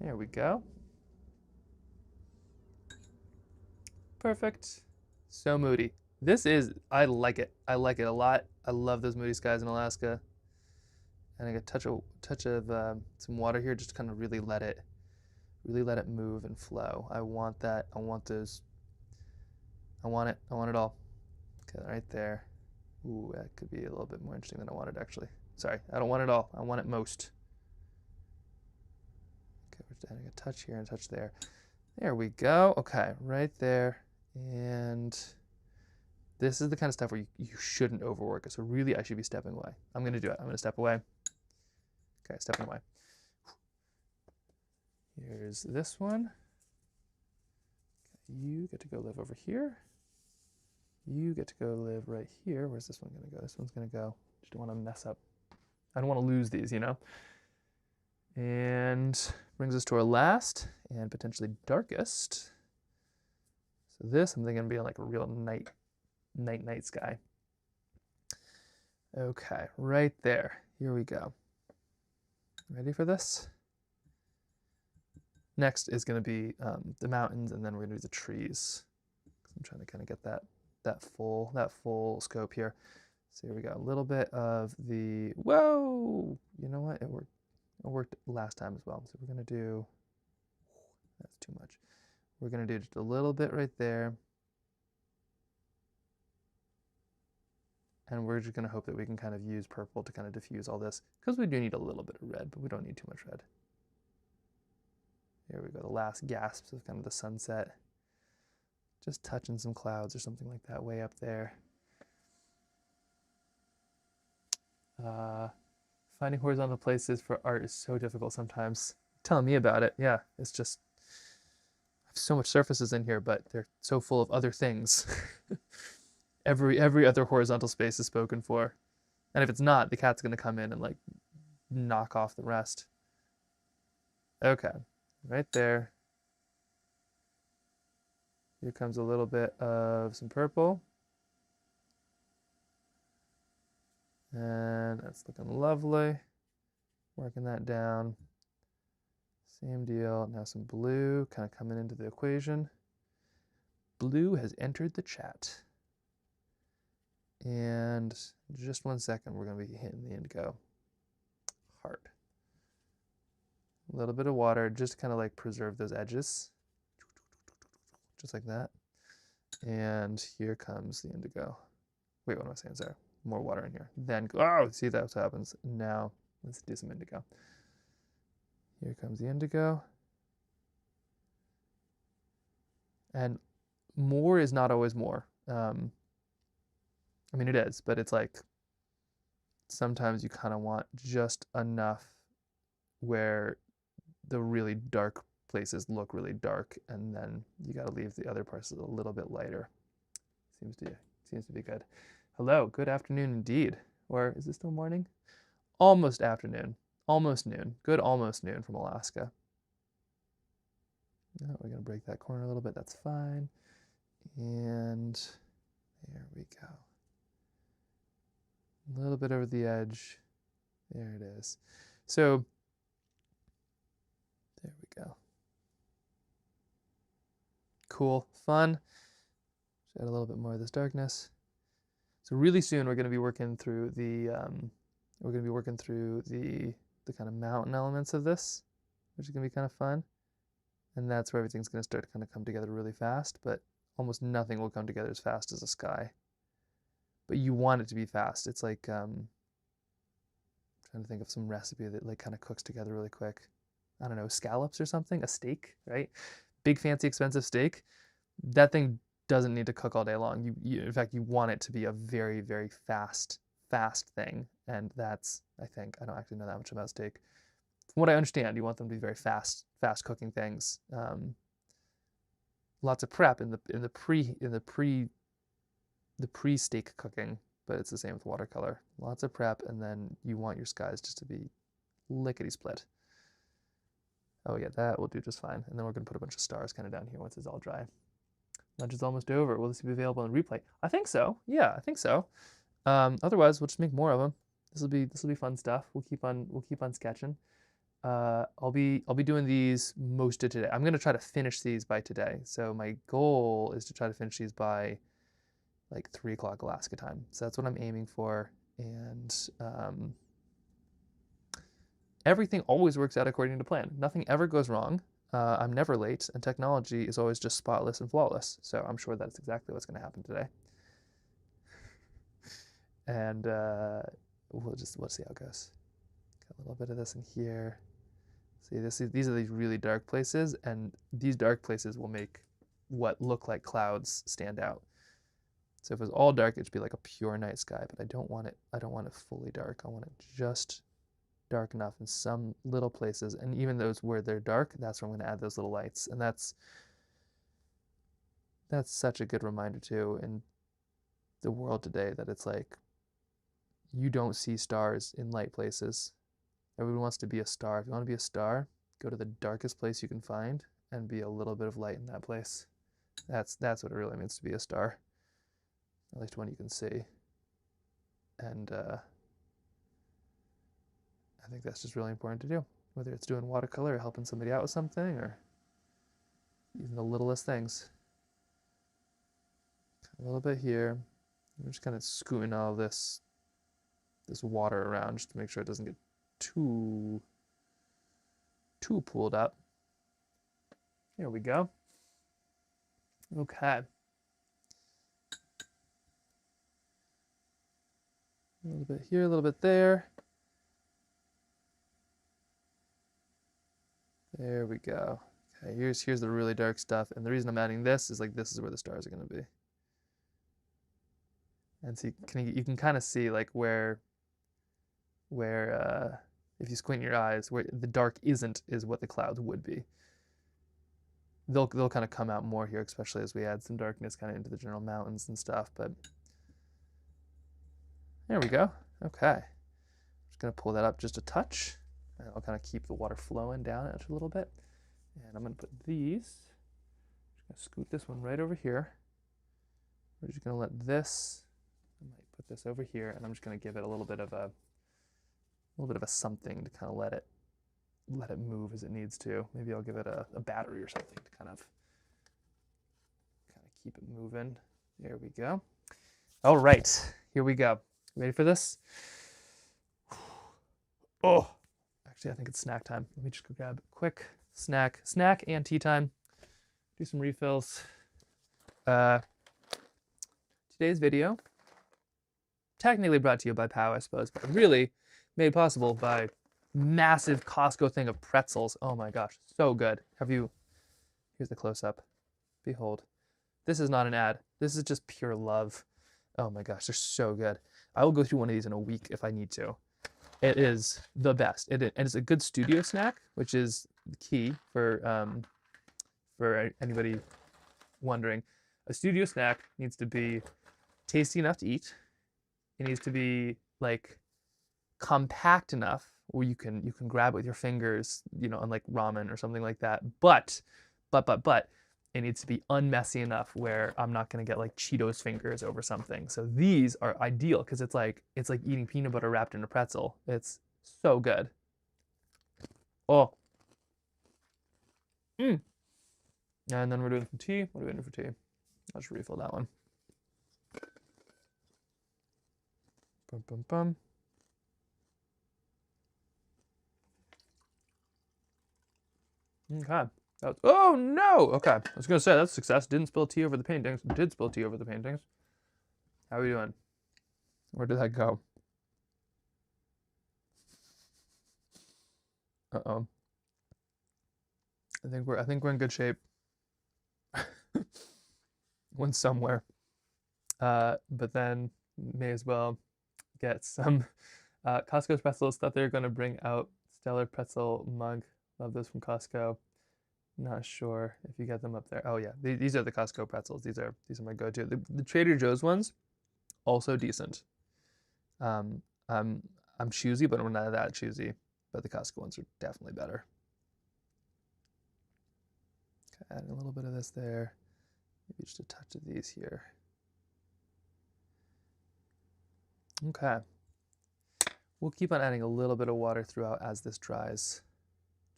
There we go. Perfect. So moody. I like it. I like it a lot. I love those moody skies in Alaska. And I get a touch of some water here just to kind of really let it move and flow. I want that. I want those. I want it. I want it all. Okay, right there. Ooh, that could be a little bit more interesting than I wanted actually. Sorry, I don't want it all. I want it most. Okay, we're just adding a touch here and a touch there. There we go. Okay, right there. And this is the kind of stuff where you shouldn't overwork it. So really, I should be stepping away. I'm going to do it. I'm going to step away. Okay, stepping away. Here's this one. Okay, you get to go live over here. You get to go live right here. Where's this one going to go? This one's going to go. Just don't want to mess up. I don't want to lose these, And brings us to our last and potentially darkest. So this, I'm thinking, be like a real night sky. Okay, right there. Here we go. Ready for this? Next is going to be the mountains, and then we're going to do the trees. I'm trying to kind of get that full scope here. So here we go. A little bit of the whoa. You know what? It worked last time as well. So we're going to do. That's too much. We're going to do just a little bit right there. And we're just going to hope that we can kind of use purple to kind of diffuse all this, because we do need a little bit of red, but we don't need too much red. Here we go, the last gasps of kind of the sunset. Just touching some clouds or something like that way up there. Finding horizontal places for art is so difficult sometimes. Telling me about it, yeah, it's just, I have so much surfaces in here, but they're so full of other things. Every other horizontal space is spoken for. And if it's not, the cat's gonna come in and like knock off the rest. Okay, right there. Here comes a little bit of some purple. And that's looking lovely. Working that down. Same deal. Now some blue kind of coming into the equation. Blue has entered the chat. And just 1 second, we're going to be hitting the indigo hard. A little bit of water, just to kind of like preserve those edges. Just like that. And here comes the indigo. Wait, what am I saying? Sorry. More water in here. Then, oh, see, that's what happens. Now, let's do some indigo. Here comes the indigo. And more is not always more. I mean, it is, but it's like sometimes you kind of want just enough where the really dark places look really dark, and then you got to leave the other parts a little bit lighter. Seems to be good. Hello, good afternoon indeed. Or is it still morning? Almost afternoon. Almost noon. Good almost noon from Alaska. Oh, we're going to break that corner a little bit. That's fine. And there we go. A little bit over the edge. There it is. So there we go. Cool, fun. Just add a little bit more of this darkness. So really soon we're going to be working through the kind of mountain elements of this, which is going to be kind of fun. And that's where everything's going to start to kind of come together really fast, but almost nothing will come together as fast as the sky. But you want it to be fast. It's like trying to think of some recipe that like kind of cooks together really quick. I don't know, scallops or something, a steak, right? Big fancy expensive steak. That thing doesn't need to cook all day long. In fact, you want it to be a very, very fast thing. And that's, I think, I don't actually know that much about steak. From what I understand, you want them to be very fast cooking things. Lots of prep in the pre-steak cooking, but it's the same with watercolor. Lots of prep, and then you want your skies just to be lickety split. Oh yeah, that will do just fine. And then we're gonna put a bunch of stars kind of down here once it's all dry. Lunch is almost over. Will this be available on replay? I think so. Yeah, I think so. Otherwise, we'll just make more of them. This will be fun stuff. We'll keep on sketching. I'll be doing these most of today. I'm gonna try to finish these by today. So my goal is to try to finish these by like 3 o'clock Alaska time. So that's what I'm aiming for. And everything always works out according to plan. Nothing ever goes wrong. I'm never late, and technology is always just spotless and flawless. So I'm sure that's exactly what's going to happen today. And we'll see how it goes. Got a little bit of this in here. See, these are these really dark places, and these dark places will make what look like clouds stand out. So if it was all dark, it should be like a pure night sky, but I don't want it fully dark. I want it just dark enough in some little places, and even those where they're dark, that's where I'm going to add those little lights. And that's such a good reminder too in the world today that it's like you don't see stars in light places. Everyone wants to be a star. If you want to be a star, go to the darkest place you can find and be a little bit of light in that place. That's what it really means to be a star. At least one you can see. And I think that's just really important to do, whether it's doing watercolor or helping somebody out with something, or even the littlest things. A little bit here. I'm just kind of scooting all this water around just to make sure it doesn't get too pooled up. There we go. Okay. A little bit here, a little bit there. There we go. Okay, here's the really dark stuff, and the reason I'm adding this is like this is where the stars are going to be. And so you can kind of see like where if you squint your eyes, where the dark isn't is what the clouds would be. They'll kind of come out more here, especially as we add some darkness kind of into the general mountains and stuff. But there we go. Okay, just gonna pull that up just a touch. And I'll kind of keep the water flowing down it a little bit. And I'm going to put these, just going to scoot this one right over here. We're just going to let this, I might put this over here, and I'm just going to give it a little bit of a something to kind of let it move as it needs to. Maybe I'll give it a battery or something to kind of keep it moving. There we go. All right, here we go. Ready for this? Oh. Actually, I think it's snack time. Let me just go grab a quick snack and tea time. Do some refills. Today's video, technically brought to you by POW, I suppose, but really made possible by massive Costco thing of pretzels. Oh my gosh, so good. Here's the close-up. behold. This is not an ad. This is just pure love. Oh my gosh, they're so good. I will go through one of these in a week if I need to. It is the best. And it's a good studio snack, which is the key for anybody wondering. A studio snack needs to be tasty enough to eat. It needs to be like compact enough where you can grab it with your fingers, you know, unlike ramen or something like that. But it needs to be unmessy enough where I'm not gonna get like Cheetos fingers over something. So these are ideal because it's like eating peanut butter wrapped in a pretzel. It's so good. Oh. And then we're doing some tea. What are we doing for tea? I'll just refill that one. Bum, bum, bum. Okay. Oh no! Okay. I was gonna say that's a success. Didn't spill tea over the paintings. Did spill tea over the paintings. How are we doing? Where did that go? Uh-oh. I think we're in good shape. Went somewhere. But then may as well get some Costco's pretzels. Thought they were gonna bring out Stellar Pretzel Mug. Love those from Costco. Not sure if you get them up there. Oh yeah, these are the Costco pretzels. These are my go-to. The Trader Joe's ones, also decent. I'm choosy, but we're not that choosy. But the Costco ones are definitely better. Okay, add a little bit of this there. Maybe just a touch of these here. Okay. We'll keep on adding a little bit of water throughout as this dries.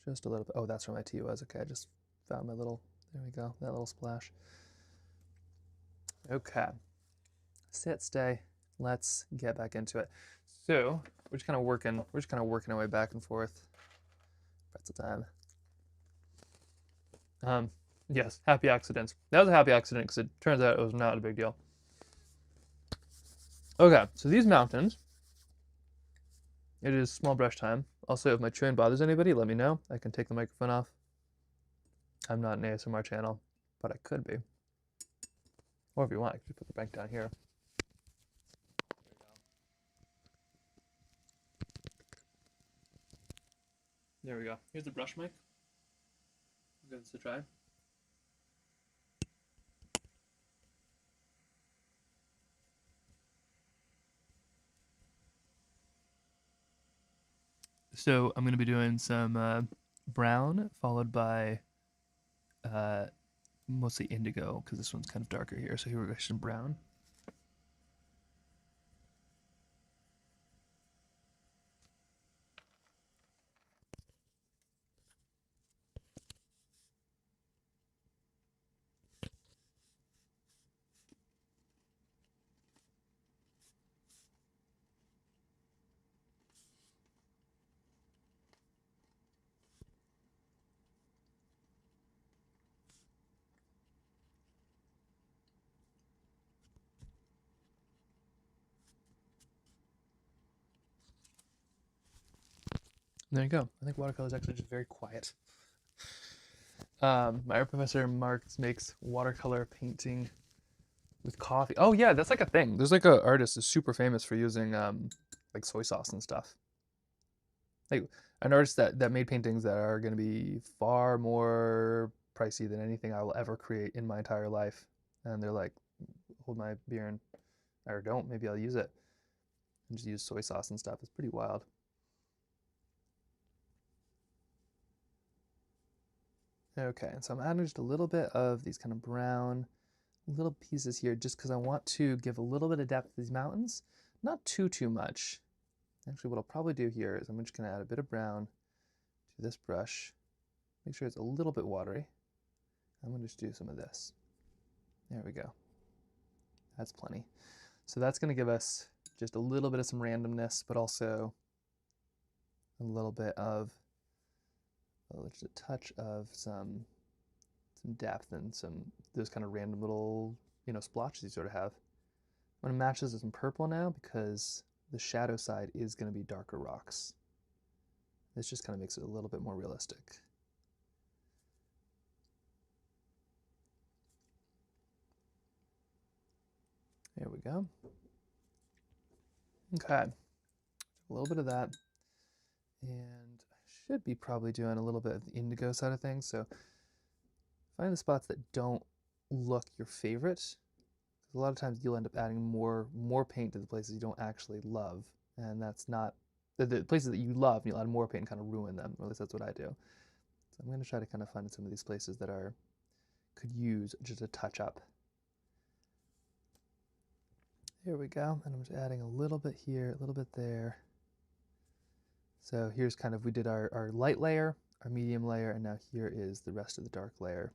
Just a little bit. Oh, that's where my tea was. Okay, I just found my little, there we go, that little splash. Okay. Sit, stay. Let's get back into it. So we're just kind of working our way back and forth. Pretzel time. Yes, happy accidents. That was a happy accident because it turns out it was not a big deal. Okay, so these mountains, it is small brush time. Also, if my chewing bothers anybody, let me know. I can take the microphone off. I'm not an ASMR channel, but I could be. Or if you want, I could just put the bank down here. There we go. Here's the brush mic. Give this a try. So I'm going to be doing some brown, followed by mostly indigo, because this one's kind of darker here. So here we go, some brown. There you go. I think watercolor is actually just very quiet. My art professor Mark makes watercolor painting with coffee. Oh yeah, that's like a thing. There's like a artist who's super famous for using like soy sauce and stuff. Like an artist that made paintings that are going to be far more pricey than anything I will ever create in my entire life. And they're like, hold my beer and, or don't, maybe I'll use it. And just use soy sauce and stuff. It's pretty wild. Okay, and so I'm adding just a little bit of these kind of brown little pieces here just because I want to give a little bit of depth to these mountains. Not too much. Actually, what I'll probably do here is I'm just going to add a bit of brown to this brush. Make sure it's a little bit watery. I'm going to just do some of this. There we go. That's plenty. So that's going to give us just a little bit of some randomness, but also a little bit of just a touch of some depth and those kind of random little, you know, splotches you sort of have. I'm going to match this with some purple now because the shadow side is going to be darker rocks. This just kind of makes it a little bit more realistic. There we go. Okay, a little bit of that. And I should be probably doing a little bit of the indigo side of things. So find the spots that don't look your favorite. A lot of times you'll end up adding more paint to the places you don't actually love. And that's not, the places that you love, you'll add more paint and kind of ruin them. Or at least that's what I do. So I'm going to try to kind of find some of these places that could use just a touch up. There we go. And I'm just adding a little bit here, a little bit there. So here's kind of, we did our light layer, our medium layer, and now here is the rest of the dark layer.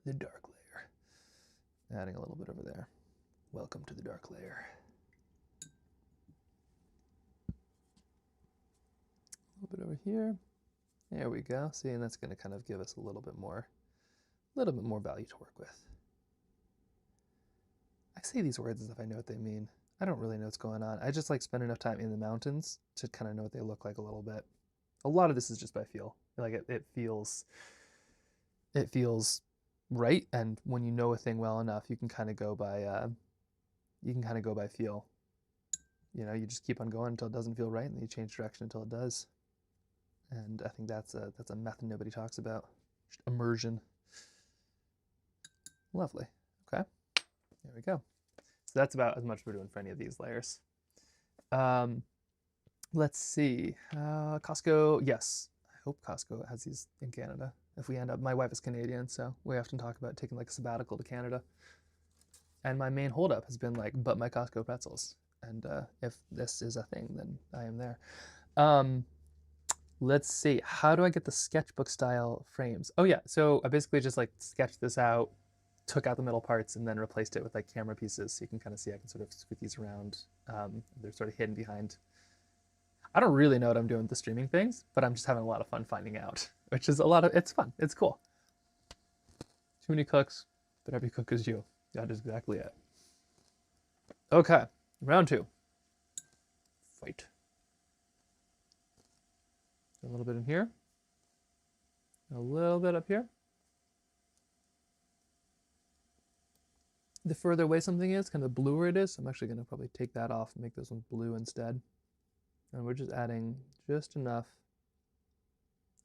The dark layer. Adding a little bit over there. Welcome to the dark layer. A little bit over here. There we go. See, and that's going to kind of give us a little bit more value to work with. I say these words as if I know what they mean. I don't really know what's going on. I just like spend enough time in the mountains to kind of know what they look like a little bit. A lot of this is just by feel. Like it feels right, and when you know a thing well enough, you can kind of go by feel. You know, you just keep on going until it doesn't feel right, and then you change direction until it does. And I think that's a method nobody talks about. Just immersion. Lovely. Okay. There we go. So that's about as much we're doing for any of these layers. Let's see. Costco, yes. I hope Costco has these in Canada. If we end up, my wife is Canadian, so we often talk about taking like a sabbatical to Canada. And my main holdup has been like, but my Costco pretzels. And if this is a thing, then I am there. Let's see. How do I get the sketchbook style frames? Oh yeah, so I basically just like sketched this out, took out the middle parts, and then replaced it with like camera pieces. So you can kind of see I can sort of scoot these around. They're sort of hidden behind. I don't really know what I'm doing with the streaming things, but I'm just having a lot of fun finding out, which is it's fun. It's cool. Too many cooks, but every cook is you. That is exactly it. Okay, round 2. Fight. A little bit in here. A little bit up here. The further away something is, kind of the bluer it is, I'm actually going to probably take that off and make this one blue instead. And we're just adding just enough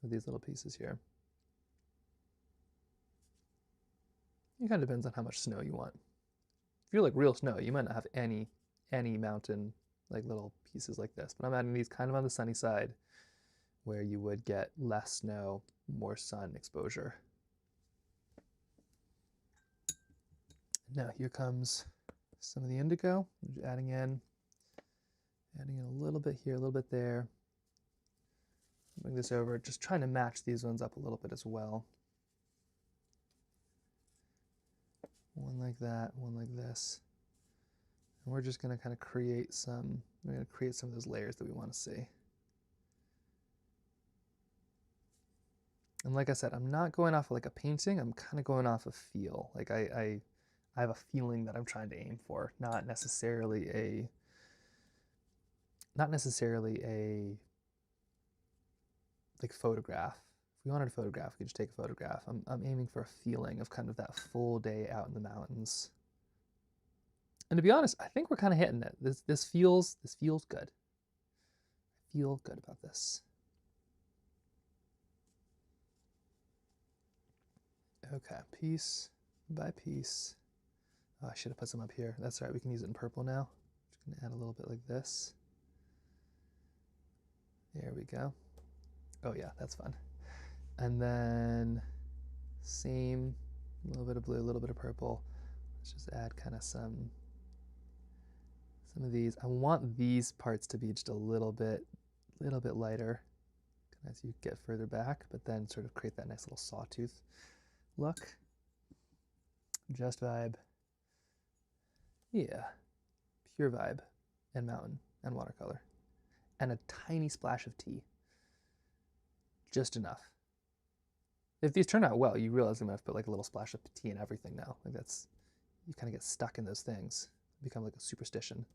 of these little pieces here. It kind of depends on how much snow you want. If you like real snow, you might not have any mountain like little pieces like this, but I'm adding these kind of on the sunny side where you would get less snow, more sun exposure. Now here comes some of the indigo. I'm just adding in a little bit here, a little bit there. Bring this over, just trying to match these ones up a little bit as well. One like that, one like this. And we're just going to kind of create some of those layers that we want to see. And like I said, I'm not going off of like a painting, I'm kind of going off of feel. Like I have a feeling that I'm trying to aim for, not necessarily a like photograph. If we wanted a photograph, we could just take a photograph. I'm aiming for a feeling of kind of that full day out in the mountains. And to be honest, I think we're kind of hitting it. This feels good. I feel good about this. Okay, piece by piece. Oh, I should have put some up here. That's right, we can use it in purple now. Just gonna add a little bit like this. There we go. Oh yeah, that's fun. And then same, a little bit of blue, a little bit of purple. Let's just add kind of some of these. I want these parts to be just a little bit lighter as you get further back, but then sort of create that nice little sawtooth look. Just vibe. Yeah, pure vibe and mountain and watercolor. And a tiny splash of tea. Just enough. If these turn out well, you realize I'm gonna have to put like a little splash of tea in everything now. Like that's, you kind of get stuck in those things. Become like a superstition.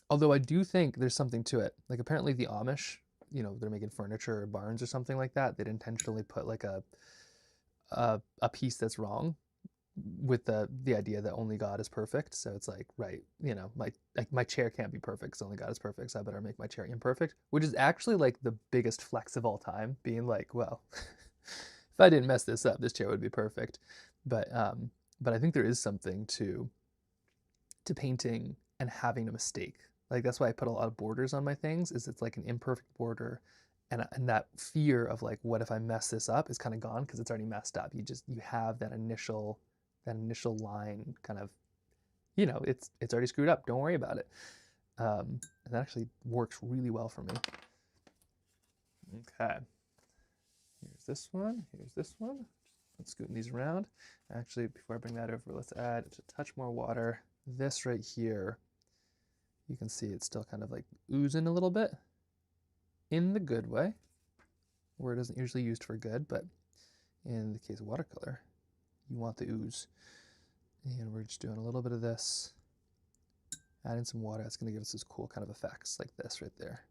Although I do think there's something to it. Like apparently the Amish, you know, they're making furniture or barns or something like that. They'd intentionally put like a piece that's wrong with the idea that only God is perfect. So it's like, right, you know, my chair can't be perfect because only God is perfect. So I better make my chair imperfect, which is actually like the biggest flex of all time, being like, well, if I didn't mess this up, this chair would be perfect. But I think there is something to painting and having a mistake. Like that's why I put a lot of borders on my things, is it's like an imperfect border, and that fear of like, what if I mess this up is kind of gone because it's already messed up. You have that initial line kind of, you know, it's already screwed up. Don't worry about it. And that actually works really well for me. Okay. Here's this one. Here's this one. Let's scoot these around. Actually, before I bring that over, let's add a touch more water. This right here, you can see it's still kind of like oozing a little bit in the good way. Word isn't usually used for good, but in the case of watercolor, you want the ooze. And we're just doing a little bit of this, adding some water. That's going to give us this cool kind of effects like this right there.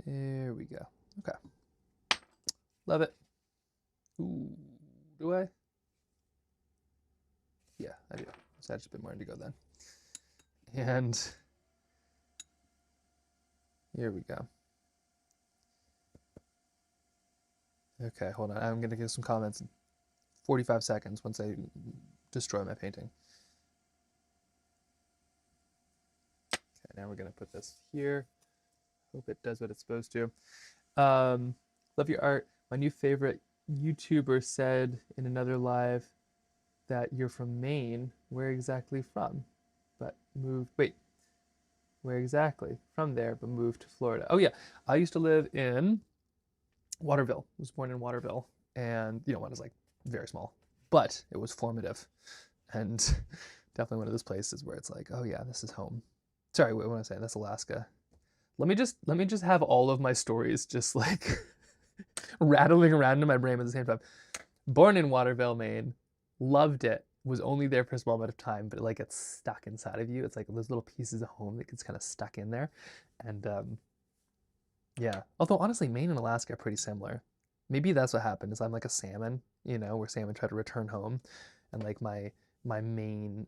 There we go. Okay. Love it. Ooh, do I? Yeah, I do. Let's add just a bit more indigo then. And here we go. Okay, hold on. I'm going to give some comments in 45 seconds once I destroy my painting. Okay, now we're going to put this here. Hope it does what it's supposed to. Love your art. My new favorite YouTuber said in another live that you're from Maine. Where exactly from? But moved. Wait. Where exactly? From there, but moved to Florida. Oh yeah, I used to live in Waterville. I was born in Waterville, and you know, when I was like very small, but it was formative, and definitely one of those places where it's like, oh yeah, this is home. Sorry, what am I saying? That's Alaska. Let me just have all of my stories just like rattling around in my brain at the same time. Born in Waterville, Maine, loved it. Was only there for a small amount of time, but it like gets stuck inside of you. It's like those little pieces of home that gets kind of stuck in there, and yeah. Although honestly, Maine and Alaska are pretty similar. Maybe that's what happened. Is I'm like a salmon, you know, where salmon try to return home, and like my main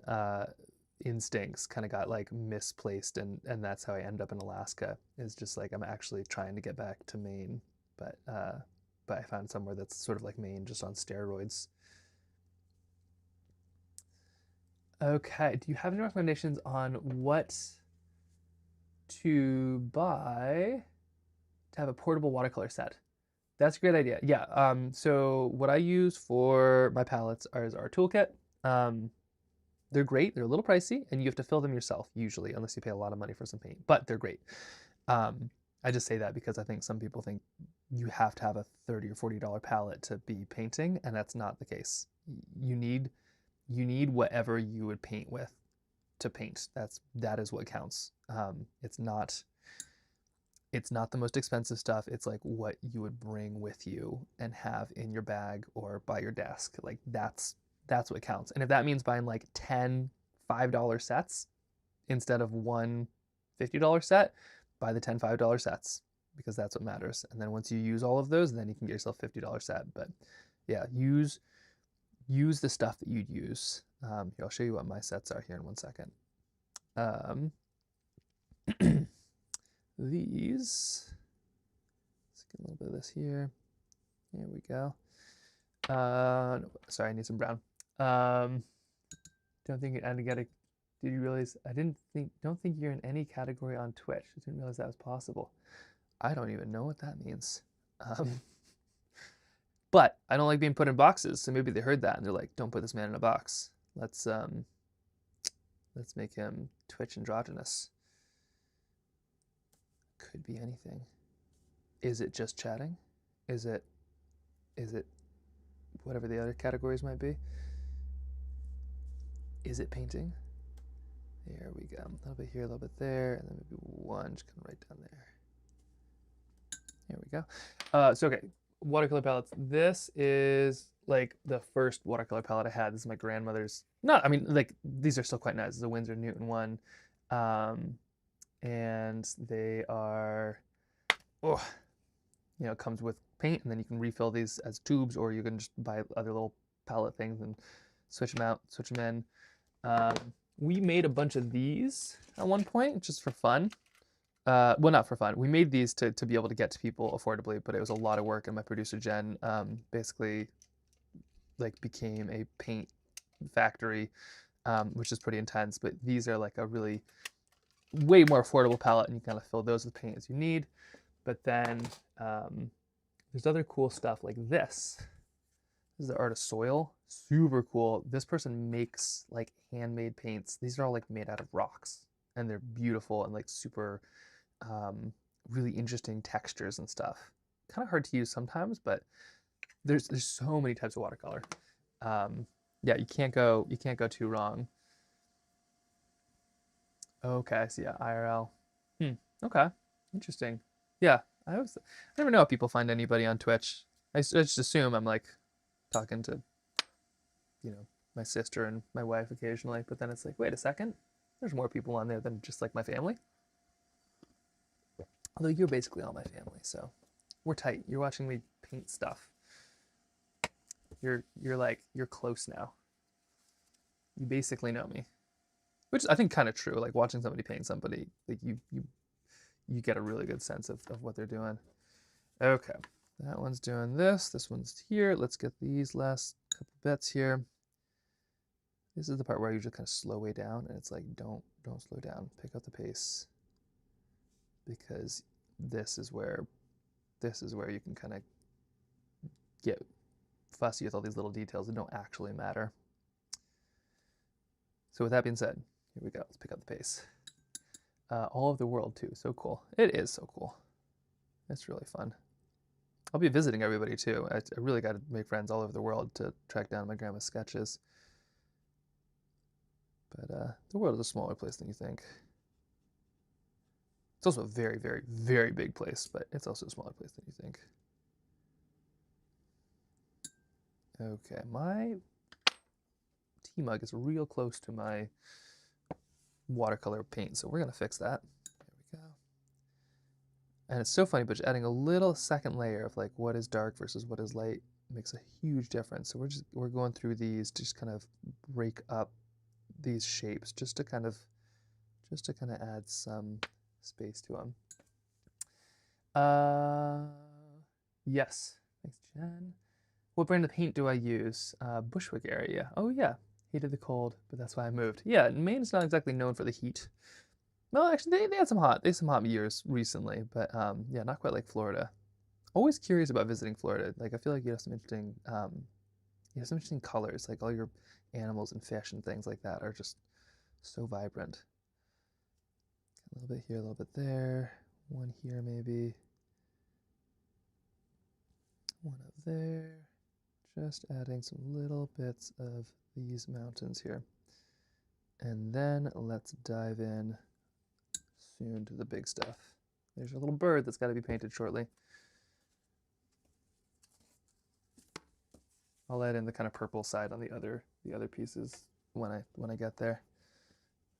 instincts kind of got like misplaced, and that's how I end up in Alaska. Is just like I'm actually trying to get back to Maine, but I found somewhere that's sort of like Maine, just on steroids. Okay, do you have any recommendations on what to buy to have a portable watercolor set? That's a great idea. Yeah. So what I use for my palettes is our toolkit. They're great. They're a little pricey, and you have to fill them yourself usually, unless you pay a lot of money for some paint. But they're great. I just say that because I think some people think you have to have a $30 or $40 palette to be painting, and that's not the case. You need whatever you would paint with to paint. That is what counts. It's not the most expensive stuff. It's like what you would bring with you and have in your bag or by your desk. Like that's what counts. And if that means buying like 10 $5 sets instead of one $50 set, buy the 10 $5 sets, because that's what matters. And then once you use all of those, then you can get yourself a $50 set. But yeah, use the stuff that you'd use. Here, I'll show you what my sets are here in one second. These, let's get a little bit of this here. There we go. No, sorry, I need some brown. Don't think did you realize don't think you're in any category on Twitch. I didn't realize that was possible. I don't even know what that means. But I don't like being put in boxes, so maybe they heard that and they're like, don't put this man in a box. Let's make him Twitch androgynous. Could be anything. Is it just chatting? Is it whatever the other categories might be? Is it painting? There we go. A little bit here, a little bit there, and then maybe one just kind of right down there. There we go. So okay, watercolor palettes. This is like the first watercolor palette I had. This is my grandmother's. I mean, like these are still quite nice. This is a Winsor Newton one. And they are, oh, you know, it comes with paint, and then you can refill these as tubes, or you can just buy other little palette things and switch them out, switch them in. We made a bunch of these at one point just for fun. Well, not for fun. We made these to be able to get to people affordably, but it was a lot of work, and my producer Jen basically like became a paint factory, which is pretty intense. But these are like a really way more affordable palette, and you kind of fill those with paint as you need. But then there's other cool stuff like this. This is the art of soil. Super cool. This person makes like handmade paints. These are all like made out of rocks, and they're beautiful and like super really interesting textures and stuff. Kind of hard to use sometimes, but there's so many types of watercolor. Yeah, you can't go too wrong. Okay, so yeah, IRL. Okay, interesting. Yeah, I never know if people find anybody on Twitch. I just assume I'm like talking to, my sister and my wife occasionally, but then it's like, wait a second, there's more people on there than just like my family. Although you're basically all my family, so we're tight. You're watching me paint stuff. You're close now. You basically know me, which I think kind of true. Like watching somebody paint somebody, like you get a really good sense of what they're doing. Okay, that one's doing this. This one's here. Let's get these last couple bits here. This is the part where you just kind of slow way down, and it's like don't slow down. Pick up the pace, because this is where you can kind of get fussy with all these little details that don't actually matter. So with that being said, here we go. Let's pick up the pace. All of the world too. So cool. It is so cool. It's really fun. I'll be visiting everybody too. I really got to make friends all over the world to track down my grandma's sketches. But the world is a smaller place than you think. It's also a very, very, very big place, but it's also a smaller place than you think. Okay, my tea mug is real close to my watercolor paint, so we're gonna fix that. There we go. And it's so funny, but adding a little second layer of like what is dark versus what is light makes a huge difference. So we're going through these to just kind of break up these shapes just to kind of add some space to them. Yes, thanks, Jen. What brand of paint do I use? Bushwick area. Oh yeah, hated the cold, but that's why I moved. Yeah, Maine's not exactly known for the heat. Well, actually, they had some hot years recently, but yeah, not quite like Florida. Always curious about visiting Florida. Like I feel like you have some interesting colors. Like all your animals and fish and things like that are just so vibrant. A little bit here, a little bit there. One here maybe. One up there. Just adding some little bits of these mountains here. And then let's dive in soon to the big stuff. There's a little bird that's got to be painted shortly. I'll add in the kind of purple side on the other pieces when I get there.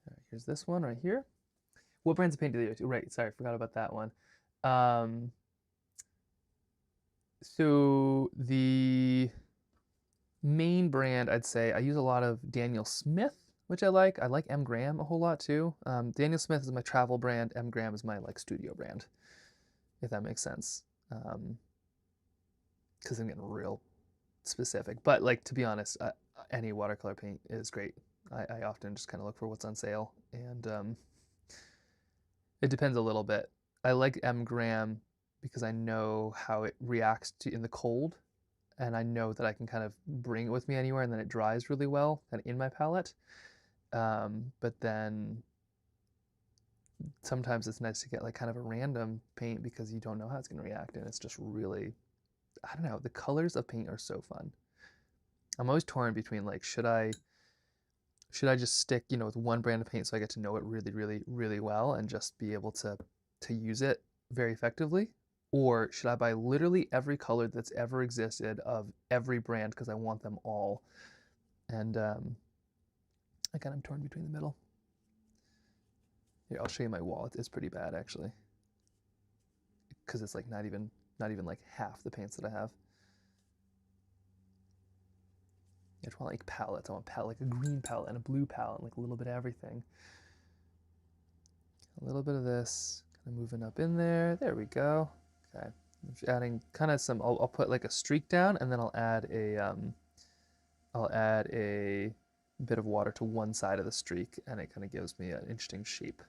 All right, here's this one right here. What brands of paint do they use? Right, sorry, forgot about that one. So the main brand, I'd say, I use a lot of Daniel Smith, which I like. I like M. Graham a whole lot too. Daniel Smith is my travel brand. M. Graham is my like studio brand, if that makes sense. Because I'm getting real specific. But like, to be honest, any watercolor paint is great. I often just kind of look for what's on sale, and it depends a little bit. I like M. Graham because I know how it reacts in the cold, and I know that I can kind of bring it with me anywhere, and then it dries really well and in my palette. But then sometimes it's nice to get like kind of a random paint because you don't know how it's going to react, and it's just really, I don't know, the colors of paint are so fun. I'm always torn between like, should I just stick, with one brand of paint so I get to know it really, really, really well and just be able to use it very effectively? Or should I buy literally every color that's ever existed of every brand because I want them all? And I kind of torn between the middle. Here, I'll show you my wall. It's pretty bad actually, because it's like not even not even like half the paints that I have. I just want like palettes. I want like a green palette and a blue palette, like a little bit of everything. A little bit of this, kind of moving up in there. There we go. Okay, I'm just adding kind of some. I'll put like a streak down, and then I'll add a bit of water to one side of the streak, and it kind of gives me an interesting shape.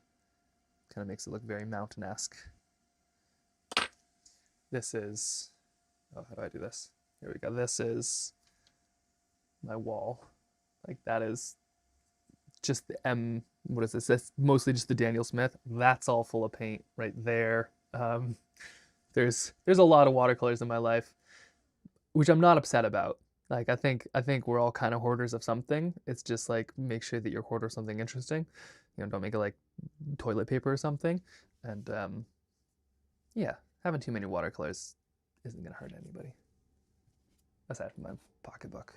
Kind of makes it look very mountain-esque. This is, oh, how do I do this? Here we go. This is my wall. Like that is just the what is this? That's mostly just the Daniel Smith. That's all full of paint right there. There's a lot of watercolors in my life, which I'm not upset about. Like I think we're all kind of hoarders of something. It's just like make sure that you're hoarder of something interesting. You know, don't make it like toilet paper or something. And yeah, having too many watercolors isn't gonna hurt anybody. Aside from my pocketbook.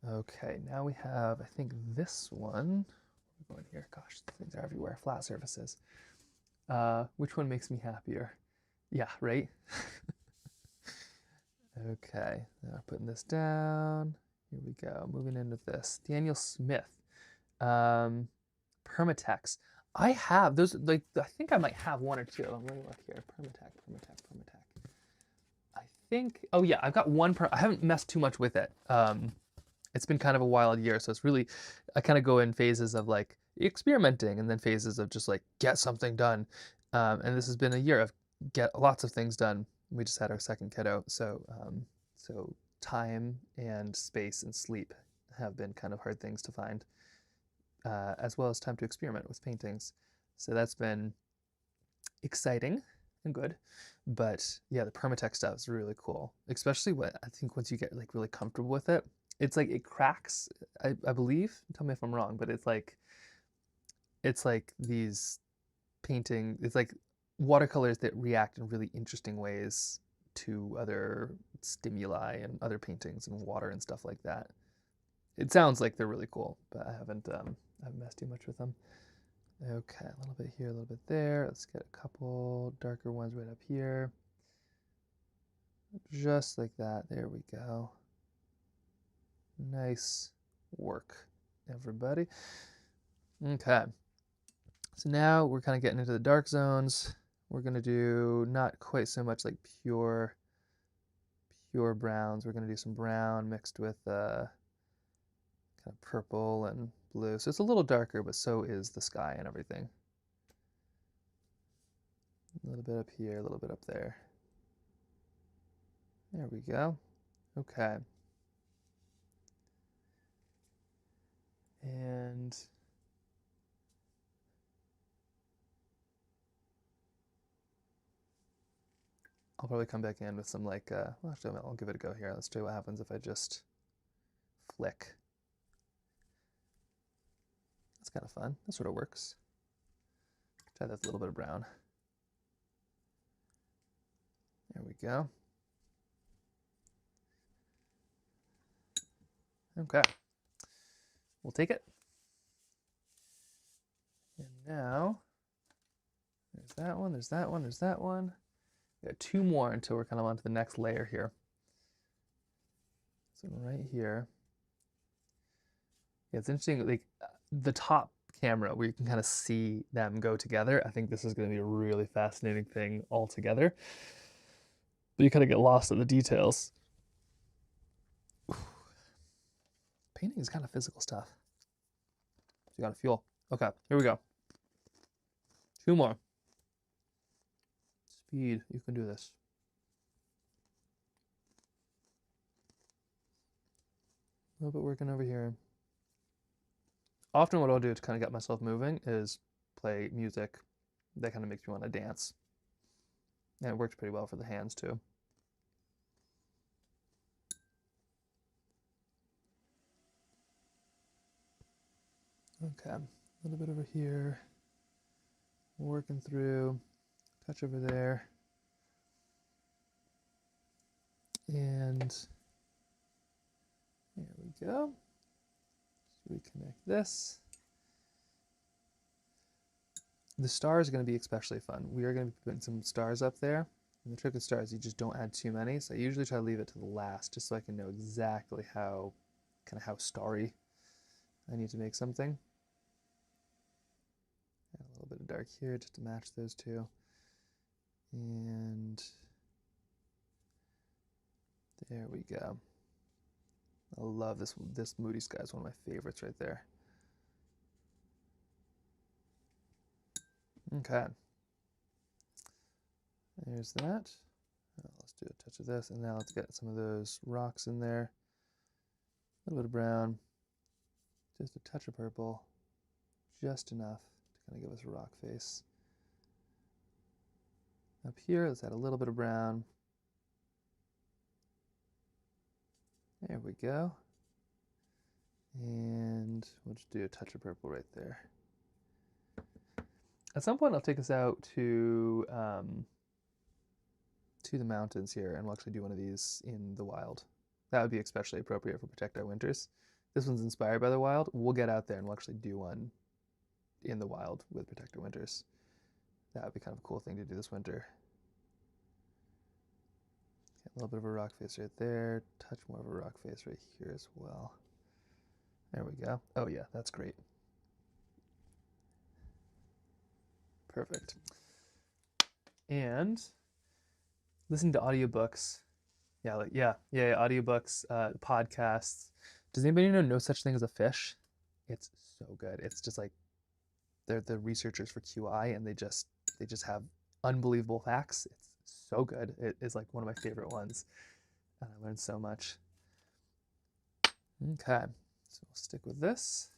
Okay, now we have, I think this one. We're going here. Gosh, things are everywhere. Flat surfaces. Which one makes me happier? Yeah, right? Okay, now putting this down. Here we go. Moving into this. Daniel Smith. Permatex. I have those, like, I think I might have one or two. Let me look here. Permatex. I think, oh yeah, I've got one I haven't messed too much with it. It's been kind of a wild year, so it's really, I kind of go in phases of like experimenting and then phases of just like get something done. And this has been a year of get lots of things done. We just had our second kiddo, so so time and space and sleep have been kind of hard things to find, as well as time to experiment with paintings. So that's been exciting and good. But yeah, the permatex stuff is really cool, especially when I think once you get like really comfortable with it. It's like it cracks, I believe. Tell me if I'm wrong, but it's like these it's like watercolors that react in really interesting ways to other stimuli and other paintings and water and stuff like that. It sounds like they're really cool, but I haven't messed too much with them. Okay, a little bit here, a little bit there. Let's get a couple darker ones right up here. Just like that. There we go. Nice work, everybody. Okay, so now we're kind of getting into the dark zones. We're gonna do not quite so much like pure browns. We're gonna do some brown mixed with kind of purple and blue. So it's a little darker, but so is the sky and everything. A little bit up here, a little bit up there. There we go. Okay. And I'll probably come back in with some like, well, actually, I'll give it a go here. Let's see what happens if I just flick. That's kind of fun. That sort of works. Try that with a little bit of brown. There we go. Okay. We'll take it. And now, there's that one, there's that one, there's that one. We got two more until we're kind of onto the next layer here. So right here. Yeah, it's interesting, like the top camera where you can kind of see them go together. I think this is going to be a really fascinating thing altogether. But you kind of get lost in the details. Painting is kind of physical stuff. So you got to fuel. Okay, here we go. Two more. Speed, you can do this. A little bit working over here. Often what I'll do to kind of get myself moving is play music that kind of makes me want to dance. And it works pretty well for the hands too. Okay, a little bit over here. Working through, touch over there. And there we go. Let's reconnect this. The stars are going to be especially fun. We are going to be putting some stars up there And the trick with stars, you just don't add too many. So I usually try to leave it to the last, just so I can know exactly how starry I need to make something. Add a little bit of dark here just to match those two. And there we go. I love this moody sky. Is one of my favorites right there. Okay. There's that. Let's do a touch of this, and now let's get some of those rocks in there. A little bit of brown, just a touch of purple, just enough to kind of give us a rock face. Up here, let's add a little bit of brown. There we go. And we'll just do a touch of purple right there. At some point, I'll take us out to the mountains here, and we'll actually do one of these in the wild. That would be especially appropriate for Protect Our Winters. This one's inspired by the wild. We'll get out there and we'll actually do one in the wild with Protect Our Winters. That would be kind of a cool thing to do this winter. Get a little bit of a rock face right there. Touch more of a rock face right here as well. There we go. Oh yeah, that's great. Perfect. And listen to audiobooks. Yeah, audiobooks, podcasts. Does anybody know No Such Thing as a Fish? It's so good. It's just like they're the researchers for QI, and they just have unbelievable facts. It's so good. It is like one of my favorite ones, and I learned so much. Okay, so we'll stick with this.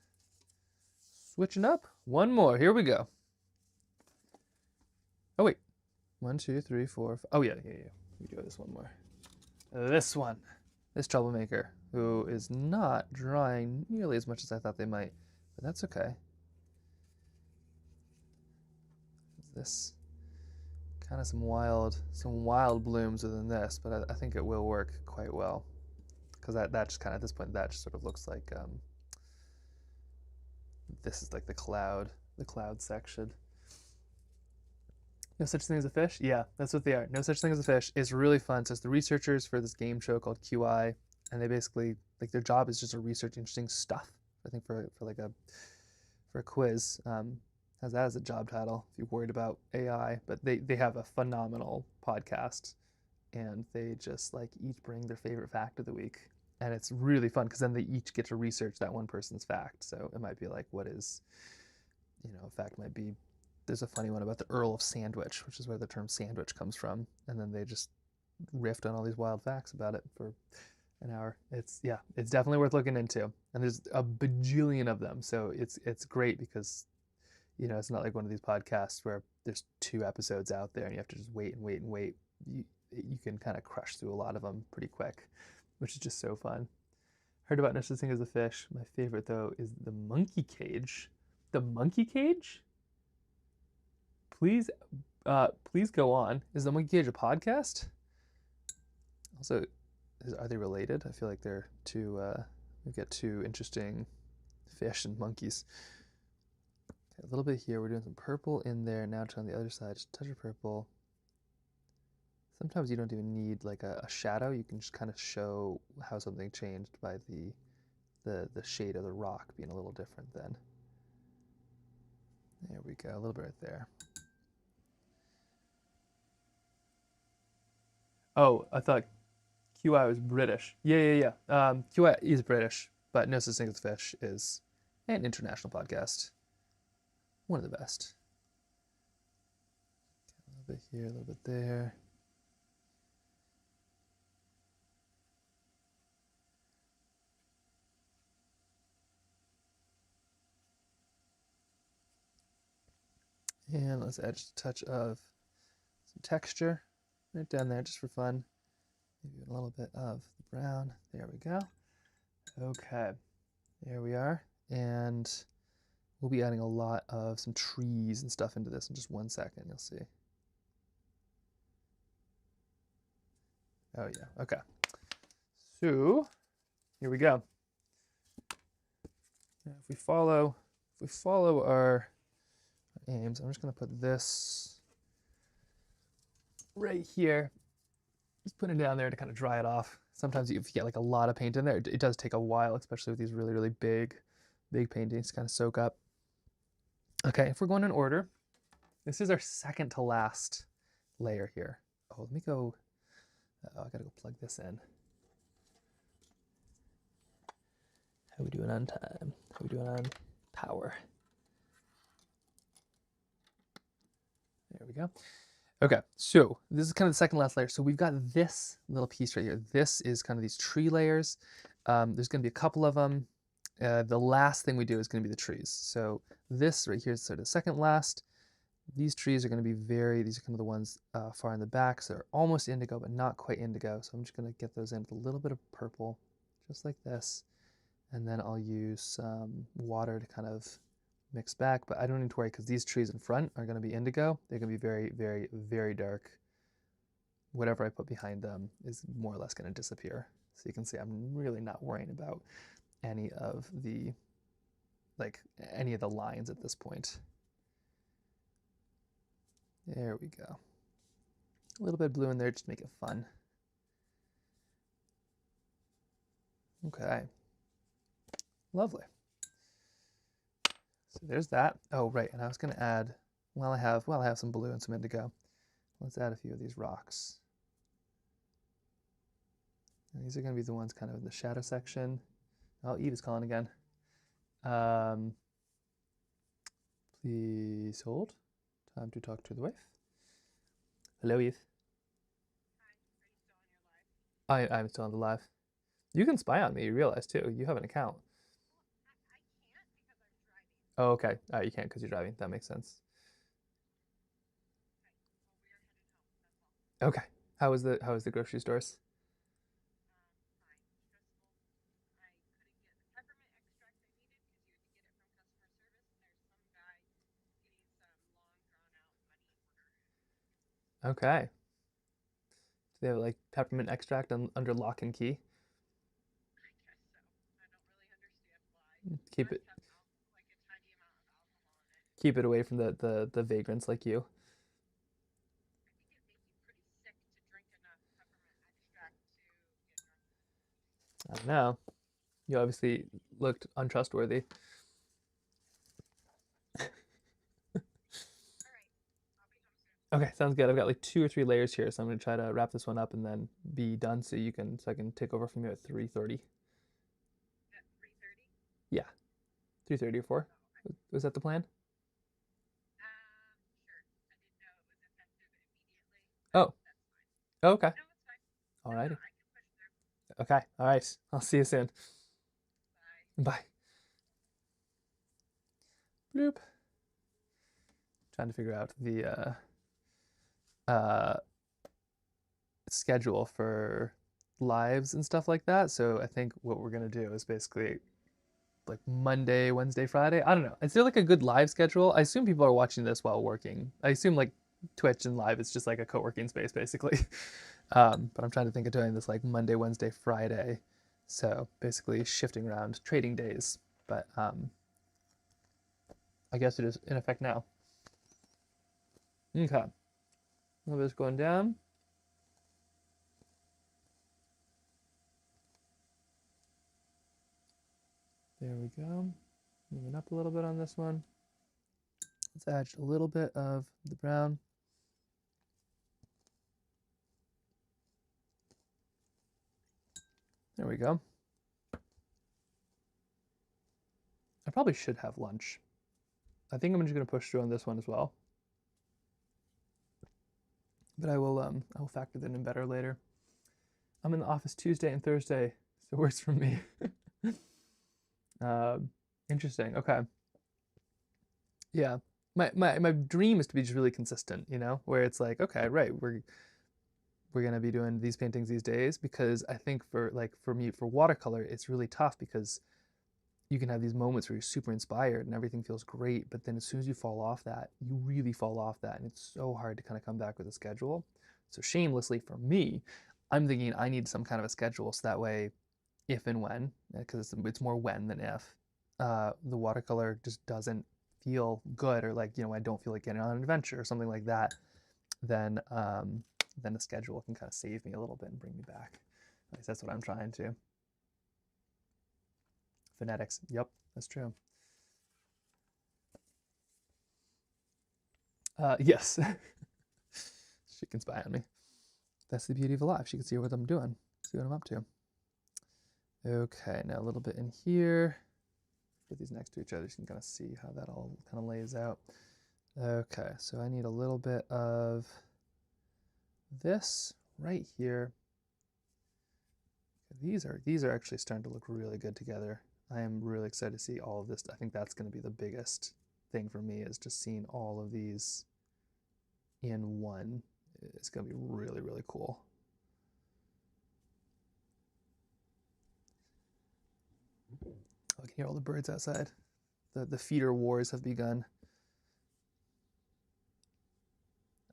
Switching up. One more. Here we go. Oh wait, 1, 2, 3, 4. Oh yeah. We do this one more. This one, this troublemaker, who is not drawing nearly as much as I thought they might, but that's okay. This kind of some wild blooms within this, but I think it will work quite well, because that just kind of at this point that just sort of looks like this is like the cloud section. No Such Thing as a Fish? Yeah, that's what they are. No Such Thing as a Fish is really fun. So it's the researchers for this game show called QI, and they basically, like, their job is just to research interesting stuff. I think for a quiz, has that as a job title if you're worried about AI. But they have a phenomenal podcast, and they just like each bring their favorite fact of the week, and it's really fun because then they each get to research that one person's fact. So it might be like, what is, a fact might be. There's a funny one about the Earl of Sandwich, which is where the term sandwich comes from. And then they just riffed on all these wild facts about it for an hour. It's definitely worth looking into. And there's a bajillion of them. So it's great because, it's not like one of these podcasts where there's 2 episodes out there and you have to just wait and wait and wait. You can kind of crush through a lot of them pretty quick, which is just so fun. Heard about No Such Thing as a Fish. My favorite, though, is The Monkey Cage. The Monkey Cage? Please go on. Is The Monkey Cage a podcast? Also, are they related? I feel like they're two. We've got 2 interesting fish and monkeys. Okay, a little bit here. We're doing some purple in there. Now try on the other side. Just a touch of purple. Sometimes you don't even need like a shadow. You can just kind of show how something changed by the shade of the rock being a little different then. There we go. A little bit right there. Oh, I thought QI was British. Yeah. QI is British, but No Such Thing as a Fish is an international podcast. One of the best. A little bit here, a little bit there. And let's add just a touch of some texture right down there just for fun. Maybe a little bit of the brown. There we go. Okay, there we are. And we'll be adding a lot of some trees and stuff into this in just 1 second. You'll see. Oh yeah, okay. So here we go. Now, if we follow our aims, I'm just going to put this right here. Just putting it down there to kind of dry it off. Sometimes if you get like a lot of paint in there, it does take a while, especially with these really, really big paintings to kind of soak up. Okay, if we're going in order, this is our second to last layer here. Oh, let me go, I gotta go plug this in. How we doing on time? How we doing on power? There we go. Okay, so this is kind of the second last layer. So we've got this little piece right here. This is kind of these tree layers. There's going to be a couple of them. The last thing we do is going to be the trees. So this right here is sort of the second last. These trees are going to be these are kind of the ones far in the back. So they're almost indigo, but not quite indigo. So I'm just going to get those in with a little bit of purple, just like this. And then I'll use some water to kind of mix back, but I don't need to worry because these trees in front are going to be indigo. They're going to be very, very, very dark. Whatever I put behind them is more or less going to disappear. So you can see I'm really not worrying about any of the lines at this point. There we go. A little bit of blue in there just to make it fun. Okay. Lovely. So there's that. Oh, right, and I was going to add, I have some blue and some indigo. Let's add a few of these rocks. And these are going to be the ones kind of in the shadow section. Oh, Eve is calling again. Please hold. Time to talk to the wife. Hello, Eve. Hi, are you still on your live? I'm still on the live. You can spy on me, you realize too. You have an account. I can't because I'm driving. Oh, okay. All right, you can't because you're driving. That makes sense. Okay, well, we are headed home. That's all. Okay. How was the grocery stores? Fine. Stressful. I couldn't get the peppermint extract I needed because you had to get it from customer service, and there's some guy getting some long, drawn out money order. Okay. Do they have like peppermint extract under lock and key? I guess so. I don't really understand why. It Keep must it have like a tiny amount of alcohol in it. keep it away from the vagrants like you. I think it'd make you pretty sick to drink enough peppermint extract to get drunk. I don't know. You obviously looked untrustworthy. All right, I'll be home soon. Okay, sounds good. I've got like 2 or 3 layers here, so I'm gonna try to wrap this one up and then be done so I can take over from you at 3:30. At 3:30? Yeah, 3:30 or 4. Oh, okay. Was that the plan? Sure. I didn't know it was effective immediately, but Oh, that's fine. okay. No, it's fine. No, Alrighty. I can push through. Okay. All right. I'll see you soon. Bye. Bye. Bloop. Trying to figure out the schedule for lives and stuff like that. So I think what we're gonna do is basically like Monday, Wednesday, Friday. I don't know. Is there like a good live schedule? I assume people are watching this while working. I assume like Twitch and live is just like a co-working space basically. But I'm trying to think of doing this like Monday, Wednesday, Friday. So basically shifting around trading days. But I guess it is in effect now. Okay. A little bit's going down. There we go. Moving up a little bit on this one. Let's add just a little bit of the brown. There we go. I probably should have lunch. I think I'm just going to push through on this one as well. But I will factor that in better later. I'm in the office Tuesday and Thursday, so it works for me. Interesting. Okay. Yeah. My dream is to be just really consistent, you know, where it's like, okay, right, we're gonna be doing these paintings these days, because I think for me for watercolor, it's really tough because you can have these moments where you're super inspired and everything feels great, but then as soon as you fall off that, you really fall off that, and it's so hard to kind of come back with a schedule. So shamelessly for me, I'm thinking I need some kind of a schedule so that way, if and when, because it's more when than if, the watercolor just doesn't feel good, or like, you know, I don't feel like getting on an adventure or something like that, then then a schedule can kind of save me a little bit and bring me back. At least that's what I'm trying to. Phonetics, yep, that's true. Yes, she can spy on me. That's the beauty of Alive. She can see what I'm doing, see what I'm up to. Okay, now a little bit in here. Put these next to each other so you can kind of see how that all kind of lays out. Okay, so I need a little bit of this right here. These are actually starting to look really good together. I am really excited to see all of this. I think that's going to be the biggest thing for me, is just seeing all of these in one. It's going to be really, really cool. I can hear all the birds outside. The feeder wars have begun.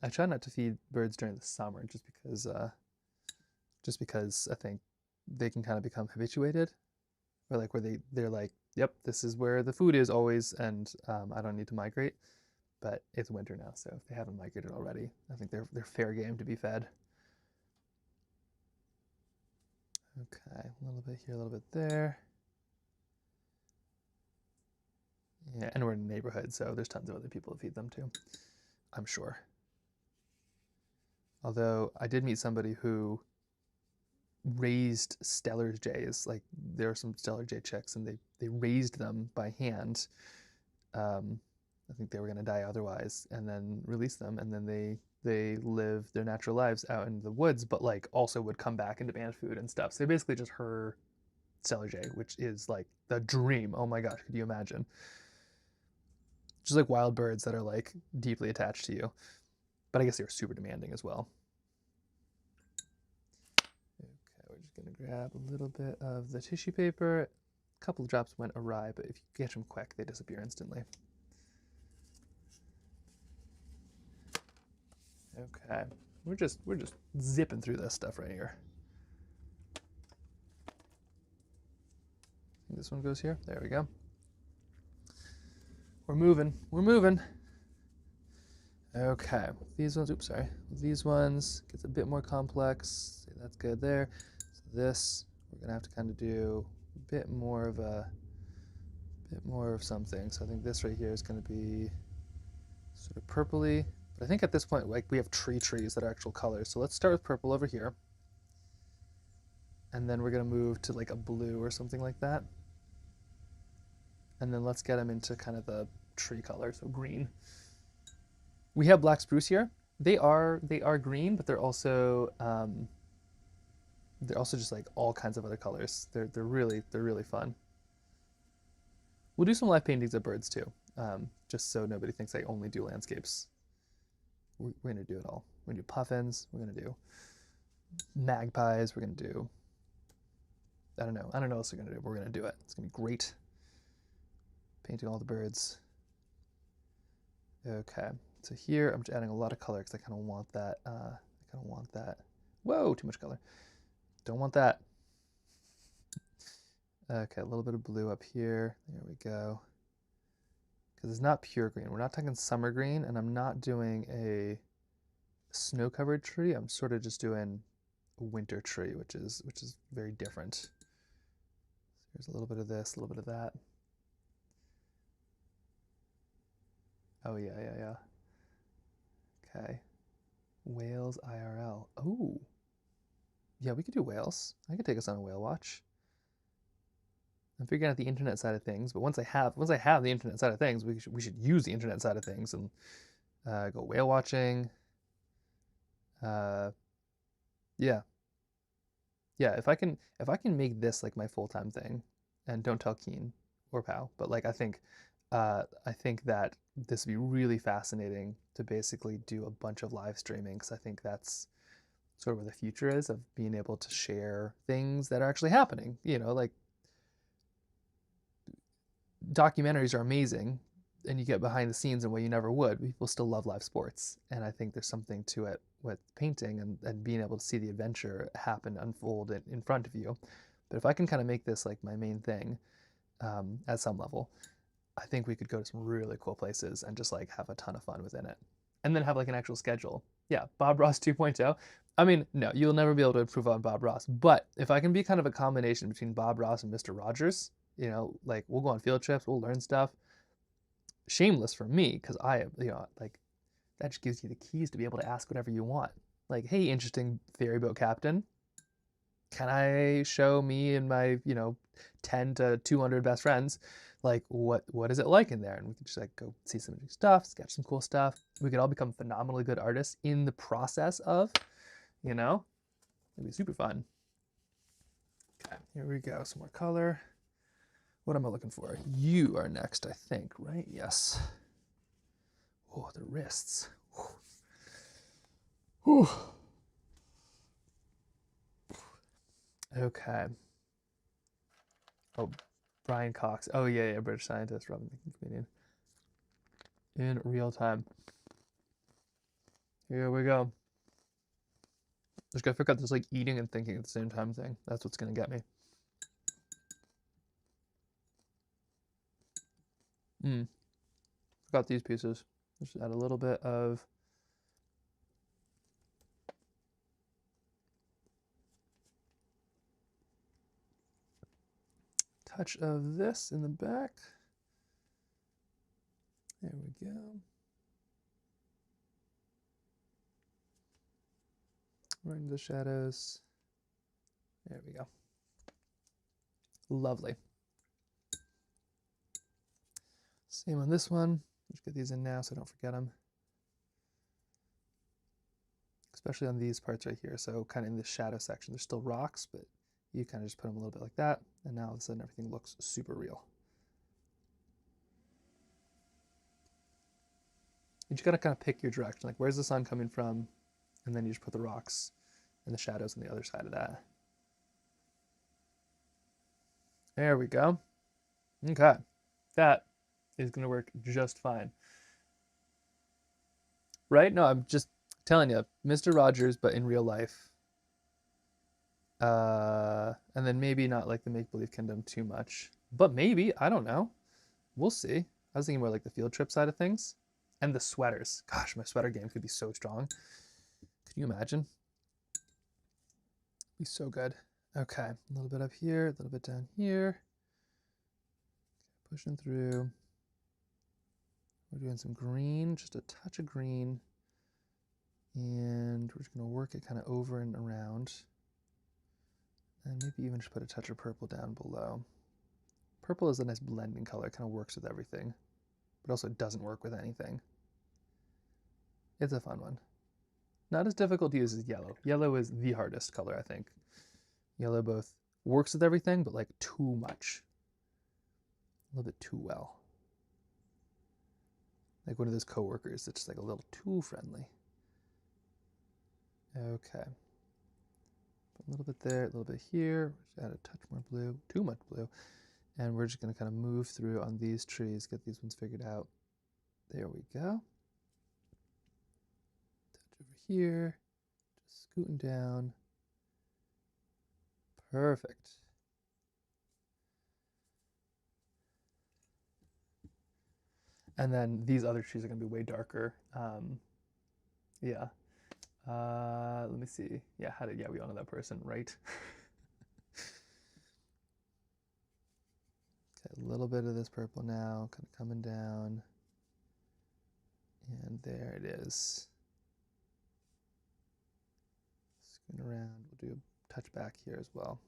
I try not to feed birds during the summer just because I think they can kind of become habituated, or like where they're like, yep, this is where the food is always, and I don't need to migrate. But it's winter now, so if they haven't migrated already, I think they're fair game to be fed. Okay, a little bit here, a little bit there. Yeah, and we're in a neighborhood, so there's tons of other people to feed them too, I'm sure. Although I did meet somebody who raised Stellar Jays. Like, there are some Stellar Jay chicks, and they raised them by hand. I think they were going to die otherwise, and then released them, and then they live their natural lives out in the woods, but like also would come back and demand food and stuff. So they basically just her Stellar Jay, which is like the dream. Oh my gosh, could you imagine? Just like wild birds that are like deeply attached to you. But I guess they're super demanding as well. Okay, we're just gonna grab a little bit of the tissue paper. A couple of drops went awry, but if you catch them quick, they disappear instantly. Okay, we're just zipping through this stuff right here. I think this one goes here. There we go. We're moving. We're moving. Okay, these ones, oops, sorry. These ones gets a bit more complex. That's good there. So this, we're gonna have to kind of do a bit more of something. So I think this right here is gonna be sort of purpley. But I think at this point, like, we have trees that are actual colors. So let's start with purple over here. And then we're gonna move to like a blue or something like that. And then let's get them into kind of the tree color, so green. We have black spruce here. They are green, but they're also just like all kinds of other colors. They're really fun. We'll do some live paintings of birds too, just so nobody thinks I only do landscapes. We're gonna do it all. We're gonna do puffins. We're gonna do magpies. We're gonna do, I don't know what else we're gonna do. We're gonna do it. It's gonna be great. Painting all the birds. Okay. So here I'm just adding a lot of color because I kind of want that. Whoa, too much color. Don't want that. Okay, a little bit of blue up here. There we go. Because it's not pure green. We're not talking summer green, and I'm not doing a snow-covered tree. I'm sort of just doing a winter tree, which is very different. There's a little bit of this, a little bit of that. Oh yeah. Okay. Whales IRL. Oh. Yeah, we could do whales. I could take us on a whale watch. I'm figuring out the internet side of things, but once I have the internet side of things, we should use the internet side of things and go whale watching. Yeah. If I can make this like my full-time thing, and don't tell Keen or Pal, but like I think that this would be really fascinating to basically do a bunch of live streaming, because I think that's sort of where the future is, of being able to share things that are actually happening. You know, like, documentaries are amazing and you get behind the scenes in a way you never would. People still love live sports, and I think there's something to it with painting and being able to see the adventure happen, unfold in front of you. But if I can kind of make this like my main thing, at some level, I think we could go to some really cool places and just like have a ton of fun within it, and then have like an actual schedule. Yeah, Bob Ross 2.0. I mean, no, you'll never be able to improve on Bob Ross. But if I can be kind of a combination between Bob Ross and Mr. Rogers, like we'll go on field trips, we'll learn stuff. Shameless for me, because like that just gives you the keys to be able to ask whatever you want. Like, hey, interesting ferry boat captain, can I show me and my 10 to 200 best friends like what is it like in there, and we could just like go see some new stuff, sketch some cool stuff. We could all become phenomenally good artists in the process of it'd be super fun. Okay, here we go, some more color. What am I looking for? You are next, I think, right? Yes. Oh, the wrists. Whew. Okay. Oh, Brian Cox. Oh yeah, British scientist, Robin the comedian. In real time. Here we go. Just gotta figure out this like eating and thinking at the same time thing. That's what's gonna get me. Forgot these pieces. Just add a little bit of touch of this in the back. There we go. Right into the shadows. There we go. Lovely. Same on this one. Just get these in now so I don't forget them. Especially on these parts right here. So kind of in the shadow section, there's still rocks, but you kind of just put them a little bit like that. And now all of a sudden everything looks super real. You just gotta kind of pick your direction. Like, where's the sun coming from? And then you just put the rocks and the shadows on the other side of that. There we go. Okay. That is gonna work just fine. Right? No, I'm just telling you, Mr. Rogers, but in real life. And then maybe not like the make-believe kingdom too much, but maybe, I don't know. We'll see. I was thinking more like the field trip side of things and the sweaters. Gosh, my sweater game could be so strong. Can you imagine? Be so good. Okay, a little bit up here, a little bit down here. Pushing through. We're doing some green, just a touch of green. And we're just gonna work it kind of over and around. And maybe even just put a touch of purple down below. Purple is a nice blending color, it kind of works with everything, but also doesn't work with anything. It's a fun one. Not as difficult to use as yellow. Yellow is the hardest color, I think. Yellow both works with everything, but like too much. A little bit too well. Like one of those coworkers that's just like a little too friendly. Okay. A little bit there, a little bit here. Just add a touch more blue, too much blue. And we're just gonna kind of move through on these trees, get these ones figured out. There we go. Touch over here, just scooting down. Perfect. And then these other trees are gonna be way darker. Yeah. Let me see. Yeah, we all know that person, right? Okay, a little bit of this purple now, kind of coming down. And there it is. Scoot around, we'll do a touch back here as well.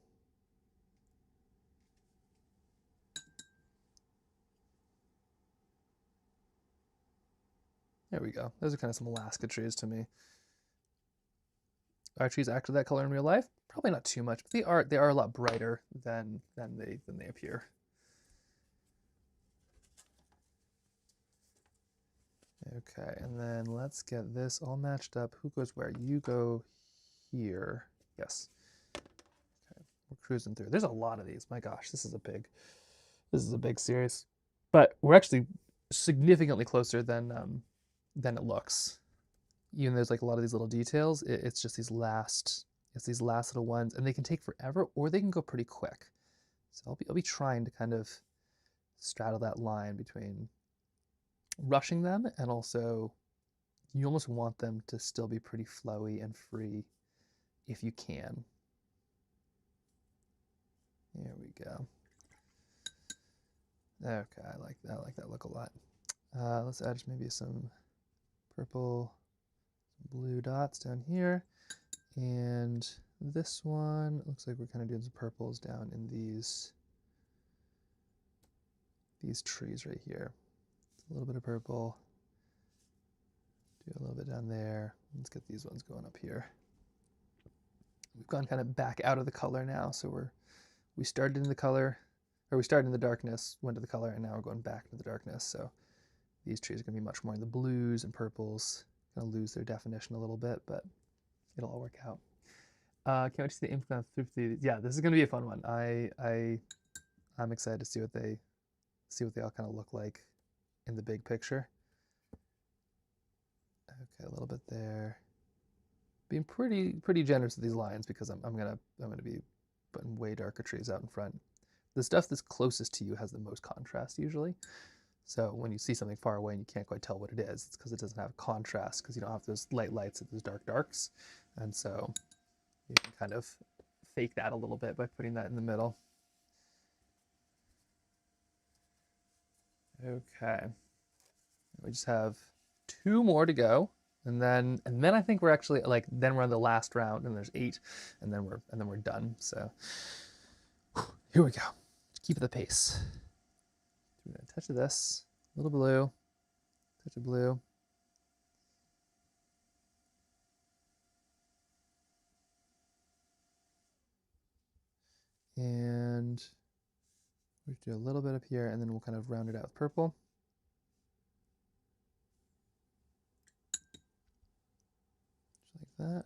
There we go. Those are kind of some Alaska trees to me. Are trees actually that color in real life? Probably not too much, but they are a lot brighter than they appear. Okay, and then let's get this all matched up. Who goes where? You go here. Yes. Okay, we're cruising through. There's a lot of these. My gosh, this is a big series. But we're actually significantly closer than it looks. Even there's like a lot of these little details. It's just these last little ones, and they can take forever or they can go pretty quick. So I'll be trying to kind of straddle that line between rushing them and also you almost want them to still be pretty flowy and free if you can. There we go. Okay, I like that look a lot. Let's add just maybe some purple, blue dots down here. And this one, looks like we're kind of doing some purples down in these trees right here. A little bit of purple. Do a little bit down there. Let's get these ones going up here. We've gone kind of back out of the color now, so we started in the color, or we started in the darkness, went to the color, and now we're going back to the darkness. So these trees are going to be much more in the blues and purples. Going to lose their definition a little bit, but it'll all work out. Can't wait to see the ink through these. Yeah, this is going to be a fun one. I'm excited to see what they all kind of look like in the big picture. Okay, a little bit there. Being pretty generous with these lines because I'm gonna be putting way darker trees out in front. The stuff that's closest to you has the most contrast usually. So when you see something far away and you can't quite tell what it is, it's because it doesn't have contrast, because you don't have those lights and those darks. And so you can kind of fake that a little bit by putting that in the middle. Okay. We just have 2 more to go. And then I think we're actually then we're on the last round, and there's 8, and then we're done. So here we go. Just keep the pace. We're gonna touch of this, a little blue, touch of blue. And we'll do a little bit up here, and then we'll kind of round it out with purple. Just like that.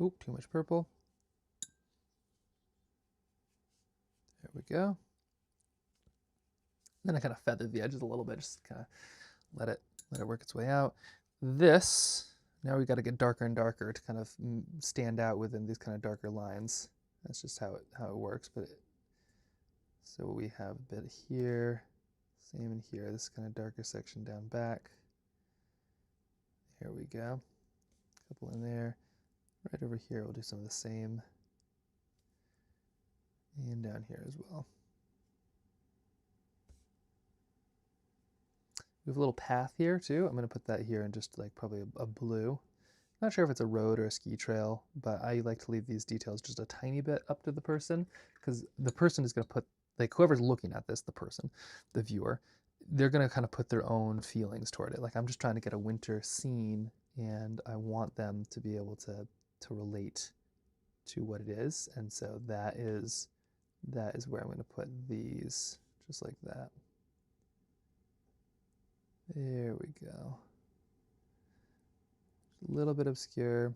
Oop, too much purple. There we go. Then I kind of feathered the edges a little bit, just kind of let it work its way out. This, now we got to get darker and darker to kind of stand out within these kind of darker lines. That's just how it works. So we have a bit here, same in here. This kind of darker section down back. Here we go. A couple in there. Right over here, we'll do some of the same. And down here as well. We have a little path here too. I'm going to put that here in just like probably a blue. Not sure if it's a road or a ski trail, but I like to leave these details just a tiny bit up to the person, because the person is going to put, like whoever's looking at this, the person, the viewer, they're going to kind of put their own feelings toward it. Like I'm just trying to get a winter scene, and I want them to be able to relate to what it is. And so that is where I'm going to put these, just like that. There we go. A little bit obscure,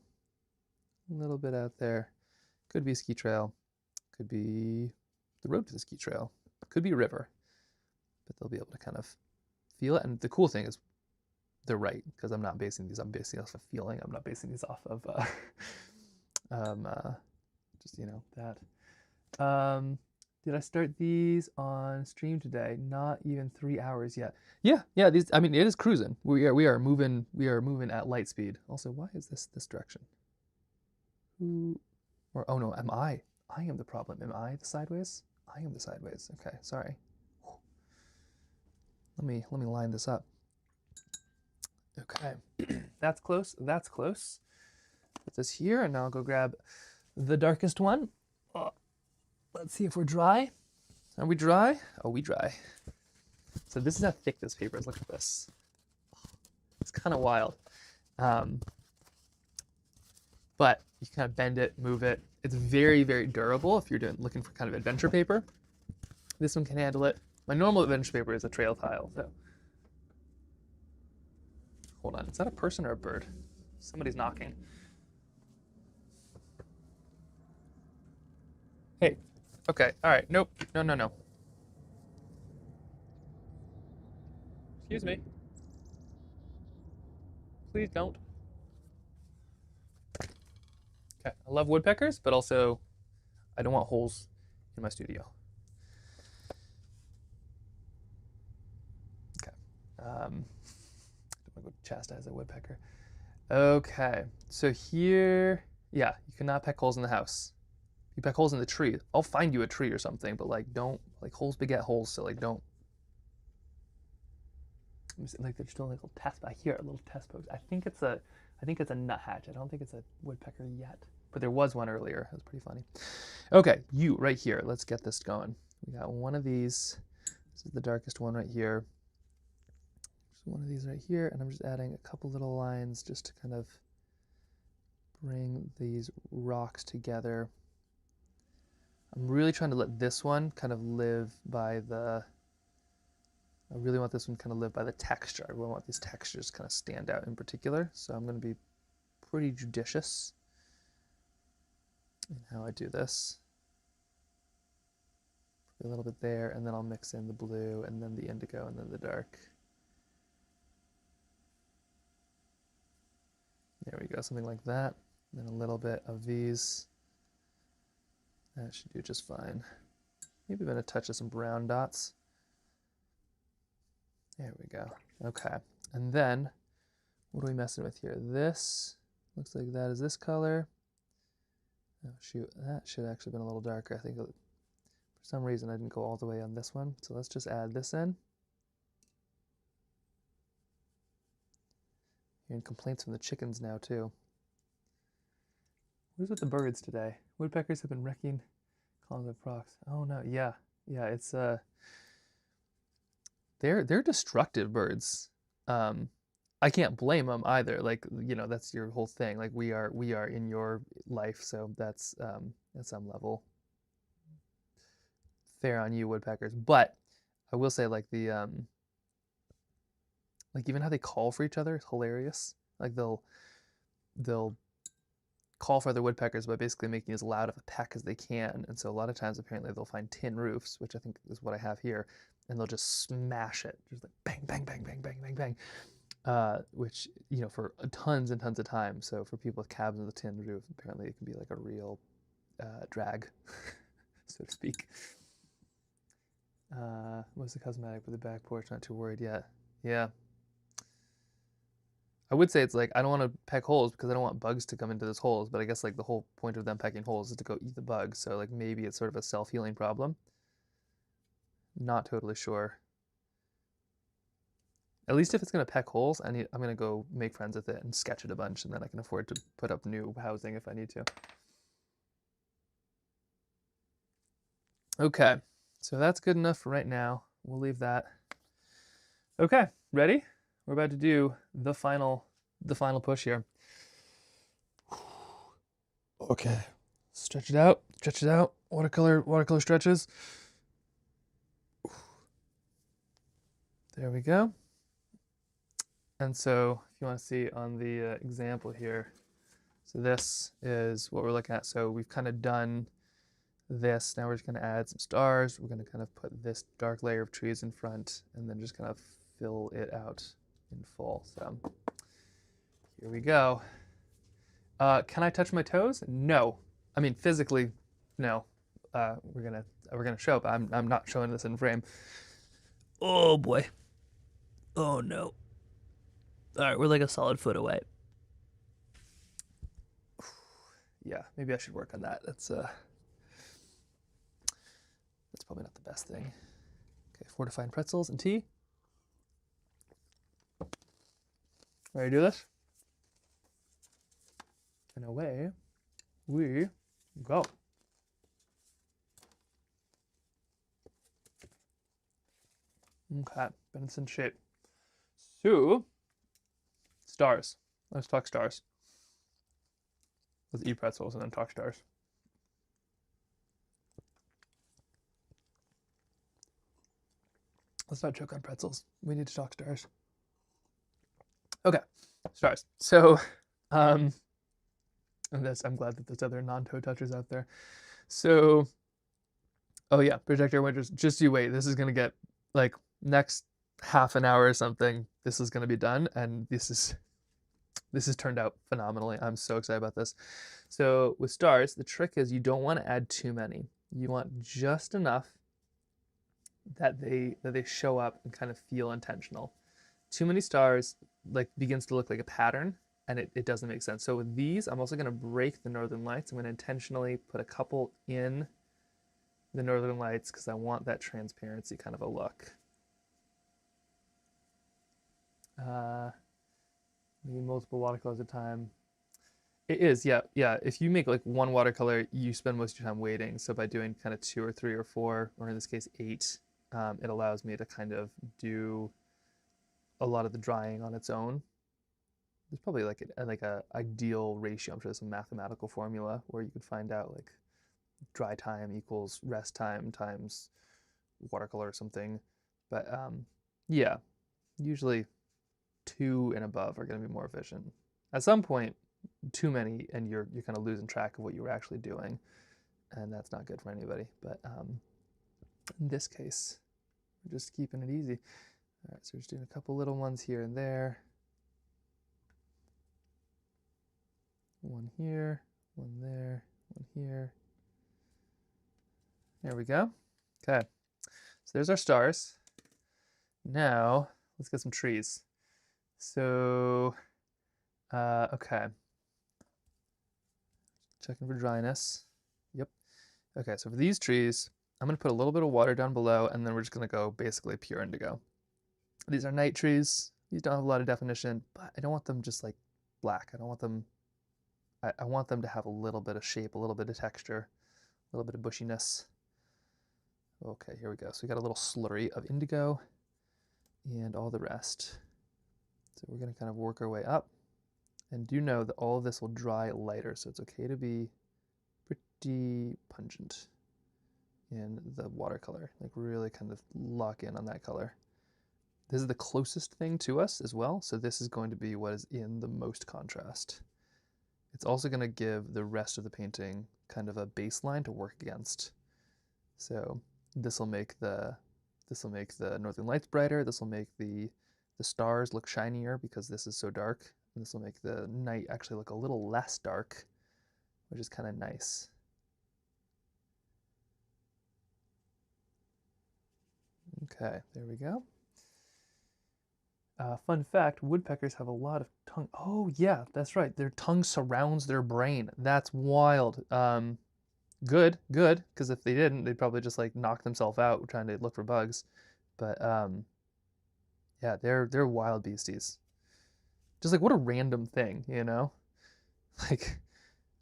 a little bit out there. Could be a ski trail, could be the road to the ski trail, could be a river, but they'll be able to kind of feel it. And the cool thing is they're right, because I'm basing these off of feeling. I'm not basing these off of just, that. Did I start these on stream today? Not even 3 hours yet. Yeah. These. I mean, it is cruising. We are moving. We are moving at light speed. Also, why is this direction? Or oh no, am I? I am the problem. Am I the sideways? I am the sideways. Okay, sorry. Let me line this up. Okay, that's close. That's close. Put this here, and now I'll go grab the darkest one. Let's see if we're dry. Are we dry? Oh, we dry. So this is how thick this paper is. Look at this. It's kind of wild. But you kind of bend it, move it. It's very, very durable if you're looking for kind of adventure paper. This one can handle it. My normal adventure paper is a trail tile. So hold on. Is that a person or a bird? Somebody's knocking. Hey. Okay, all right, nope, no. Excuse me. Please don't. Okay, I love woodpeckers, but also I don't want holes in my studio. Okay, I'm gonna go chastise a woodpecker. Okay, so here, yeah, you cannot peck holes in the house. You peck holes in the tree. I'll find you a tree or something, but like don't, like holes beget holes, so like don't. Like there's still like a little test back here, a little test post. I think it's a nuthatch. I don't think it's a woodpecker yet, but there was one earlier. It was pretty funny. Okay, you right here. Let's get this going. We got one of these. This is the darkest one right here. One of these right here, and I'm just adding a couple little lines just to kind of bring these rocks together. I'm really trying to let this one kind of live by the, I really want this one kind of live by the texture. I really want these textures kind of stand out in particular, so I'm going to be pretty judicious in how I do this. A little bit there, and then I'll mix in the blue, and then the indigo, and then the dark. There we go, something like that. And then a little bit of these. That should do just fine. Maybe even a touch of some brown dots. There we go. Okay. And then, what are we messing with here? This looks like that is this color. Oh shoot, that should actually have been a little darker. I think for some reason I didn't go all the way on this one. So let's just add this in. Hearing complaints from the chickens now too. What is with the birds today? Woodpeckers have been wrecking columns of rocks. Oh no, yeah, it's they're destructive birds. I can't blame them either. Like, you know, that's your whole thing. Like we are in your life, so that's at some level fair on you, woodpeckers. But I will say, like the like even how they call for each other is hilarious. Like they'll call for other woodpeckers by basically making as loud of a peck as they can. And so a lot of times apparently they'll find tin roofs, which I think is what I have here, and they'll just smash it, just like bang, bang, bang, bang, bang, bang, bang. Which, you know, for tons and tons of time. So for people with cabins with a tin roof, apparently it can be like a real drag, so to speak. What's the cosmetic with the back porch? Not too worried yet. Yeah. I would say it's like, I don't want to peck holes because I don't want bugs to come into those holes, but I guess like the whole point of them pecking holes is to go eat the bugs. So like maybe it's sort of a self-healing problem. Not totally sure. At least if it's going to peck holes, I'm going to go make friends with it and sketch it a bunch, and then I can afford to put up new housing if I need to. Okay, so that's good enough for right now. We'll leave that. Okay, ready? We're about to do the final push here. Okay, stretch it out, watercolor stretches. There we go. And so if you want to see on the example here, so this is what we're looking at. So we've kind of done this. Now we're just going to add some stars. We're going to kind of put this dark layer of trees in front and then just kind of fill it out in full. So here we go. Can I touch my toes? No. I mean, physically, no. We're gonna show, but I'm not showing this in frame. Oh boy. Oh no. All right, we're like a solid foot away. Yeah, maybe I should work on that. That's probably not the best thing. Okay, fortified pretzels and tea. Ready to do this? And away we go. Okay, Benson shape. So, stars. Let's talk stars. Let's eat pretzels and then talk stars. Let's not choke on pretzels. We need to talk stars. Okay, stars. So, and this, I'm glad that there's other non-toe touchers out there. So, oh yeah, projector winters. Just you wait. This is gonna get like next half an hour or something. This is gonna be done, and this has turned out phenomenally. I'm so excited about this. So with stars, the trick is you don't want to add too many. You want just enough that they show up and kind of feel intentional. too many stars like begins to look like a pattern, and it doesn't make sense. So with these, I'm also going to break the northern lights. I'm going to intentionally put a couple in the northern lights because I want that transparency kind of a look. Maybe multiple watercolors at a time. It is, yeah, yeah. If you make like one watercolor, you spend most of your time waiting. So by doing kind of 2 or 3 or 4, or in this case 8, it allows me to kind of do a lot of the drying on its own. There's probably like a ideal ratio. I'm sure there's some mathematical formula where you could find out like dry time equals rest time times watercolor or something. But yeah, usually 2 and above are going to be more efficient. At some point, too many, and you're kind of losing track of what you were actually doing, and that's not good for anybody. But in this case, we're just keeping it easy. All right, so we're just doing a couple little ones here and there. One here, one there, one here. There we go. Okay, so there's our stars. Now let's get some trees. So, okay. Checking for dryness. Yep. Okay, so for these trees, I'm going to put a little bit of water down below, and then we're just going to go basically pure indigo. These are night trees. These don't have a lot of definition, but I don't want them just like black. I don't want them, I want them to have a little bit of shape, a little bit of texture, a little bit of bushiness. Okay, here we go. So we got a little slurry of indigo and all the rest. So we're going to kind of work our way up. And do know that all of this will dry lighter, so it's okay to be pretty pungent in the watercolor. Like really kind of lock in on that color. This is the closest thing to us as well, so this is going to be what is in the most contrast. It's also going to give the rest of the painting kind of a baseline to work against. So this will make the northern lights brighter. This will make the stars look shinier because this is so dark. And this will make the night actually look a little less dark, which is kind of nice. Okay, there we go. Fun fact, woodpeckers have a lot of tongue. Oh yeah, that's right. Their tongue surrounds their brain. That's wild. Good, because if they didn't, they'd probably just like knock themselves out trying to look for bugs. But yeah, they're wild beasties. Just like what a random thing, you know? Like,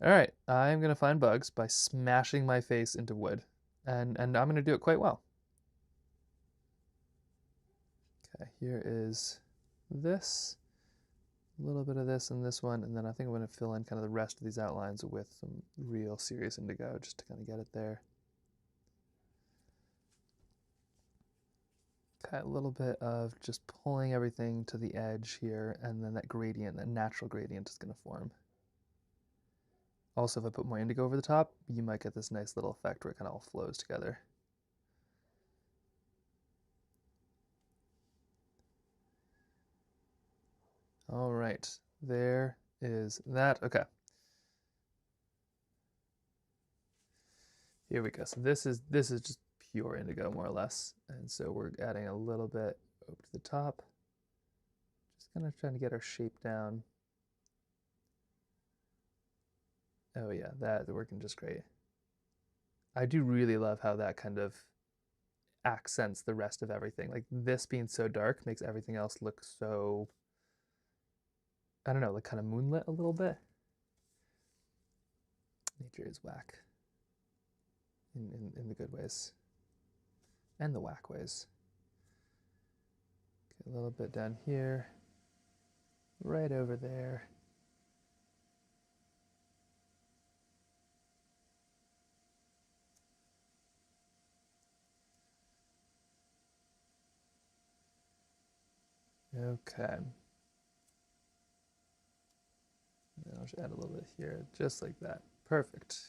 all right, I'm gonna find bugs by smashing my face into wood, and I'm gonna do it quite well. Okay, here is this, a little bit of this and this one, and then I think I'm gonna fill in kind of the rest of these outlines with some real serious indigo just to kind of get it there. Okay, a little bit of just pulling everything to the edge here, and then that gradient, that natural gradient is gonna form. Also, if I put more indigo over the top, you might get this nice little effect where it kind of all flows together. All right, there is that. Okay. Here we go. So this is just pure indigo more or less. And so we're adding a little bit over to the top. Just kind of trying to get our shape down. Oh yeah, that's working just great. I do really love how that kind of accents the rest of everything. Like this being so dark makes everything else look so, I don't know, like kind of moonlit a little bit. Nature is whack in the good ways and the whack ways. Okay, a little bit down here, right over there. Okay. And I'll just add a little bit here, just like that. Perfect.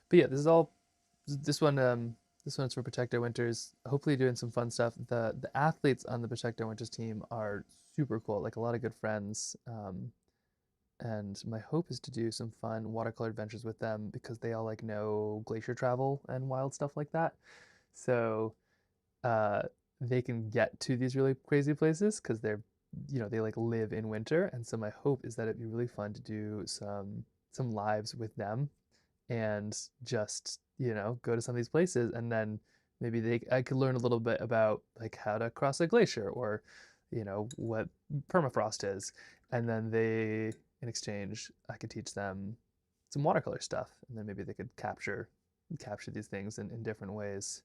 But yeah, this one's for Protect Our Winters. Hopefully doing some fun stuff. The athletes on the Protect Our Winters team are super cool, like a lot of good friends. And my hope is to do some fun watercolor adventures with them because they all like know glacier travel and wild stuff like that. So they can get to these really crazy places because they're, they like live in winter. And so my hope is that it'd be really fun to do some lives with them and just, go to some of these places, and then maybe I could learn a little bit about like how to cross a glacier, or, what permafrost is. And then in exchange, I could teach them some watercolor stuff, and then maybe they could capture these things in different ways.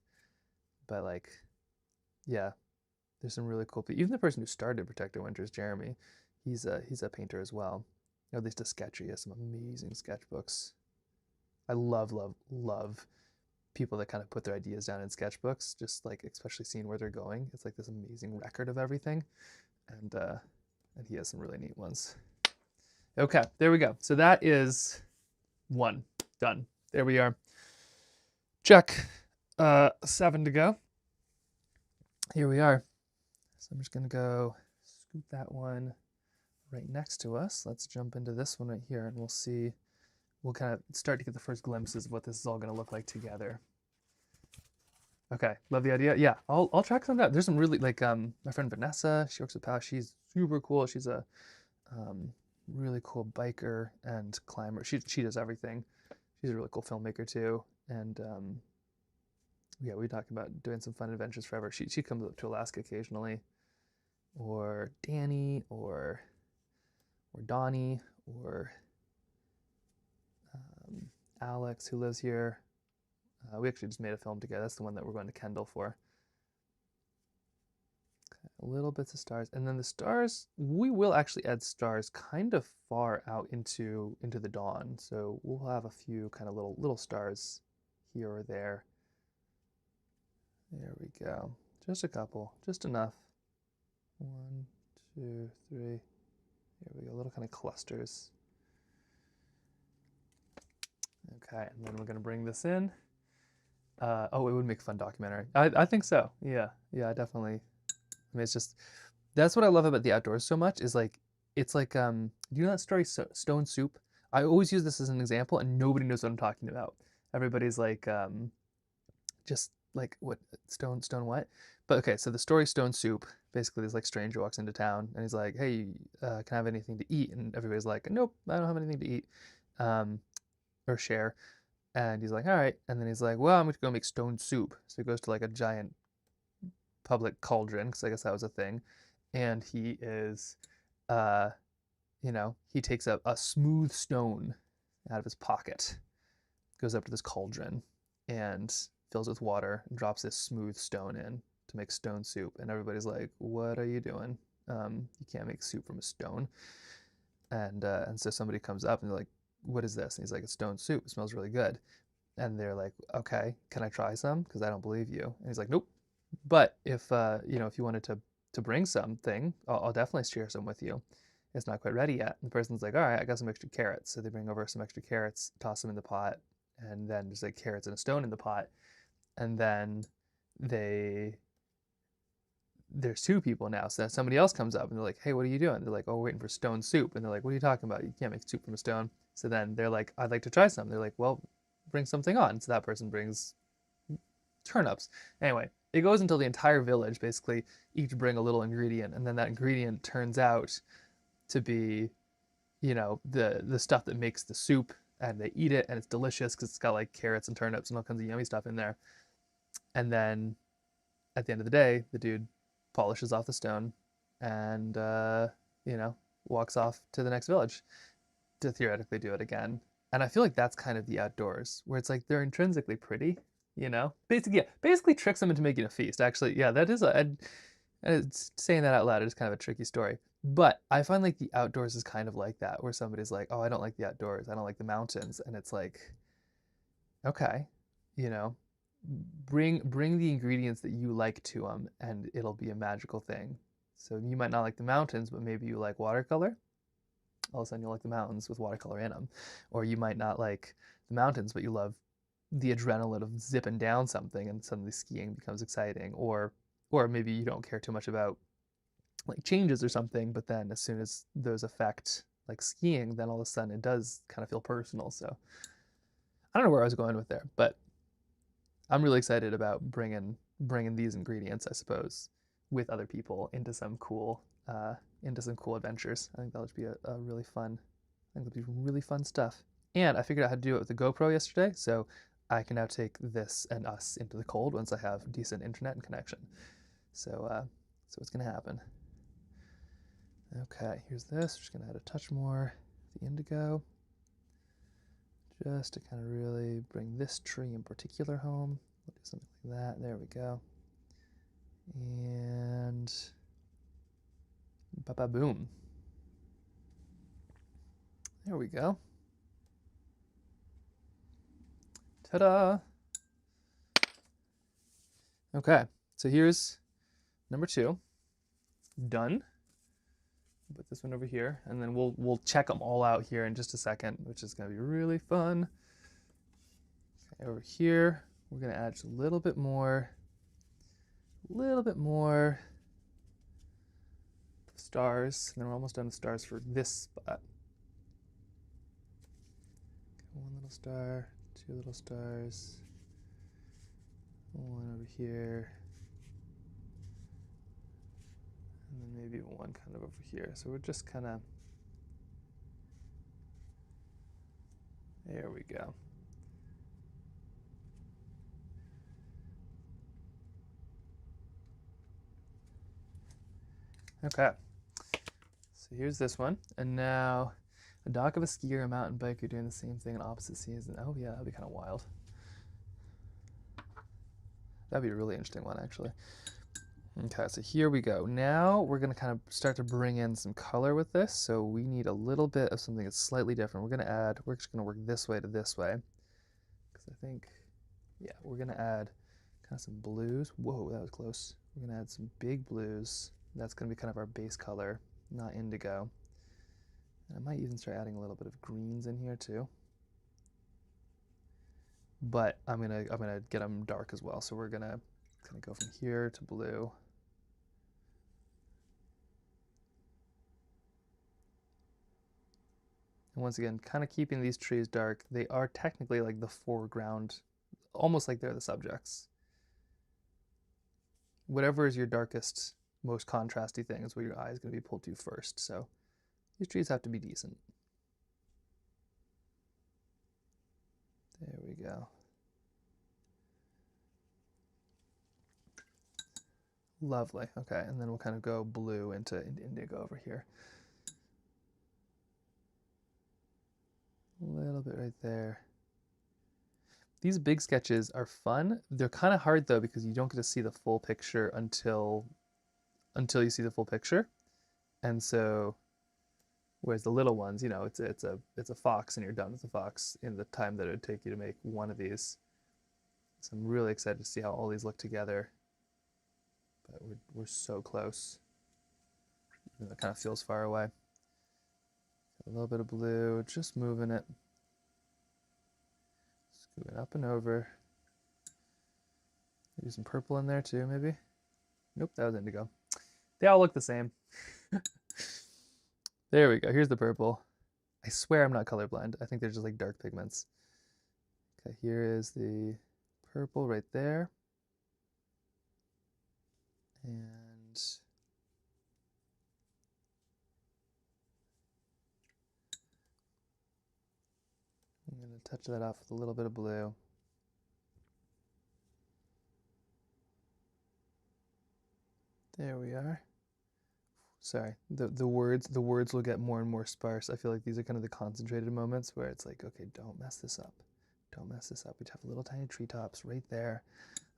But like, yeah, there's some really cool people. Even the person who started Protected Winters, Jeremy, he's a painter as well. Or at least a sketcher. He has some amazing sketchbooks. I love, love, love people that kind of put their ideas down in sketchbooks, just like especially seeing where they're going. It's like this amazing record of everything. And he has some really neat ones. Okay, there we go. So that is one done. There we are. Check. 7 to go. Here we are. So I'm just gonna go scoot that one right next to us. Let's jump into this one right here, and we'll see. We'll kind of start to get the first glimpses of what this is all gonna look like together. Okay, love the idea. Yeah, I'll track some down. There's some really like my friend Vanessa. She works with Pal. She's super cool. She's a really cool biker and climber. She does everything. She's a really cool filmmaker too. And yeah, we talked about doing some fun adventures forever. She comes up to Alaska occasionally, or Danny, or Donnie, or Alex, who lives here. We actually just made a film together. That's the one that we're going to Kendall for. Okay, little bits of stars, and then the stars. We will actually add stars kind of far out into the dawn. So we'll have a few kind of little stars here or there. There we go. Just a couple, just enough. 1, 2, 3. Here we go. Little kind of clusters. Okay, and then we're gonna bring this in. Oh, it would make a fun documentary. I think so. Yeah, definitely. I mean, it's just, that's what I love about the outdoors so much, is like, it's like, you know that story Stone Soup? I always use this as an example, and nobody knows what I'm talking about. Everybody's like, just like, what, stone what? But okay, so the story Stone Soup, basically this like stranger walks into town and he's like, hey, can I have anything to eat? And everybody's like, nope, I don't have anything to eat, or share. And he's like, all right. And then he's like, well, I'm going to go make stone soup. So he goes to like a giant public cauldron, because I guess that was a thing. And he is, he takes a smooth stone out of his pocket, goes up to this cauldron and fills it with water, and drops this smooth stone in to make stone soup. And everybody's like, what are you doing? You can't make soup from a stone. And so somebody comes up and they're like, what is this? And he's like, it's stone soup. It smells really good. And they're like, okay, can I try some? Because I don't believe you. And he's like, nope. But if if you wanted to bring something, I'll definitely share some with you. It's not quite ready yet. And the person's like, all right, I got some extra carrots. So they bring over some extra carrots, toss them in the pot, and then there's like carrots and a stone in the pot. And then there's two people now. So somebody else comes up and they're like, hey, what are you doing? They're like, oh, we're waiting for stone soup. And they're like, what are you talking about? You can't make soup from a stone. So then they're like, I'd like to try some. They're like, well, bring something on. So that person brings turnips. Anyway, it goes until the entire village basically each bring a little ingredient, and then that ingredient turns out to be, the stuff that makes the soup, and they eat it, and it's delicious because it's got like carrots and turnips and all kinds of yummy stuff in there. And then at the end of the day, the dude polishes off the stone and walks off to the next village to theoretically do it again. And I feel like that's kind of the outdoors, where it's like they're intrinsically pretty, basically tricks them into making a feast. Actually, yeah, that is it's saying that out loud is kind of a tricky story. But I find like the outdoors is kind of like that, where somebody's like, oh, I don't like the outdoors, I don't like the mountains. And it's like, okay, you know, bring the ingredients that you like to them, and it'll be a magical thing. So you might not like the mountains, but maybe you like watercolor. All of a sudden you'll like the mountains with watercolor in them. Or you might not like the mountains, but you love the adrenaline of zipping down something, and suddenly skiing becomes exciting. Or maybe you don't care too much about like changes or something, but then as soon as those affect like skiing, then all of a sudden it does kind of feel personal. So I don't know where I was going with there, but I'm really excited about bringing bringing these ingredients, I suppose, with other people into some cool adventures. I think that would be a really fun. I think that'd be really fun stuff. And I figured out how to do it with the GoPro yesterday, so I can now take this and us into the cold once I have decent internet and connection. So it's gonna happen. Okay, here's this. We're just gonna add a touch more of the indigo, just to kind of really bring this tree in particular home. We'll do something like that. There we go. And ba-ba-boom. There we go. Ta-da! Okay, so here's number 2. Done. Put this one over here, and then we'll check them all out here in just a second, which is gonna be really fun. Okay, over here, we're gonna add just a little bit more stars, and then we're almost done with stars for this spot. Okay, 1 little star, 2 little stars, 1 over here, and then maybe 1 kind of over here. So we're just kind of, there we go. Okay, so here's this one, and now a dock of a skier, a mountain biker doing the same thing in opposite season. Oh yeah, that'd be kind of wild. That'd be a really interesting one, actually. Okay, so here we go. Now we're gonna kind of start to bring in some color with this, so we need a little bit of something that's slightly different. We're just gonna work this way to this way, because I think, yeah, we're gonna add kind of some blues. Whoa, that was close. We're gonna add some big blues. That's going to be kind of our base color, not indigo. And I might even start adding a little bit of greens in here too. But I'm gonna get them dark as well. So we're gonna kind of go from here to blue. And once again, kind of keeping these trees dark. They are technically like the foreground, almost like they're the subjects. Whatever is your darkest, most contrasty thing is where your eye is going to be pulled to first. So these trees have to be decent. There we go. Lovely. Okay, and then we'll kind of go blue into indigo over here. A little bit right there. These big sketches are fun. They're kind of hard though because you don't get to see the full picture until you see the full picture. And so whereas the little ones, you know, it's a fox and you're done with the fox in the time that it would take you to make one of these. So I'm really excited to see how all these look together. But we're so close. It kind of feels far away. A little bit of blue, just moving it. Scoot it up and over. Maybe some purple in there too, maybe. Nope, that was indigo. They all look the same. There we go. Here's the purple. I swear I'm not colorblind. I think they're just like dark pigments. Okay, here is the purple right there. And I'm going to touch that off with a little bit of blue. There we are. Sorry, the words will get more and more sparse. I feel like these are kind of the concentrated moments where it's like, okay, don't mess this up. Don't mess this up. We just have little tiny treetops right there.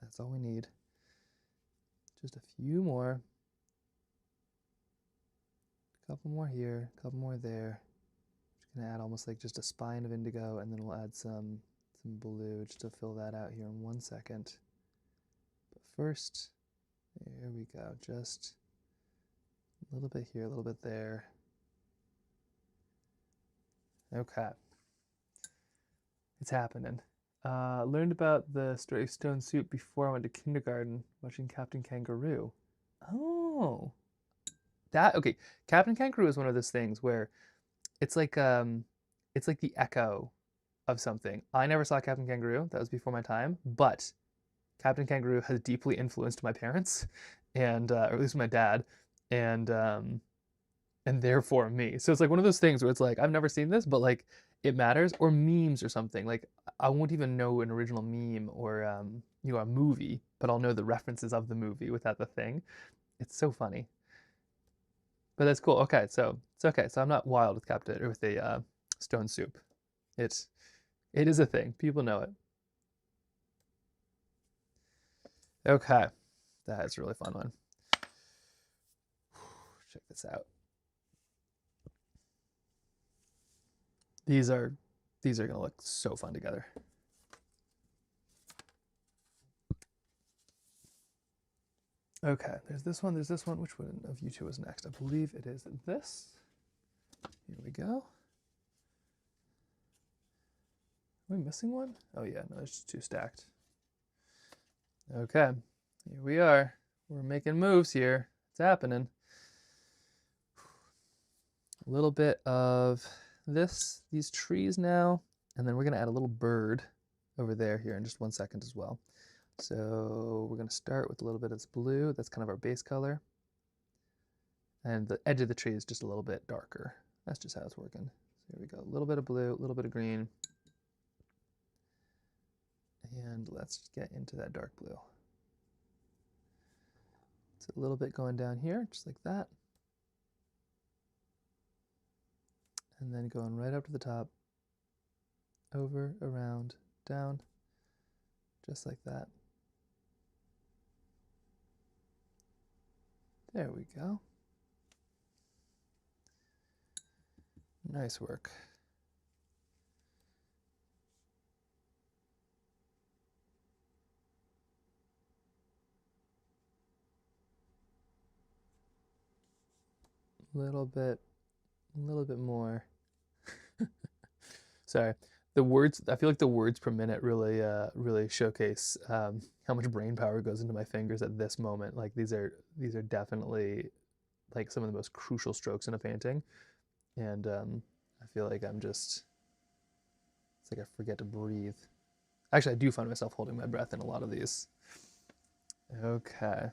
That's all we need. Just a few more. A couple more here, a couple more there. Just gonna add almost like just a spine of indigo, and then we'll add some blue just to fill that out here in 1 second. But first, there we go. Just a little bit here, a little bit there. Okay. It's happening. Learned about the story of Stone Soup before I went to kindergarten, watching Captain Kangaroo. Oh. Okay. Captain Kangaroo is one of those things where it's like the echo of something. I never saw Captain Kangaroo. That was before my time. But Captain Kangaroo has deeply influenced my parents, and or at least my dad, and therefore me. So it's like one of those things where it's like I've never seen this, but like it matters, or memes or something. Like I won't even know an original meme or a movie, but I'll know the references of the movie without the thing. It's so funny. But that's cool. Okay, so it's okay. So I'm not wild with Captain or with a stone soup. It's it is a thing. People know it. Okay, that's a really fun one. Check this out. These are gonna look so fun together. Okay, there's this one, there's this one. Which one of you two is next? I believe it is this. Here we go. Are we missing one? Oh yeah, no, there's just two stacked. Okay, here we are. We're making moves here. It's happening. A little bit of these trees now, and then we're gonna add a little bird over there here in just 1 second as well. So we're gonna start with a little bit of this blue. That's kind of our base color. And the edge of the tree is just a little bit darker. That's just how it's working. So here we go, a little bit of blue, a little bit of green. And let's get into that dark blue. It's a little bit going down here, just like that. And then going right up to the top, over, around, down, just like that. There we go. Nice work. A little bit more. Sorry, the words. I feel like the words per minute really showcase how much brain power goes into my fingers at this moment. Like these are definitely like some of the most crucial strokes in a painting, and I feel like it's like I forget to breathe. Actually, I do find myself holding my breath in a lot of these. Okay,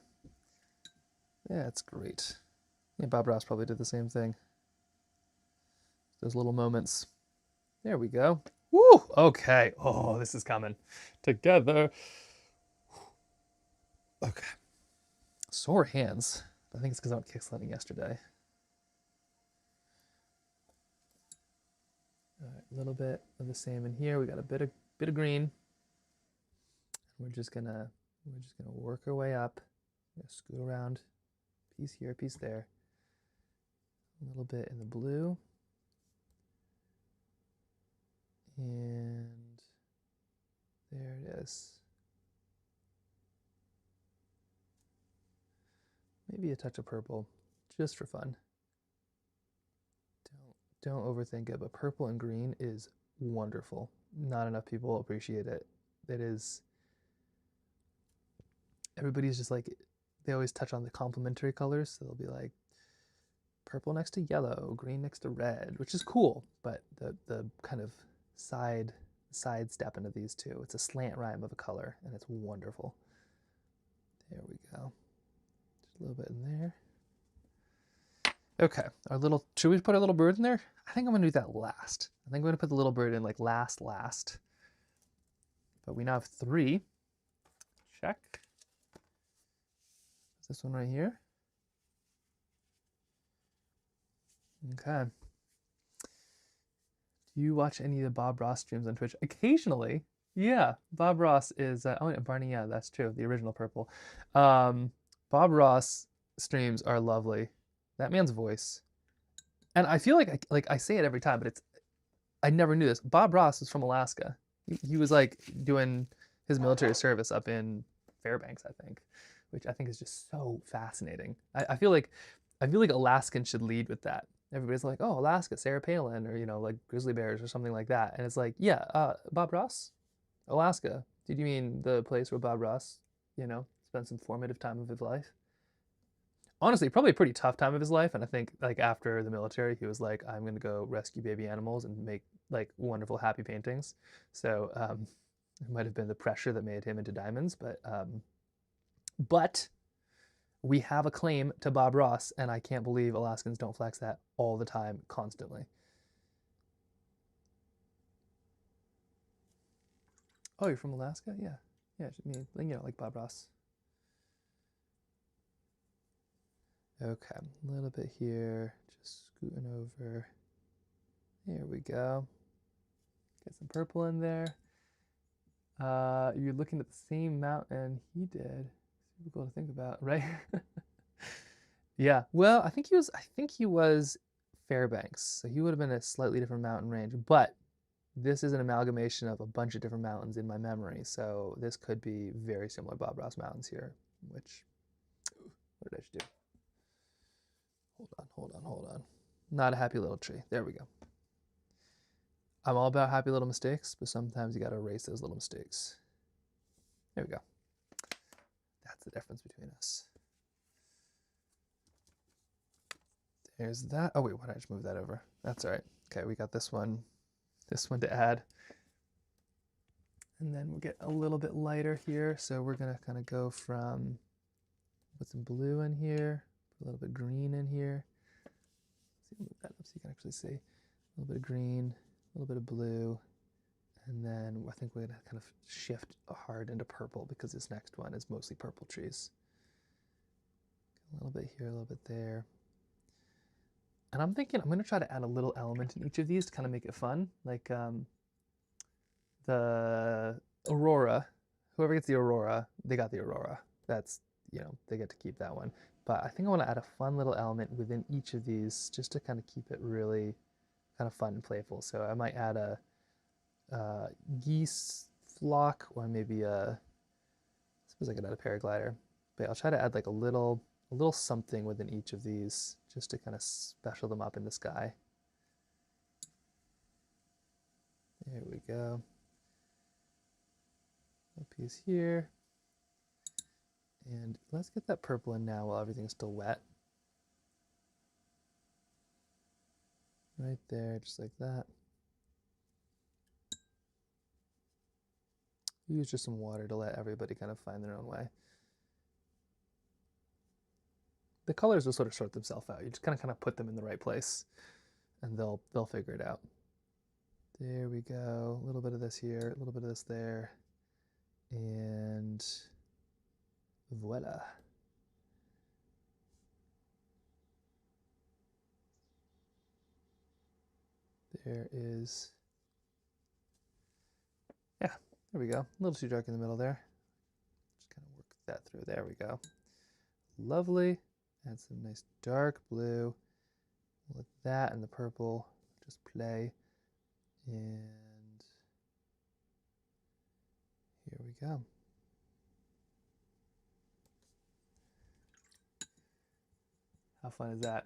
yeah, it's great. Yeah, Bob Ross probably did the same thing. Those little moments. There we go. Woo! Okay. Oh, this is coming together. Okay. Sore hands. I think it's because I went kicksledding yesterday. All right, a little bit of the same in here. We got a bit of green. We're just gonna work our way up. We're gonna scoot around. Piece here, piece there. A little bit in the blue. And there it is. Maybe a touch of purple, just for fun. Don't overthink it, but purple and green is wonderful. Not enough people appreciate it. It is. Everybody's just like, they always touch on the complementary colors. So they'll be like, purple next to yellow, green next to red, which is cool. But the kind of side step into these two, it's a slant rhyme of a color, and it's wonderful. There we go. Just a little bit in there. Okay, should we put our little bird in there? I think I'm gonna do that last. I think I'm gonna put the little bird in like last. But we now have 3. Check. This one right here. Okay. Do you watch any of the Bob Ross streams on Twitch? Occasionally. Yeah, Bob Ross is, oh, Barney, yeah, that's true, the original purple. Bob Ross streams are lovely. That man's voice. And I feel like I say it every time, but I never knew this. Bob Ross is from Alaska. He was like doing his military service up in Fairbanks, I think, which I think is just so fascinating. I feel like Alaskans should lead with that. Everybody's like, oh, Alaska, Sarah Palin, or like grizzly bears or something like that. And it's like, yeah, Bob Ross, Alaska. Did you mean the place where Bob Ross, spent some formative time of his life? Honestly, probably a pretty tough time of his life. And I think like after the military, he was like, I'm gonna go rescue baby animals and make like wonderful, happy paintings. So It might have been the pressure that made him into diamonds, but we have a claim to Bob Ross, and I can't believe Alaskans don't flex that all the time, constantly. Oh, you're from Alaska? Yeah. Yeah, I mean, you know, like Bob Ross. Okay, a little bit here, just scooting over. Here we go. Get some purple in there. You're looking at the same mountain he did. Super cool to think about, right? Yeah. Well, I think he was Fairbanks, so he would have been a slightly different mountain range, but this is an amalgamation of a bunch of different mountains in my memory, so this could be very similar Bob Ross mountains here, which, what did I just do? Hold on. Not a happy little tree. There we go. I'm all about happy little mistakes, but sometimes you got to erase those little mistakes. There we go. That's the difference between us. There's that. Oh wait, why did I just move that over? That's all right. Okay, we got this one to add. And then we'll get a little bit lighter here. So we're gonna kind of go from, put some blue in here, put a little bit of green in here. Let's see, move that up so you can actually see. A little bit of green, a little bit of blue, and then I think we're gonna kind of shift hard into purple because this next one is mostly purple trees. A little bit here, a little bit there. And I'm thinking I'm going to try to add a little element in each of these to kind of make it fun. Like the Aurora, whoever gets the Aurora, they got the Aurora. That's, you know, they get to keep that one. But I think I want to add a fun little element within each of these just to kind of keep it really kind of fun and playful. So I might add a geese flock, or maybe I suppose I could add a paraglider. But yeah, I'll try to add like a little something within each of these just to kind of special them up in the sky. There we go. A piece here. And let's get that purple in now while everything's still wet. Right there, just like that. Use just some water to let everybody kind of find their own way. The colors will sort of sort themselves out. You just kind of put them in the right place, and they'll figure it out. There we go. A little bit of this here, a little bit of this there, and voila. There is, yeah, there we go. A little too dark in the middle there. Just kind of work that through. There we go. Lovely. Add some nice dark blue. Let that and the purple just play. And here we go. How fun is that?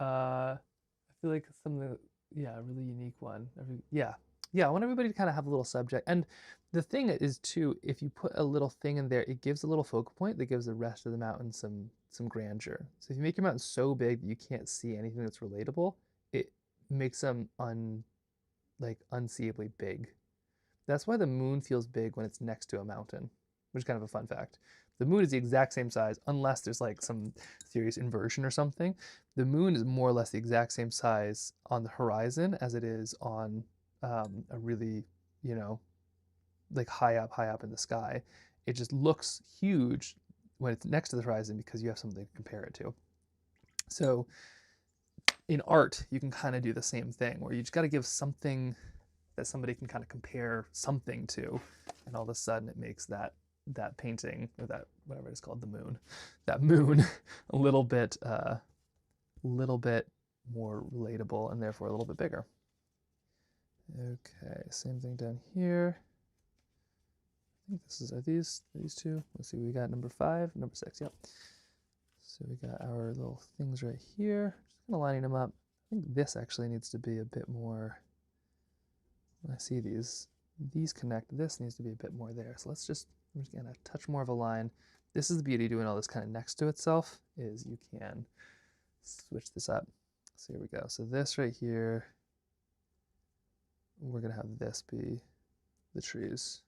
I feel like something, yeah, a really unique one. Yeah, I want everybody to kind of have a little subject. And the thing is too, if you put a little thing in there, it gives a little focal point that gives the rest of the mountain some grandeur. So if you make your mountain so big that you can't see anything that's relatable, it makes them unseeably big. That's why the moon feels big when it's next to a mountain, which is kind of a fun fact. The moon is the exact same size, unless there's like some serious inversion or something. The moon is more or less the exact same size on the horizon as it is on a really, you know, like high up in the sky. It just looks huge when it's next to the horizon because you have something to compare it to. So in art, you can kind of do the same thing where you just got to give something that somebody can kind of compare something to, and all of a sudden it makes that painting, or that whatever it's called, that moon a little bit more relatable and therefore a little bit bigger. Okay, same thing down here. I think are these two? Let's see, we got number 5, number 6, yep. So we got our little things right here. Just kind of lining them up. I think this actually needs to be a bit more, when I see these connect, this needs to be a bit more there. So I'm just gonna touch more of a line. This is the beauty of doing all this kind of next to itself, is you can switch this up. So here we go. So this right here, we're gonna have this be the trees.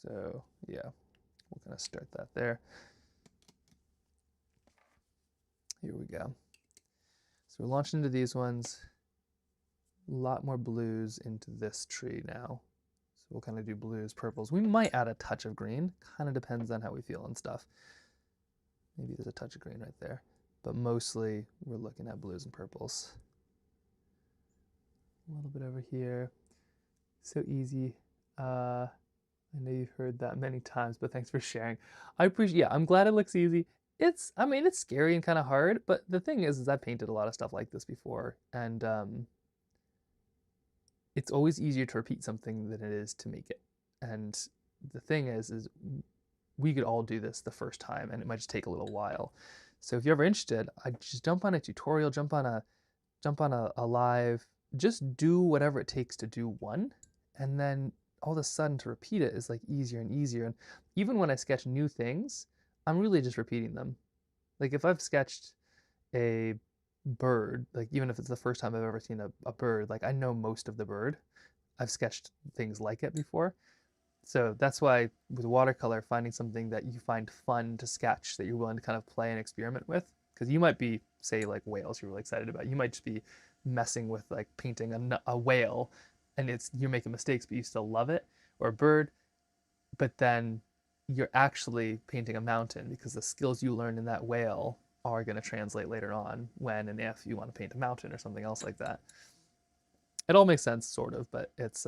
So yeah, we'll kind of start that there. Here we go. So we're launching into these ones. A lot more blues into this tree now. So we'll kind of do blues, purples. We might add a touch of green. Kind of depends on how we feel and stuff. Maybe there's a touch of green right there. But mostly we're looking at blues and purples. A little bit over here. So easy. I know you've heard that many times, but thanks for sharing. I appreciate, yeah, I'm glad it looks easy. I mean, it's scary and kind of hard, but the thing is I've painted a lot of stuff like this before, and it's always easier to repeat something than it is to make it. And the thing is we could all do this the first time, and it might just take a little while. So if you're ever interested, I just jump on a tutorial, jump on a live, just do whatever it takes to do one, and then all of a sudden to repeat it is like easier and easier. And even when I sketch new things, I'm really just repeating them. Like if I've sketched a bird, like even if it's the first time I've ever seen a bird, like I know most of the bird. I've sketched things like it before. So that's why with watercolor, finding something that you find fun to sketch, that you're willing to kind of play and experiment with, because you might be, say, like whales you're really excited about. You might just be messing with like painting a whale, and you're making mistakes, but you still love it, or a bird. But then you're actually painting a mountain because the skills you learned in that whale are going to translate later on when and if you want to paint a mountain or something else like that. It all makes sense, sort of, but it's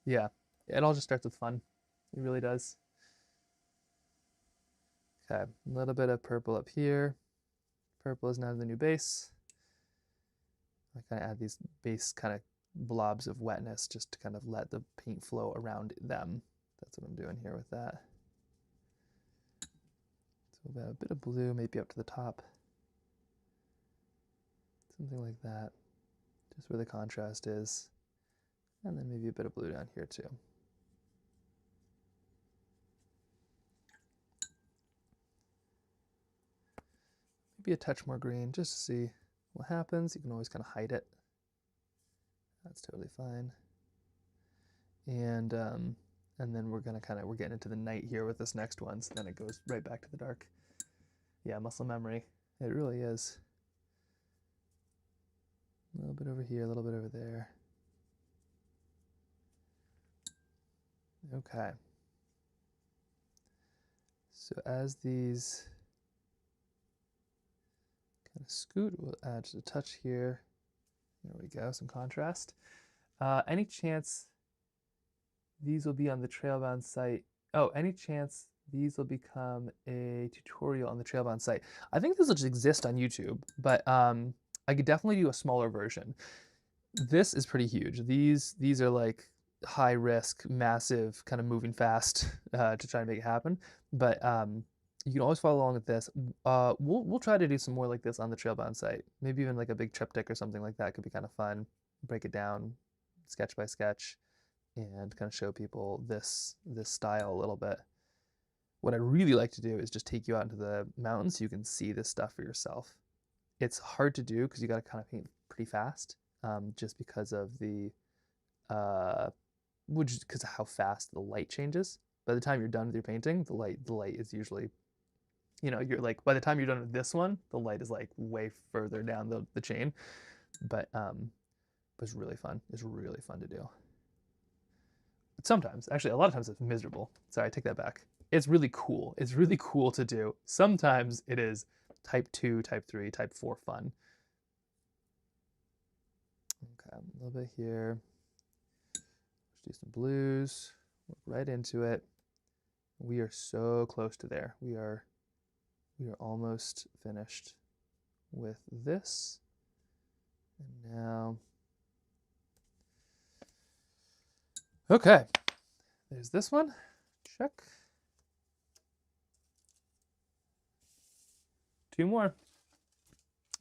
yeah, it all just starts with fun. It really does. Okay, a little bit of purple up here. Purple is now the new base. I kind of add these base kind of blobs of wetness just to kind of let the paint flow around them. That's what I'm doing here with that. So we'll add a bit of blue, maybe up to the top. Something like that. Just where the contrast is. And then maybe a bit of blue down here too. Maybe a touch more green just to see what happens. You can always kind of hide it. That's totally fine. And then we're getting into the night here with this next one, so then it goes right back to the dark. Yeah, muscle memory. It really is. A little bit over here, a little bit over there. Okay. So as these kind of scoot, we'll add just a touch here. There we go, some contrast. Any chance these will be on the Trailbound site? Oh, any chance these will become a tutorial on the Trailbound site? I think this will just exist on YouTube, but I could definitely do a smaller version. This is pretty huge. These are like high risk, massive, kind of moving fast to try and make it happen. But you can always follow along with this. We'll try to do some more like this on the Trailbound site. Maybe even like a big triptych or something like that could be kind of fun. Break it down, sketch by sketch, and kind of show people this style a little bit. What I'd really like to do is just take you out into the mountains so you can see this stuff for yourself. It's hard to do because you got to kind of paint pretty fast, just because of because of how fast the light changes. By the time you're done with your painting, the light is usually, you're like, by the time you're done with this one, the light is like way further down the chain. But it's really fun. It's really fun to do. Sometimes, actually, a lot of times it's miserable. Sorry, I take that back. It's really cool. It's really cool to do. Sometimes it is type 2, type 3, type 4 fun. Okay, a little bit here. Let's do some blues. Work right into it. We are so close to there. We are almost finished with this. And now, okay, there's this one. Check. 2 more.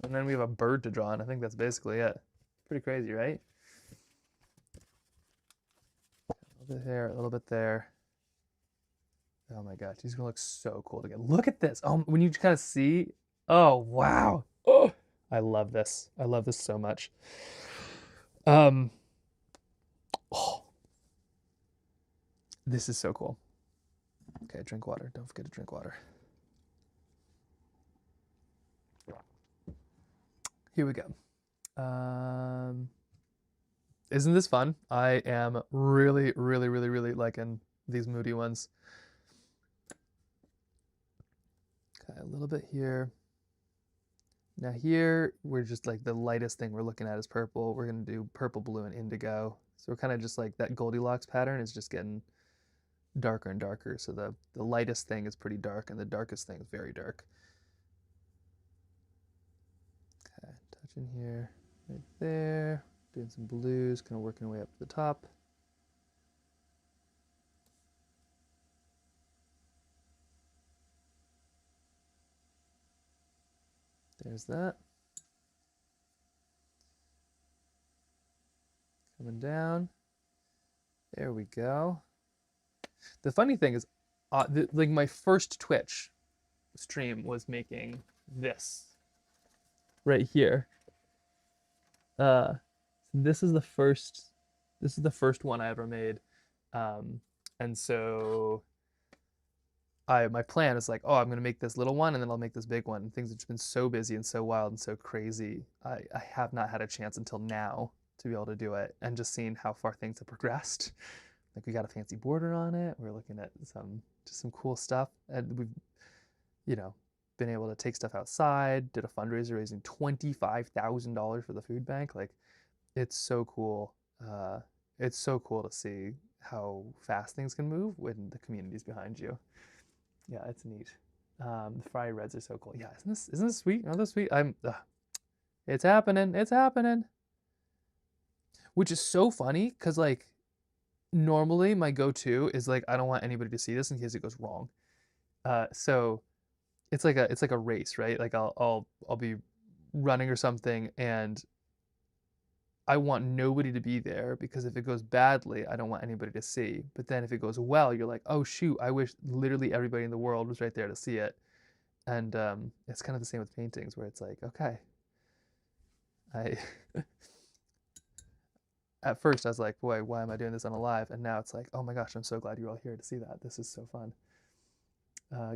And then we have a bird to draw, and I think that's basically it. Pretty crazy, right? A little bit here, a little bit there. Oh my gosh, these are gonna look so cool together. Look at this. Oh, when you kind of see, oh wow. Oh, I love this. I love this so much. Oh. This is so cool. Okay, drink water. Don't forget to drink water. Here we go. Isn't this fun? I am really, really, really, really liking these moody ones. Okay, a little bit here. Now here, we're just like the lightest thing we're looking at is purple. We're gonna do purple, blue, and indigo. So we're kind of just like that Goldilocks pattern is just getting darker and darker. So the lightest thing is pretty dark and the darkest thing is very dark. Okay, touching here, right there. Doing some blues, kind of working our way up to the top. There's that. Coming down. There we go. The funny thing is, like my first Twitch stream was making this right here. This is the first one I ever made. And so my plan is like, oh, I'm gonna make this little one and then I'll make this big one. And things have just been so busy and so wild and so crazy. I have not had a chance until now to be able to do it, and just seeing how far things have progressed. Like we got a fancy border on it. We're looking at some cool stuff, and we've, you know, been able to take stuff outside. Did a fundraiser raising $25,000 for the food bank. Like, it's so cool. It's so cool to see how fast things can move when the community's behind you. Yeah, it's neat. The fry reds are so cool. Yeah, isn't this sweet? Aren't those sweet? It's happening. It's happening. Which is so funny because like normally my go-to is like I don't want anybody to see this in case it goes wrong. So it's like a race, right? Like I'll be running or something, and I want nobody to be there because if it goes badly, I don't want anybody to see. But then if it goes well, you're like, oh shoot, I wish literally everybody in the world was right there to see it. And it's kind of the same with paintings, where it's like, okay, I at first I was like, boy, why am I doing this on a live? And now it's like, oh my gosh, I'm so glad you're all here to see that. This is so fun.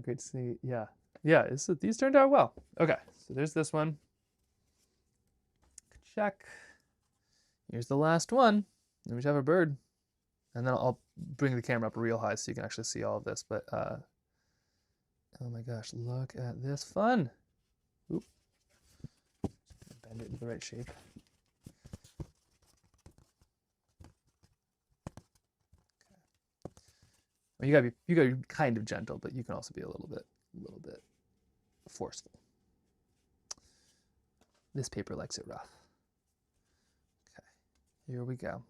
Great to see. Yeah, these turned out well. Okay, so there's this one. Check. Here's the last one. Then we should have a bird. And then I'll bring the camera up real high so you can actually see all of this. But oh my gosh, look at this fun. Oop. Bend it into the right shape. Well, you gotta be kind of gentle, but you can also be a little bit forceful. This paper likes it rough. Okay, here we go.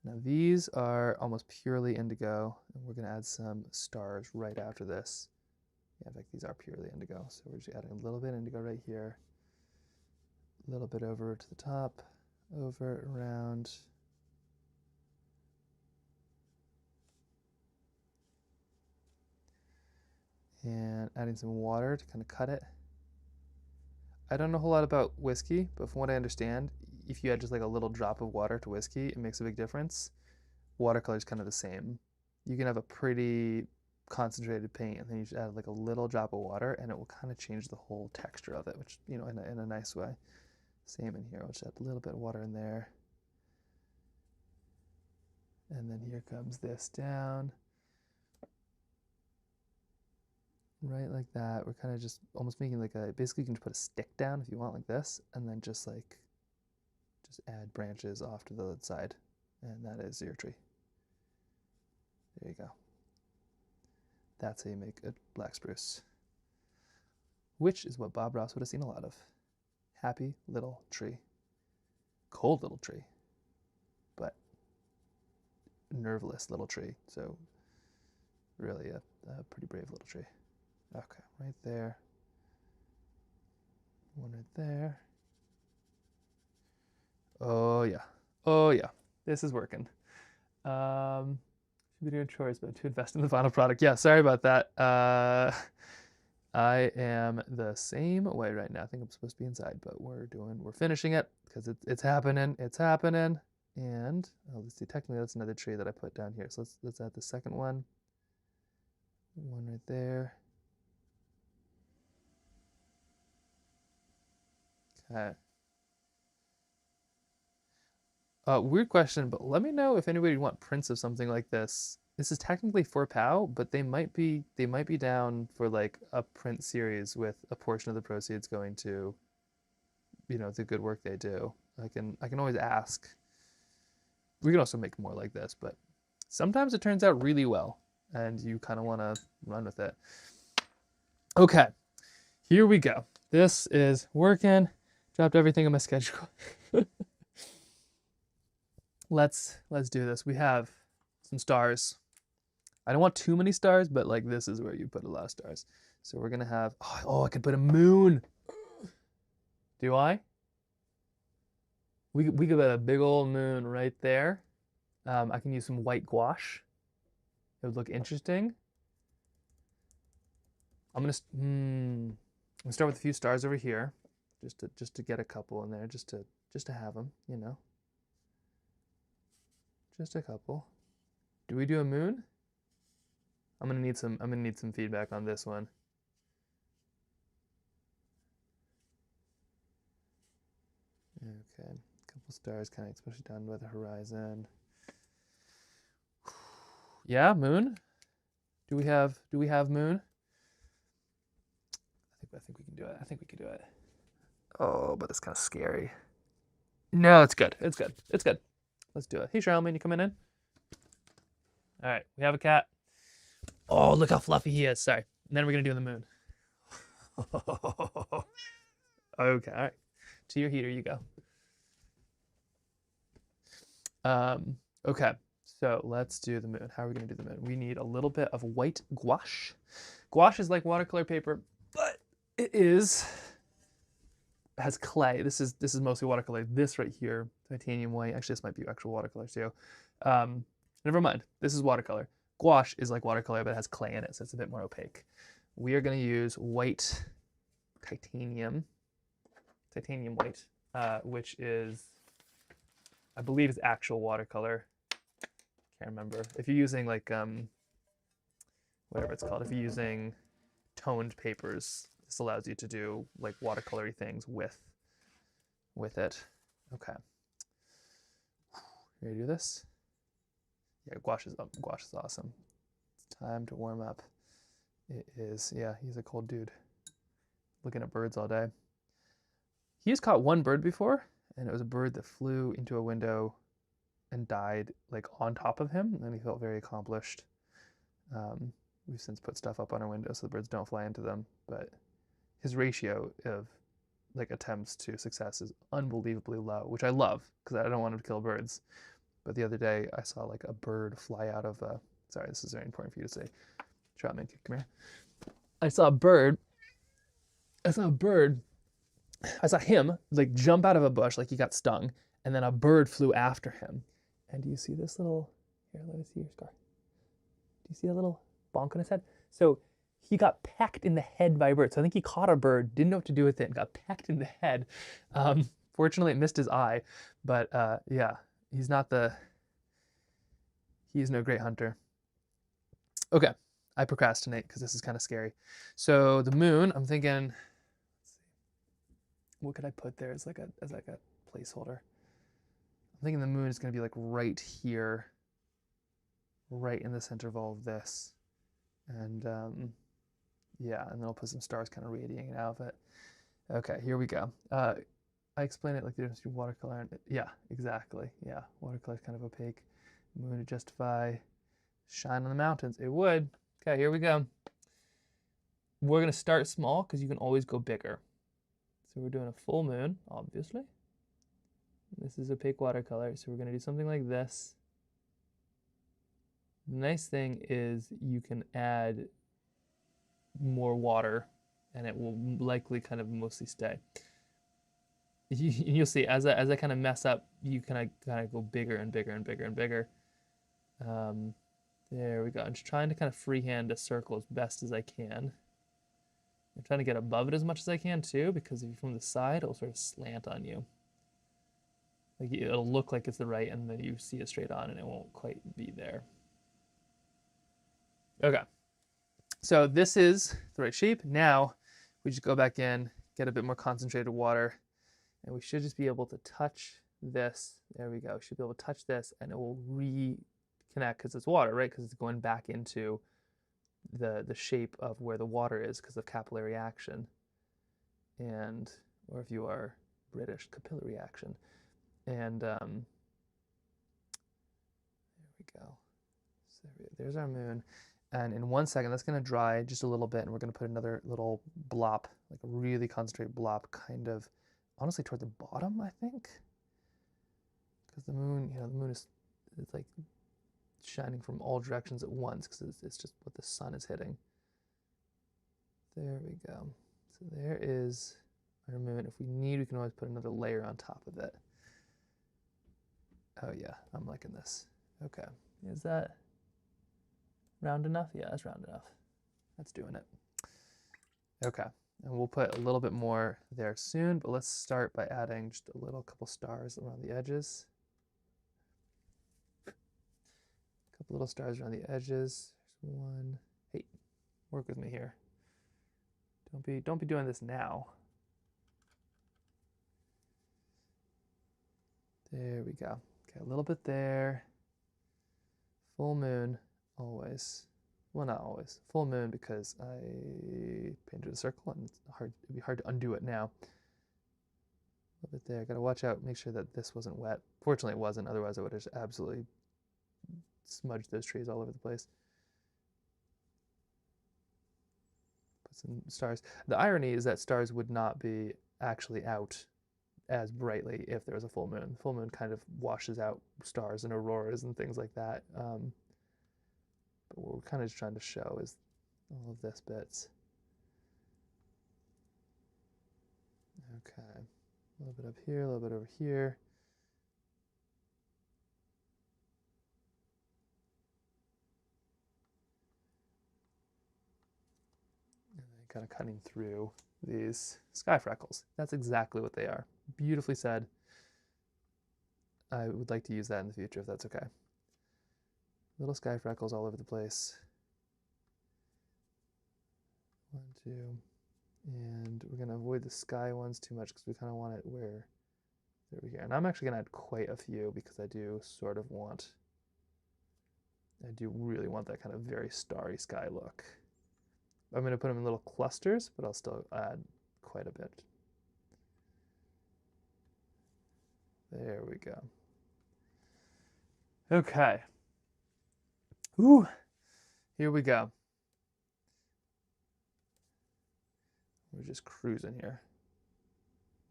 Now these are almost purely indigo, and we're gonna add some stars right after this. Yeah, in fact, these are purely indigo, so we're just adding a little bit indigo right here, a little bit over to the top, over, around. And adding some water to kind of cut it. I don't know a whole lot about whiskey, but from what I understand, if you add just like a little drop of water to whiskey, it makes a big difference. Watercolor is kind of the same. You can have a pretty concentrated paint, and then you just add like a little drop of water, and it will kind of change the whole texture of it, which, you know, in a nice way. Same in here. I'll just add a little bit of water in there. And then here comes this down. Right like that. We're kind of just almost making like basically you can just put a stick down if you want like this, and then just add branches off to the side, and that is your tree. There you go. That's how you make a black spruce, which is what Bob Ross would have seen a lot of. Happy little tree. Cold little tree, but nerveless little tree. So really a pretty brave little tree. Okay, right there. One right there. Oh yeah. Oh yeah. This is working. Should be doing chores, but to invest in the final product. Yeah, sorry about that. I am the same way right now. I think I'm supposed to be inside, but we're finishing it because it's happening. It's happening. And let's see, technically that's another tree that I put down here. So let's add the second one. One right there. Okay. Weird question, but let me know if anybody want prints of something like this. This is technically for POW, but they might be down for like a print series with a portion of the proceeds going to, the good work they do. I can always ask. We can also make more like this, but sometimes it turns out really well, and you kind of want to run with it. Okay, here we go. This is working. Dropped everything in my schedule. Let's do this. We have some stars. I don't want too many stars, but like this is where you put a lot of stars. So we're gonna have, I could put a moon. Do I? We could put a big old moon right there. I can use some white gouache. It would look interesting. I'm gonna start with a few stars over here, just to get a couple in there, just to have them, just a couple. Do we do a moon? I'm gonna need some feedback on this one. Okay, a couple stars, kind of especially down by the horizon. Yeah, moon. Do we have moon? I think we can do it. I think we can do it. Oh, but it's kind of scary. No, it's good. It's good. It's good. Let's do it. Hey, Charlemagne, you coming in? All right, we have a cat. Oh, look how fluffy he is. Sorry. And then we're gonna do the moon. Okay, all right. To your heater you go. Okay, so let's do the moon. How are we gonna do the moon? We need a little bit of white gouache. Gouache is like watercolor paper, but it has clay. This is mostly watercolor. This right here, titanium white. Actually, this might be actual watercolor too. Never mind. This is watercolor. Gouache is like watercolor, but it has clay in it, so it's a bit more opaque. We are going to use white titanium white, which is, I believe, is actual watercolor. Can't remember. If you're using like whatever it's called, if you're using toned papers, this allows you to do like watercolory things with it. Okay. Ready to do this? Yeah, gouache is awesome. It's time to warm up. It is. Yeah, he's a cold dude. Looking at birds all day. He's caught one bird before, and it was a bird that flew into a window and died like on top of him, and he felt very accomplished. We've since put stuff up on our windows so the birds don't fly into them, but his ratio of like attempts to success is unbelievably low, which I love because I don't want him to kill birds. But the other day I saw like a bird fly out of a, sorry, this is very important for you to say. Troutman, come here. I saw him like jump out of a bush like he got stung, and then a bird flew after him. And do you see this little, here, let me see your scar. Do you see a little bonk on his head? So he got pecked in the head by a bird. So I think he caught a bird, didn't know what to do with it, and got pecked in the head. Fortunately, it missed his eye, but yeah, he's no great hunter. Okay, I procrastinate because this is kind of scary. So the moon, I'm thinking, let's see, what could I put there as like a placeholder? I'm thinking the moon is going to be like right here, right in the center of all of this, and yeah, and then I'll put some stars kind of radiating out of it. Okay, here we go. I explained it like the difference between watercolor and, yeah, exactly. Yeah, watercolor is kind of opaque. Moon to justify shine on the mountains. It would. Okay, here we go. We're going to start small because you can always go bigger. So we're doing a full moon, obviously. This is opaque watercolor, so we're going to do something like this. The nice thing is you can add more water and it will likely kind of mostly stay. You'll see as I kind of mess up, you kind of go bigger and bigger and bigger and bigger. There we go. I'm just trying to kind of freehand a circle as best as I can. I'm trying to get above it as much as I can too, because if you're from the side, it'll sort of slant on you. Like it'll look like it's the right, and then you see it straight on, and it won't quite be there. Okay, so this is the right shape. Now we just go back in, get a bit more concentrated water, and we should just be able to touch this. There we go. We should be able to touch this, and it will reconnect because it's water, right? Because it's going back into the shape of where the water is because of capillary action, and or if you are British, capillary action. And there we go. So there's our moon. And in 1 second, that's going to dry just a little bit, and we're going to put another little blop, like a really concentrated blop, kind of, honestly, toward the bottom, I think, because the moon, the moon is, it's like shining from all directions at once, because it's just what the sun is hitting. There we go. So there is our moon. If we need, we can always put another layer on top of it. Oh yeah, I'm liking this. Okay, is that round enough? Yeah, that's round enough. That's doing it. Okay, and we'll put a little bit more there soon, but let's start by adding just a couple stars around the edges. A couple little stars around the edges. There's one. Hey, work with me here. Don't be doing this now. There we go. Okay, a little bit there. Full moon, always. Well, not always. Full moon because I painted a circle and it'd be hard to undo it now. A little bit there. Gotta watch out, make sure that this wasn't wet. Fortunately, it wasn't. Otherwise, I would have just absolutely smudged those trees all over the place. Put some stars. The irony is that stars would not be actually out as brightly if there was a full moon. The full moon kind of washes out stars and auroras and things like that. But what we're kind of just trying to show is all of this bits. Okay, a little bit up here, a little bit over here. And then kind of cutting through these sky freckles. That's exactly what they are. Beautifully said. I would like to use that in the future if that's okay. Little sky freckles all over the place. 1, 2, and we're gonna avoid the sky ones too much because we kind of want it where, there we go. And I'm actually gonna add quite a few because I do really want that kind of very starry sky look. I'm gonna put them in little clusters, but I'll still add quite a bit. There we go. Okay. Ooh, here we go. We're just cruising here.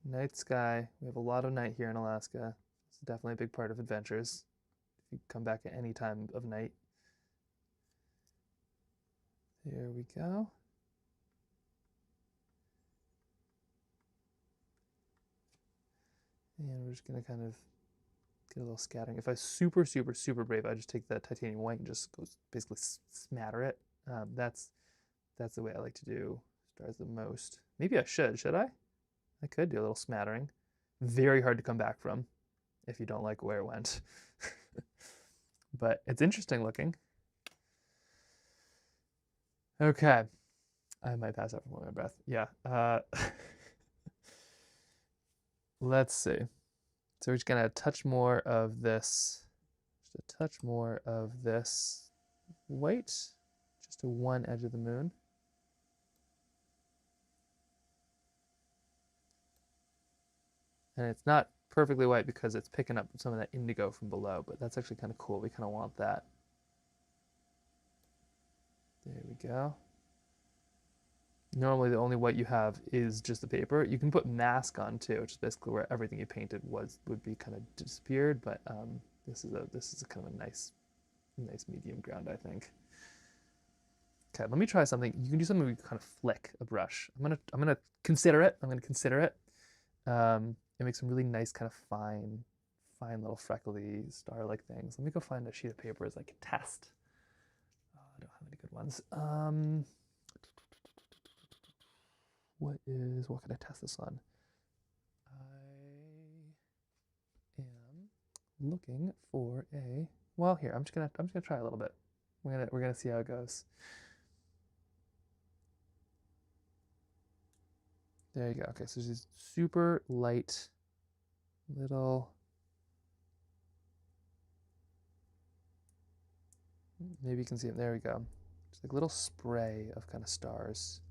Night sky. We have a lot of night here in Alaska. It's definitely a big part of adventures. If you come back at any time of night. There we go. And we're just gonna kind of get a little scattering. If I was super, super, super brave, I just take that titanium white and just basically smatter it. That's the way I like to do stars the most. Maybe I should I? I could do a little smattering. Very hard to come back from if you don't like where it went. But it's interesting looking. Okay. I might pass out from holding my breath. Yeah. Let's see. So we're just gonna touch more of this, just a touch more of this white, just to one edge of the moon. And it's not perfectly white because it's picking up some of that indigo from below, but that's actually kind of cool. We kind of want that. There we go. Normally the only white you have is just the paper. You can put mask on too, which is basically where everything you painted would be kind of disappeared, but this is a kind of a nice medium ground, I think. Okay, let me try something. You can do something where you kind of flick a brush. I'm gonna consider it. And make some really nice kind of fine little freckly star-like things. Let me go find a sheet of paper as like a test. Oh, I don't have any good ones. What can I test this on? I am looking for a, well, here, I'm just gonna try a little bit. We're gonna see how it goes. There you go. Okay, so these super light little, maybe you can see it. There we go. Just like little spray of kind of stars.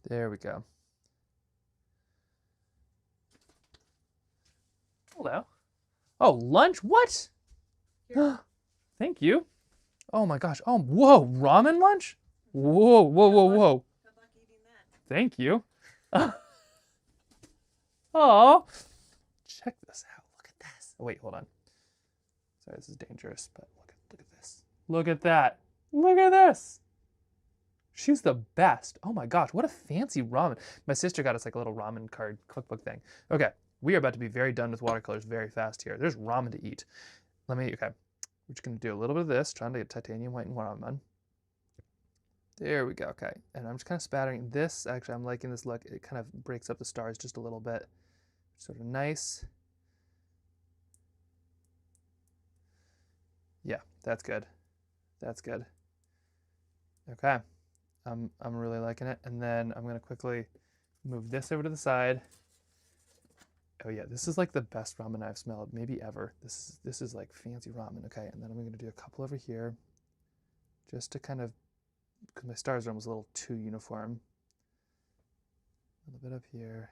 There we go. Hello. Oh, lunch? What? Thank you. Oh my gosh. Oh, whoa, ramen lunch? Whoa, whoa, whoa, whoa. Good luck eating that. Thank you. Oh, check this out. Look at this. Oh, wait, hold on. Sorry, this is dangerous, but look at this. Look at that. Look at this. She's the best. Oh my gosh, what a fancy ramen. My sister got us like a little ramen card cookbook thing. Okay, we are about to be very done with watercolors very fast here. There's ramen to eat. Okay. We're just gonna do a little bit of this, trying to get titanium white and ramen. There we go, okay. And I'm just kind of spattering this. Actually, I'm liking this look. It kind of breaks up the stars just a little bit. Sort of nice. Yeah, that's good. That's good. Okay. I'm really liking it. And then I'm gonna quickly move this over to the side. Oh yeah, this is like the best ramen I've smelled maybe ever. This is like fancy ramen. Okay, and then I'm gonna do a couple over here, just to kind of, because my stars are almost a little too uniform. A little bit up here,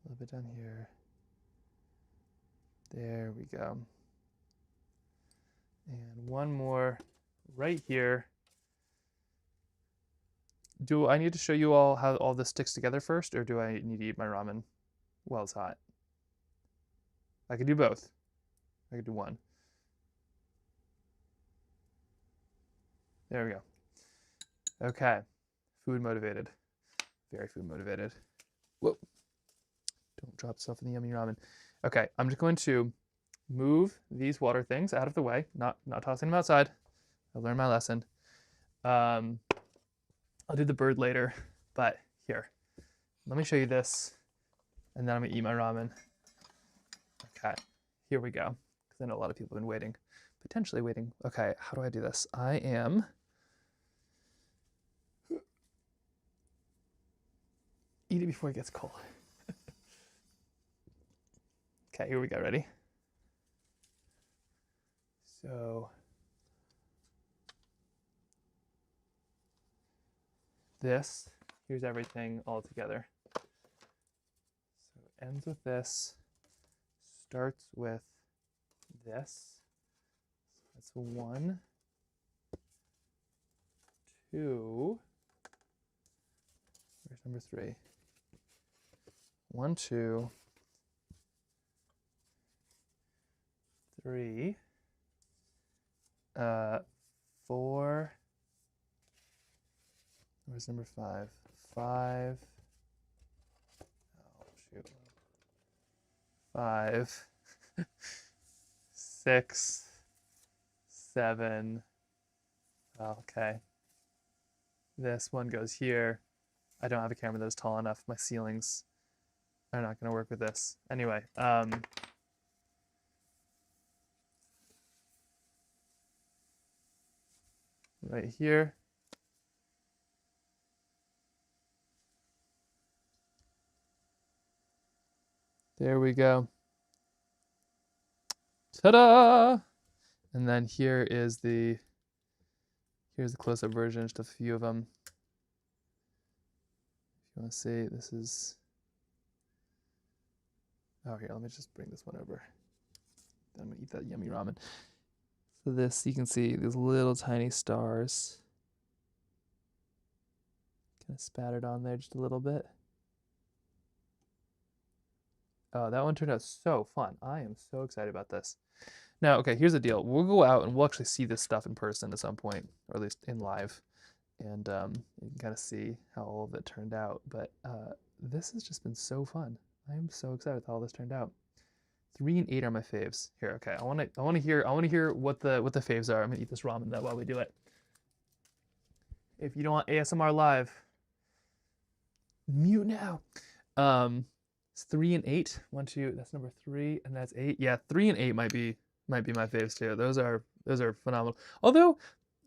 a little bit down here. There we go. And one more right here. Do I need to show you all how all this sticks together first, or do I need to eat my ramen while it's hot? I could do both. I could do one. There we go. Okay. Food motivated. Very food motivated. Whoa. Don't drop stuff in the yummy ramen. Okay, I'm just going to move these water things out of the way. Not tossing them outside. I've learned my lesson. I'll do the bird later, but here, let me show you this, and then I'm gonna eat my ramen. Okay, here we go, because I know a lot of people have been waiting, potentially waiting. Okay, how do I do this? I am, eat it before it gets cold. Okay, here we go, ready? So, this, here's everything all together. So it ends with this, starts with this. That's 1, 2, where's number 3? 1, 2, 3, 4, where's number 5? 5, oh shoot, 5, 6, 7, okay. This one goes here. I don't have a camera that's tall enough. My ceilings are not gonna work with this. Anyway, right here. There we go. Ta-da! And then here's the close-up version, just a few of them. If you want to see, this is, oh here, let me just bring this one over. Then I'm gonna eat that yummy ramen. So this, you can see these little tiny stars kind of spattered on there just a little bit. Oh, that one turned out so fun. I am so excited about this. Now, okay, here's the deal. We'll go out and we'll actually see this stuff in person at some point, or at least in live. And you can kind of see how all of it turned out. But this has just been so fun. I am so excited with how all this turned out. 3 and 8 are my faves. Here, okay. I want to hear what the faves are. I'm gonna eat this ramen though while we do it. If you don't want ASMR live, mute now. It's 3 and 8. 1, 2. That's number 3, and that's 8. Yeah, 3 and 8 might be my faves too. Those are phenomenal. Although,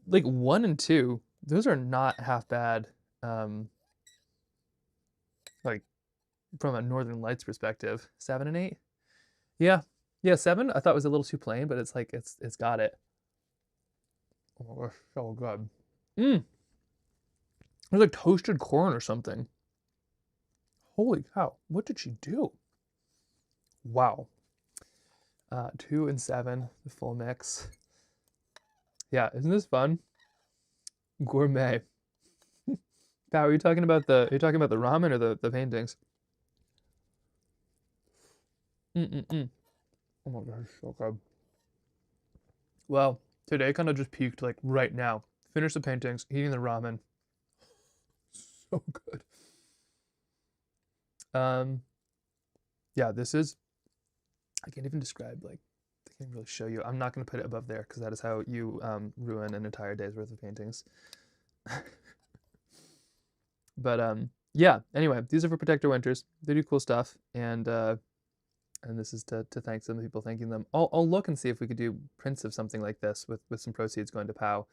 like 1 and 2, those are not half bad. Like from a Northern Lights perspective. 7 and 8. Yeah, yeah. 7 I thought was a little too plain, but it's like it's got it. Oh my gosh, so good. Mmm. It was like toasted corn or something. Holy cow! What did she do? Wow. 2 and 7, the full mix. Yeah, isn't this fun? Gourmet. Pat, are you talking about the ramen or the paintings? Mm-mm-mm. Oh my gosh, so good. Well, today kind of just peaked like right now. Finish the paintings, eating the ramen. So good. Um, yeah, this is, I can't even describe, like, I can't really show you. I'm not going to put it above there because that is how you ruin an entire day's worth of paintings. But yeah, anyway, these are for Protector Winters. They do cool stuff, and this is to thank some people, thanking them. I'll look and see if we could do prints of something like this with some proceeds going to POW.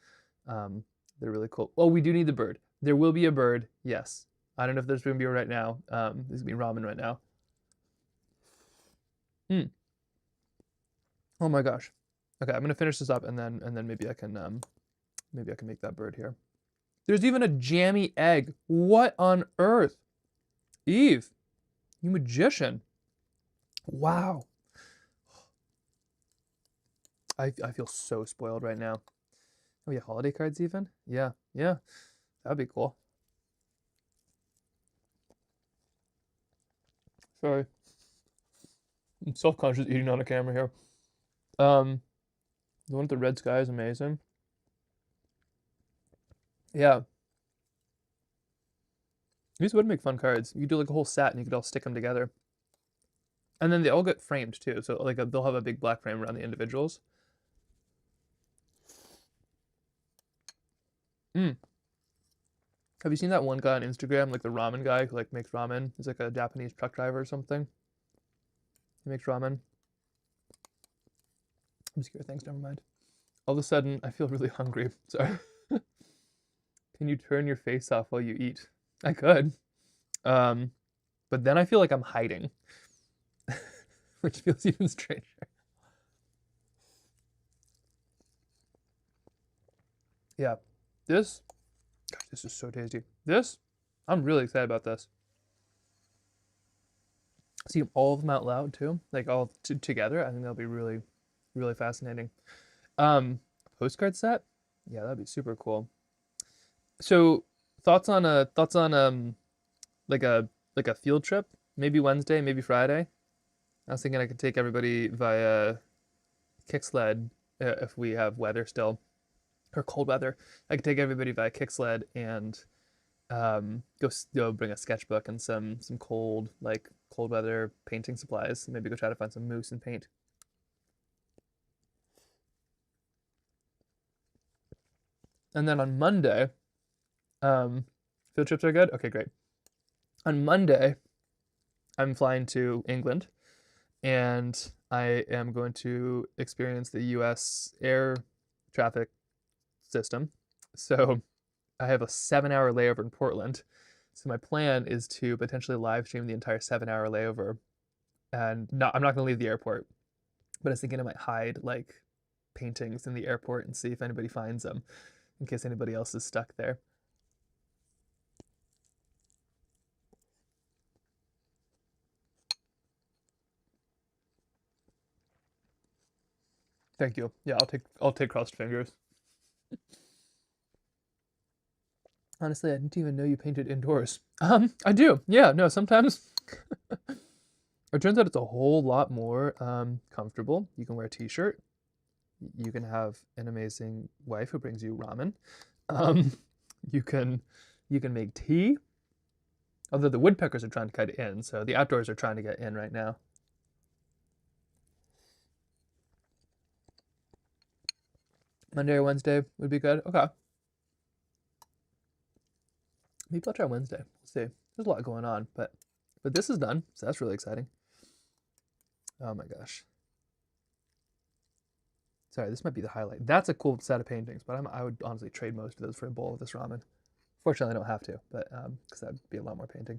They're really cool. Oh, we do need the bird. There will be a bird, yes. I don't know if there's going to be right now. There's going to be ramen right now. Oh my gosh. Okay, I'm going to finish this up and then maybe I can make that bird here. There's even a jammy egg. What on earth? Eve, you magician. Wow. I feel so spoiled right now. Oh yeah, holiday cards even? Yeah, yeah. That'd be cool. Sorry. I'm self-conscious eating on a camera here. The one with the red sky is amazing. Yeah. These would make fun cards. You could do like a whole set and you could all stick them together. And then they all get framed too. So like they'll have a big black frame around the individuals. Mm. Have you seen that one guy on Instagram, like the ramen guy who like makes ramen? He's like a Japanese truck driver or something. He makes ramen. Obscure things, never mind. All of a sudden, I feel really hungry. Sorry. Can you turn your face off while you eat? I could. But then I feel like I'm hiding, which feels even stranger. Yeah, gosh, this is so tasty. I'm really excited about this. See all of them out loud too, like all together. I think that'll be really, really fascinating. Postcard set? Yeah, that'd be super cool. So thoughts on like a field trip? Maybe Wednesday, maybe Friday. I was thinking I could take everybody via kick sled if we have weather still or cold weather. I could take everybody via kick sled and go bring a sketchbook and some cold weather painting supplies. Maybe go try to find some mousse and paint. And then on Monday, field trips are good. Okay, great. On Monday, I'm flying to England, and I am going to experience the U.S. air traffic system. So I have a 7-hour layover in Portland. So my plan is to potentially live stream the entire 7-hour layover, and I'm not going to leave the airport, but I was thinking I might hide like paintings in the airport and see if anybody finds them, in case anybody else is stuck there. Thank you. Yeah, I'll take crossed fingers. Honestly, I didn't even know you painted indoors. I do. Yeah, no, sometimes it turns out it's a whole lot more comfortable. You can wear a t-shirt. You can have an amazing wife who brings you ramen. Um, you can make tea. Although the woodpeckers are trying to cut in, so the outdoors are trying to get in right now. Monday or Wednesday would be good. Okay. Maybe I'll try Wednesday. We'll see. There's a lot going on, but But this is done, so that's really exciting. Oh my gosh. Sorry, this might be the highlight. That's a cool set of paintings, but I would honestly trade most of those for a bowl of this ramen. Fortunately, I don't have to, but because that would be a lot more painting.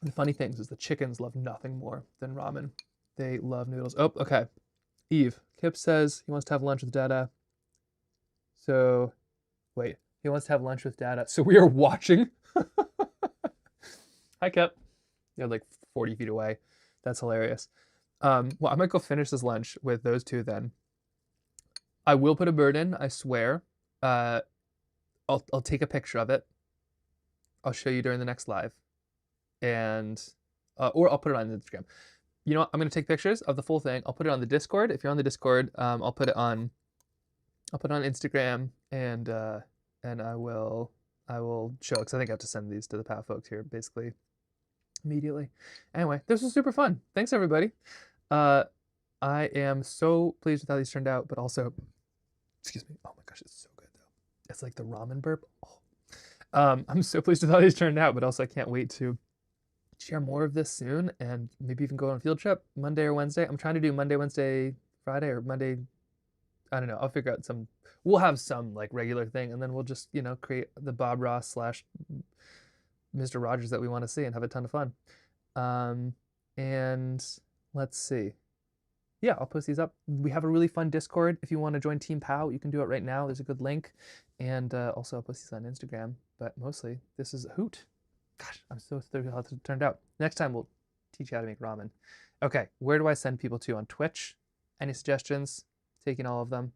The funny thing is the chickens love nothing more than ramen. They love noodles. Oh, okay. Eve. Kip says he wants to have lunch with Dada. So, wait. He wants to have lunch with Dada. So we are watching. Hi, Kip. They're like 40 feet away. That's hilarious. Well, I might go finish this lunch with those two then. I will put a bird in, I swear. I'll take a picture of it. I'll show you during the next live. And or I'll put it on Instagram. You know what? I'm gonna take pictures of the full thing. I'll put it on the Discord. If you're on the Discord, I'll put it on Instagram, and I will show it because I think I have to send these to the PAL folks here basically immediately. Anyway, this was super fun. Thanks everybody. I am so pleased with how these turned out, but also, excuse me. Oh my gosh, it's so good though. It's like the ramen burp. Oh. I'm so pleased with how these turned out, but also I can't wait to share more of this soon and maybe even go on a field trip Monday or Wednesday. I'm trying to do Monday, Wednesday, Friday, or Monday. I don't know. I'll figure out some. We'll have some like regular thing, and then we'll just create the Bob Ross / Mr. Rogers that we want to see and have a ton of fun. And let's see. Yeah, I'll post these up. We have a really fun Discord. If you want to join Team POW, you can do it right now. There's a good link. And also I'll post these on Instagram. But mostly, this is a hoot. Gosh, I'm so thrilled how it turned out. Next time, we'll teach you how to make ramen. Okay, where do I send people to on Twitch? Any suggestions? Taking all of them.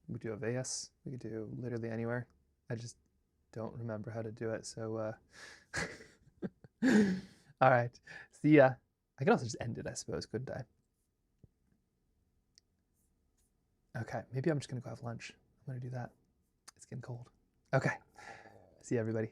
We do a vase. We could do literally anywhere. I just don't remember how to do it. So, all right. See ya. I could also just end it, I suppose, couldn't I? Okay, maybe I'm just gonna go have lunch. I'm gonna do that. It's getting cold. Okay. See you, everybody.